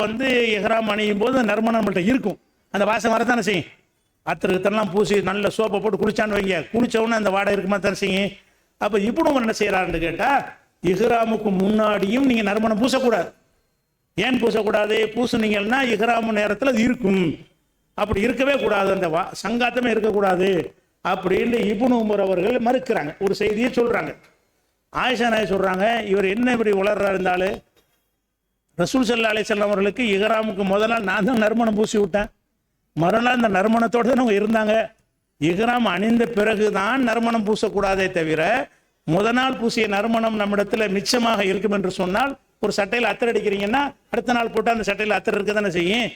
இஹ்ராம் அணியும் போது நறுமணம் நம்மள்ட்ட இருக்கும், அந்த வாசம் வரத்தானே செய்யும். அத்தனைலாம் பூசி நல்ல சோப்பை போட்டு குளிச்சான்னு வைங்க, குளித்தவுடனே அந்த வாடகை இருக்குமா தானே செய்யும். அப்போ இப்படி என்ன செய்கிறாருன்னு கேட்டால், இஹ்ராமுக்கு முன்னாடியும் நீங்கள் நறுமணம் பூசக்கூடாது. ஏன் பூசக்கூடாது? பூசுனீங்கன்னா இஹ்ராமு நேரத்தில் அது இருக்கும், அப்படி இருக்கவே கூடாது, அந்த சங்காத்தமே இருக்கக்கூடாது அப்படின்னு இப்னு உமர் அவர்கள் மறுக்கிறாங்க. ஒரு செய்தியை சொல்கிறாங்க. ஆயிஷா நாய் சொல்கிறாங்க, இவர் என்ன இப்படி உளர்றா இருந்தாலும், ரசூல் ஸல்லல்லாஹு அலைஹி வஸல்லம் அவர்களுக்கு இஹ்ராமுக்கு முதல் நாள் நான் தான் நறுமணம் பூசி விட்டேன், மறுநாள் அந்த நறுமணத்தோடு தான் அவங்க இருந்தாங்க. இஹ்ராம் அணிந்த பிறகு தான் நறுமணம் பூசக்கூடாதே தவிர முதல் நாள் பூசிய நறுமணம் நம்மிடத்தில் மிச்சமாக இருக்கும் என்று சொன்னால், ஒரு சட்டையில் அத்தர் அடிக்கிறீங்கன்னா அடுத்த நாள் போட்டால் அந்த சட்டையில் அத்தர் இருக்க தானே செய்யும்.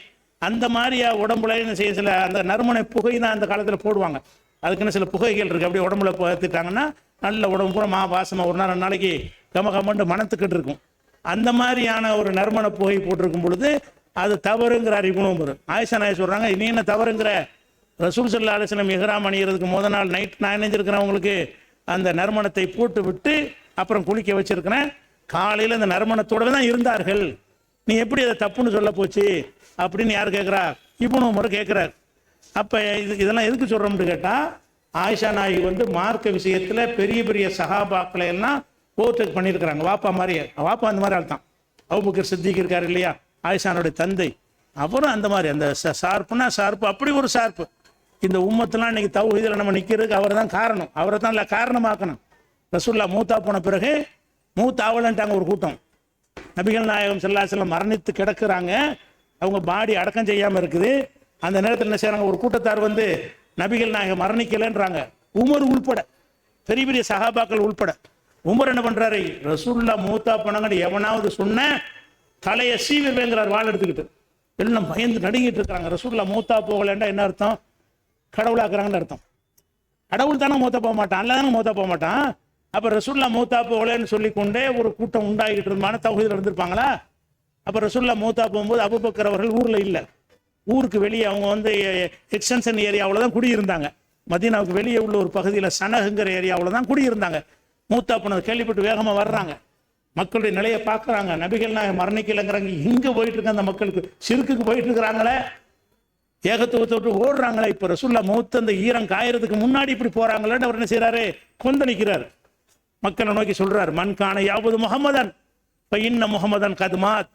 அந்த மாதிரியா உடம்புல செய்ய சில அந்த நறுமண புகை தான் அந்த காலத்தில் போடுவாங்க. அதுக்குன்னு சில புகைகள் இருக்குது. அப்படியே உடம்புல பார்த்துட்டாங்கன்னா நல்ல உடம்பு பூரா வாசமாக ஒரு நாள் 2 நாளைக்கு கமகமண்டு மணத்துக்கிட்டு இருக்கும். அந்த மாதிரியான ஒரு நறுமண புகை போட்டிருக்கும் பொழுது அது தவறுங்கிறார் இப்னு உமர். ஆயிஷா நாய் சொல்கிறாங்க, நீ என்ன தவறுங்கிற? ரசூல் ஸல்லல்லாஹு அலைஹி வஸல்லம் இஹ்ராம் அணிகிறதுக்கு முதல் நாள் நைட் நான் நினைஞ்சிருக்கிறவங்களுக்கு அந்த நறுமணத்தை போட்டு விட்டு அப்புறம் குளிக்க வச்சிருக்கிறேன். காலையில் அந்த நறுமணத்தோடு தான் இருந்தார்கள். நீ எப்படி அதை தப்புன்னு சொல்ல போச்சு அப்படின்னு யார் கேட்குறா? இப்னு உமர் கேட்குறார். அப்போ இதெல்லாம் எதுக்கு சொல்கிறோம்னு கேட்டால், ஆயிஷா நாயகி வந்து மார்க்க விஷயத்தில் பெரிய பெரிய சஹாபாக்களை எல்லாம் ஓவர்டேக் பண்ணியிருக்கிறாங்க. வாப்பா மாதிரி, வாப்பா அந்த மாதிரி ஆள் தான். அபூபக்கர் சித்திக் இருக்கார் இல்லையா, ஆயிஷானுடைய தந்தை, அவரும் அந்த மாதிரி அந்த ஷார்ப்புனா ஷார்ப்பு, அப்படி ஒரு ஷார்ப்பு. இந்த உம்மத்தெல்லாம் இன்னைக்கு தௌஹீதுல நம்ம நிற்கிறதுக்கு அவர் தான் காரணம். அவரை தான் இல்லை காரணமாக்கணும். ரசூல்லா மூத்தா போன பிறகு மூத்தாவலன்ட்டாங்க ஒரு கூட்டம். நபிகள் நாயகம் ஸல்லல்லாஹு அலைஹி வஸல்லம் மரணித்து கிடக்குறாங்க. அவங்க பாடி அடக்கம் செய்யாமல் இருக்குது. அந்த நேரத்தில் என்ன செய்கிறாங்க, ஒரு கூட்டத்தார் வந்து நபிகள் நாயகம் மரணிக்கலைன்றாங்க. உமர் உள்பட, பெரிய பெரிய சஹாபாக்கள் உள்பட. உமர் என்ன பண்ணுறாரு, ரசூல்லா மூத்தா போனாங்கன்னு எவனாவது சொன்ன தலையை சீவிவேங்கிறார் வாள் எடுத்துக்கிட்டு. எல்லாம் பயந்து நடுங்கிட்டு இருக்கிறாங்க. ரசூல்லா மூத்தா போகலன்னா என்ன அர்த்தம்? கடவுளாக்குறாங்கன்னு அர்த்தம். கடவுள் தானே மூத்தா போக மாட்டான், அல்ல தானே மூத்தா போக மாட்டான். அப்போ ரசூல்லா மூத்தா போகலன்னு சொல்லிக்கொண்டே ஒரு கூட்டம் உண்டாகிட்டு இருந்தான தௌஹீதுல இருந்திருப்பாங்களா? அப்போ ரசூல்லா மூத்தா போகும்போது அபூபக்கர் அவர்கள் ஊரில் இல்லை, ஊருக்கு வெளியே அவங்க வந்து எக்ஸ்டென்ஷன் ஏரியாவில் தான் குடியிருந்தாங்க. மதீனாவுக்கு வெளியே உள்ள ஒரு பகுதியில் சனகுங்கிற ஏரியாவில் தான் குடியிருந்தாங்க. மூத்தா போனது கேள்விப்பட்டு வேகமாக வர்றாங்க. மக்களுடைய நிலையை பார்க்குறாங்க. நபிகள் நாயகம் மரணிக்கலைங்கிறாங்க. எங்கே போயிட்டு இருக்க அந்த மக்களுக்கு சிறுக்குக்கு போயிட்டு இருக்கிறாங்களே, ஏகத்துவத்தை விட்டு ஓடுறாங்களே. இப்போ ரசூல்லா மூத்த அந்த ஈரம் காயறதுக்கு முன்னாடி இப்படி போகிறாங்களேன்னு அவர் என்ன செய்கிறாரு, கொந்தளிக்கிறார். மக்களை நோக்கி சொல்றார், மன்கான யாவது முகமதன் இன்ன முகமதன் கதுமாத்,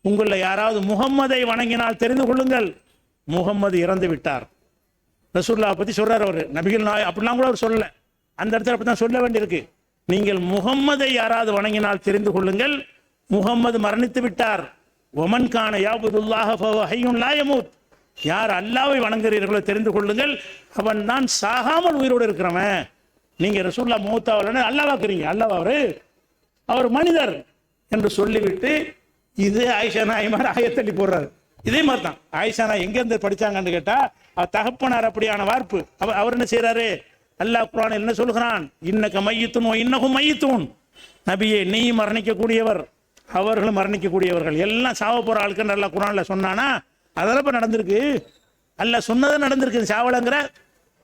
உங்களில் யாராவது முகம்மதை வணங்கினால் தெரிந்து கொள்ளுங்கள், முகம்மது இறந்து விட்டார். ரசூல்லாவை பற்றி சொல்றார் அவர். நபிகள் நாய் அப்படிலாம் கூட அவர் சொல்லலை, அந்த இடத்துல அப்படி தான் சொல்ல வேண்டியிருக்கு. நீங்கள் முகம்மதை யாராவது வணங்கினால் தெரிந்து கொள்ளுங்கள், முகம்மது மரணித்து விட்டார். ஒமன்கான யாபுதுல்லாஹ ஃபஹுவ ஹய்யுன் லா யமூத், யார் அல்லாஹ்வை வணங்குகிறீர்களோ தெரிந்து கொள்ளுங்கள், அவன் தான் சாகாமல் உயிரோடு இருக்கிறவன். நீங்க ரசூல்லா மூத்தாவலன்னு அல்லாஹ்வாக்குறீங்க, அல்லாஹ் அவர் மனிதர் என்று சொல்லிவிட்டு இது ஆயிஷா நாயகி மாதிரி ஆயத்தள்ளி போடுறாரு. இதே மாதிரி தான் ஆயிஷா நாயகி எங்கேருந்து படிச்சாங்கன்னு கேட்டா, தகப்பனார் அப்படியான வார்ப்பு. அவர் என்ன செய்யறாரு, அல்லாஹ் குர்ஆனில் என்ன சொல்கிறான், இன்னக மையித்துன் இன்னகும் மையித்துன், நபியே நீ மரணிக்கக்கூடியவர், அவர்களும் மரணிக்கக்கூடியவர்கள், எல்லாம் சாவ போற ஆளுக்குன்னு அல்லாஹ் குர்ஆனில் சொன்னானா? அதெல்லாம் இப்போ நடந்திருக்கு. அல்லாஹ் சொன்னதை நடந்திருக்கு. சாவலங்கிற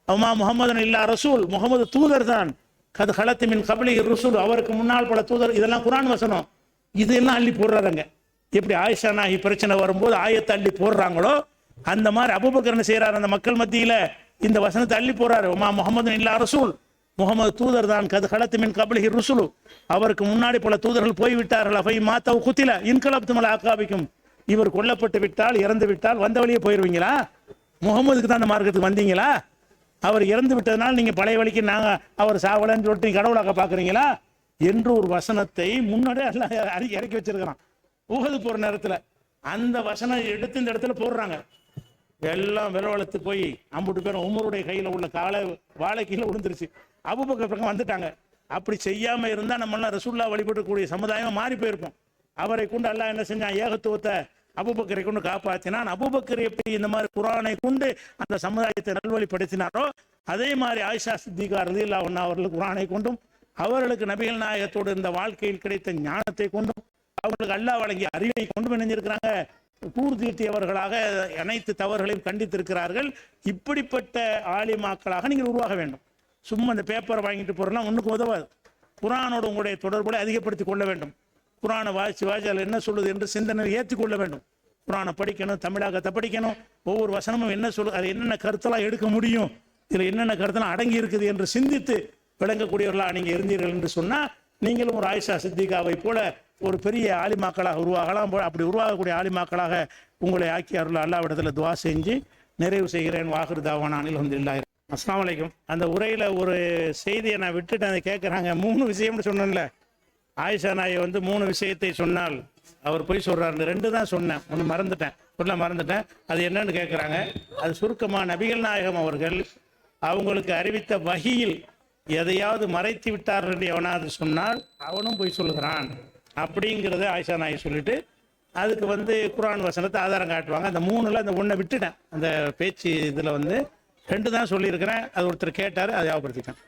அம்மா முகமது இல்லா ரசூல், முகமது தூதர் தான். கது ஹலத்து மின் கபலி ரசூல், அவருக்கு முன்னால் பல தூதர். இதெல்லாம் குர்ஆன் வசனம். இதெல்லாம் அள்ளி போடுறாங்க. எப்படி ஆயிஷா நாயகி பிரச்சனை வரும்போது ஆயத்தை அள்ளி போடுறாங்களோ, அந்த மாதிரி அபூபக்கர் என்ன செய்யறாரு, அந்த மக்கள் மத்தியில இந்த வசனத்தை அள்ளி போறாரு. அம்மா முகமது இல்லா ரசூல், முகமது தூதர் தான். கது ஹலத்து மின் கபலி ரசூல், அவருக்கு முன்னாடி பல தூதர்கள் போய்விட்டார்கள். அவை மாத்தவு குத்தில இன்கலப்து மல ஆக்காபிக்கும், இவர் கொல்லப்பட்டு விட்டால், இறந்து விட்டால் வந்த வழியே போயிடுவீங்களா? முகமதுக்கு தான் அந்த மார்க்கத்துக்கு வந்தீங்களா? அவர் இறந்து விட்டதுனால நீங்க பழைய வழிக்கு நாங்க அவர் சாவலன்னு சொல்லிட்டு கடவுளாக பாக்குறீங்களா என்று ஒரு வசனத்தை முன்னாடியே எல்லாம் இறக்கி வச்சிருக்கிறான். உஹது போற நேரத்துல அந்த வசனம் எடுத்து இந்த இடத்துல போடுறாங்க. எல்லாம் விரவளத்து போய் அம்புட்டு பேரும் உமருடைய கையில உள்ள காலை வாழை கீழே விழுந்துருச்சு. அபூபக்கர் பக்கம் வந்துட்டாங்க. அப்படி செய்யாம இருந்தா நம்ம எல்லாம் ரசூல்லா வழிபடக்கூடிய சமுதாயம் மாறி போயிருப்போம். அவரை கொண்டு அல்லாஹ் என்ன செஞ்சான், ஏகத்துவத்தை அபூபக்கரை கொண்டு காப்பாற்றினான். அபூபக்கர் எப்படி இந்த மாதிரி குர்ஆனை கொண்டு அந்த சமுதாயத்தை நல்வழிப்படுத்தினாரோ, அதே மாதிரி ஆயிஷா சித்திகா ரலியல்லாஹு அன்ஹா அவர்களுக்கு குர்ஆனை கொண்டும், அவர்களுக்கு நபிகள் நாயகத்தோடு இருந்த வாழ்க்கையில் கிடைத்த ஞானத்தை கொண்டும், அவர்களுக்கு அல்லாஹ் வழங்கிய அறிவை கொண்டும் இணைஞ்சிருக்கிறாங்க. கூர் தீர்த்தியவர்களாக அனைத்து தவறுகளையும் கண்டித்திருக்கிறார்கள். இப்படிப்பட்ட ஆலிமாக்களாக நீங்கள் உருவாக வேண்டும். சும்மா இந்த பேப்பரை வாங்கிட்டு போறதுலாம் ஒன்றுக்கு உதவாது. குர்ஆனோடு உங்களுடைய தொடர்புகளை அதிகப்படுத்திக் கொள்ள வேண்டும். குர்ஆனை வாசி அதில் என்ன சொல்லுது என்று சிந்தனை ஏற்றிக்கொள்ள வேண்டும். குர்ஆனை படிக்கணும், தமிழாக்கத்தை படிக்கணும். ஒவ்வொரு வசனமும் என்ன சொல்லு, அது என்னென்ன கருத்தெல்லாம் எடுக்க முடியும், இதில் என்னென்ன கருத்தெல்லாம் அடங்கி இருக்குது என்று சிந்தித்து விளங்கக்கூடியவர்களாக நீங்கள் இருந்தீர்கள் என்று சொன்னால், நீங்களும் ஒரு ஆயிஷா சித்திகாவை போல ஒரு பெரிய ஆலிமாக்களாக உருவாகலாம். அப்படி உருவாகக்கூடிய ஆலிமாக்களாக உங்களை ஆக்கி அருள் அல்லாஹ்விடத்தில் துஆ செஞ்சு நிறைவு செய்கிறேன். வாஹிர் தாவானா அல்ஹம்துலில்லாஹ். அஸ்ஸலாமு அலைக்கும். அந்த உரையில் ஒரு செய்தியை நான் விட்டுட்டு அதை கேட்குறாங்க. 3 விஷயம்னு சொன்னேன்ல, ஆயிஷா நாயை வந்து 3 விஷயத்தை சொன்னால் அவர் போய் சொல்றாரு. 2 தான் சொன்னேன், ஒன்று மறந்துட்டேன். அது என்னன்னு கேட்குறாங்க. அது சுருக்கமாக, நபிகள் நாயகம் அவர்கள் அவங்களுக்கு அறிவித்த வஹியில் எதையாவது மறைத்து விட்டார்கள் என்று எவனாவது சொன்னால் அவனும் போய் சொல்லுகிறான் அப்படிங்கிறத ஆயிஷா நாயை சொல்லிட்டு அதுக்கு வந்து குர்ஆன் வசனத்தை ஆதாரம் காட்டுவாங்க. அந்த 3ல் அந்த 1 விட்டுட்டேன். அந்த பேச்சு இதில் வந்து 2 தான் சொல்லியிருக்கிறேன். அது ஒருத்தர் கேட்டார், அதை ஞாபகப்படுத்திட்டேன்.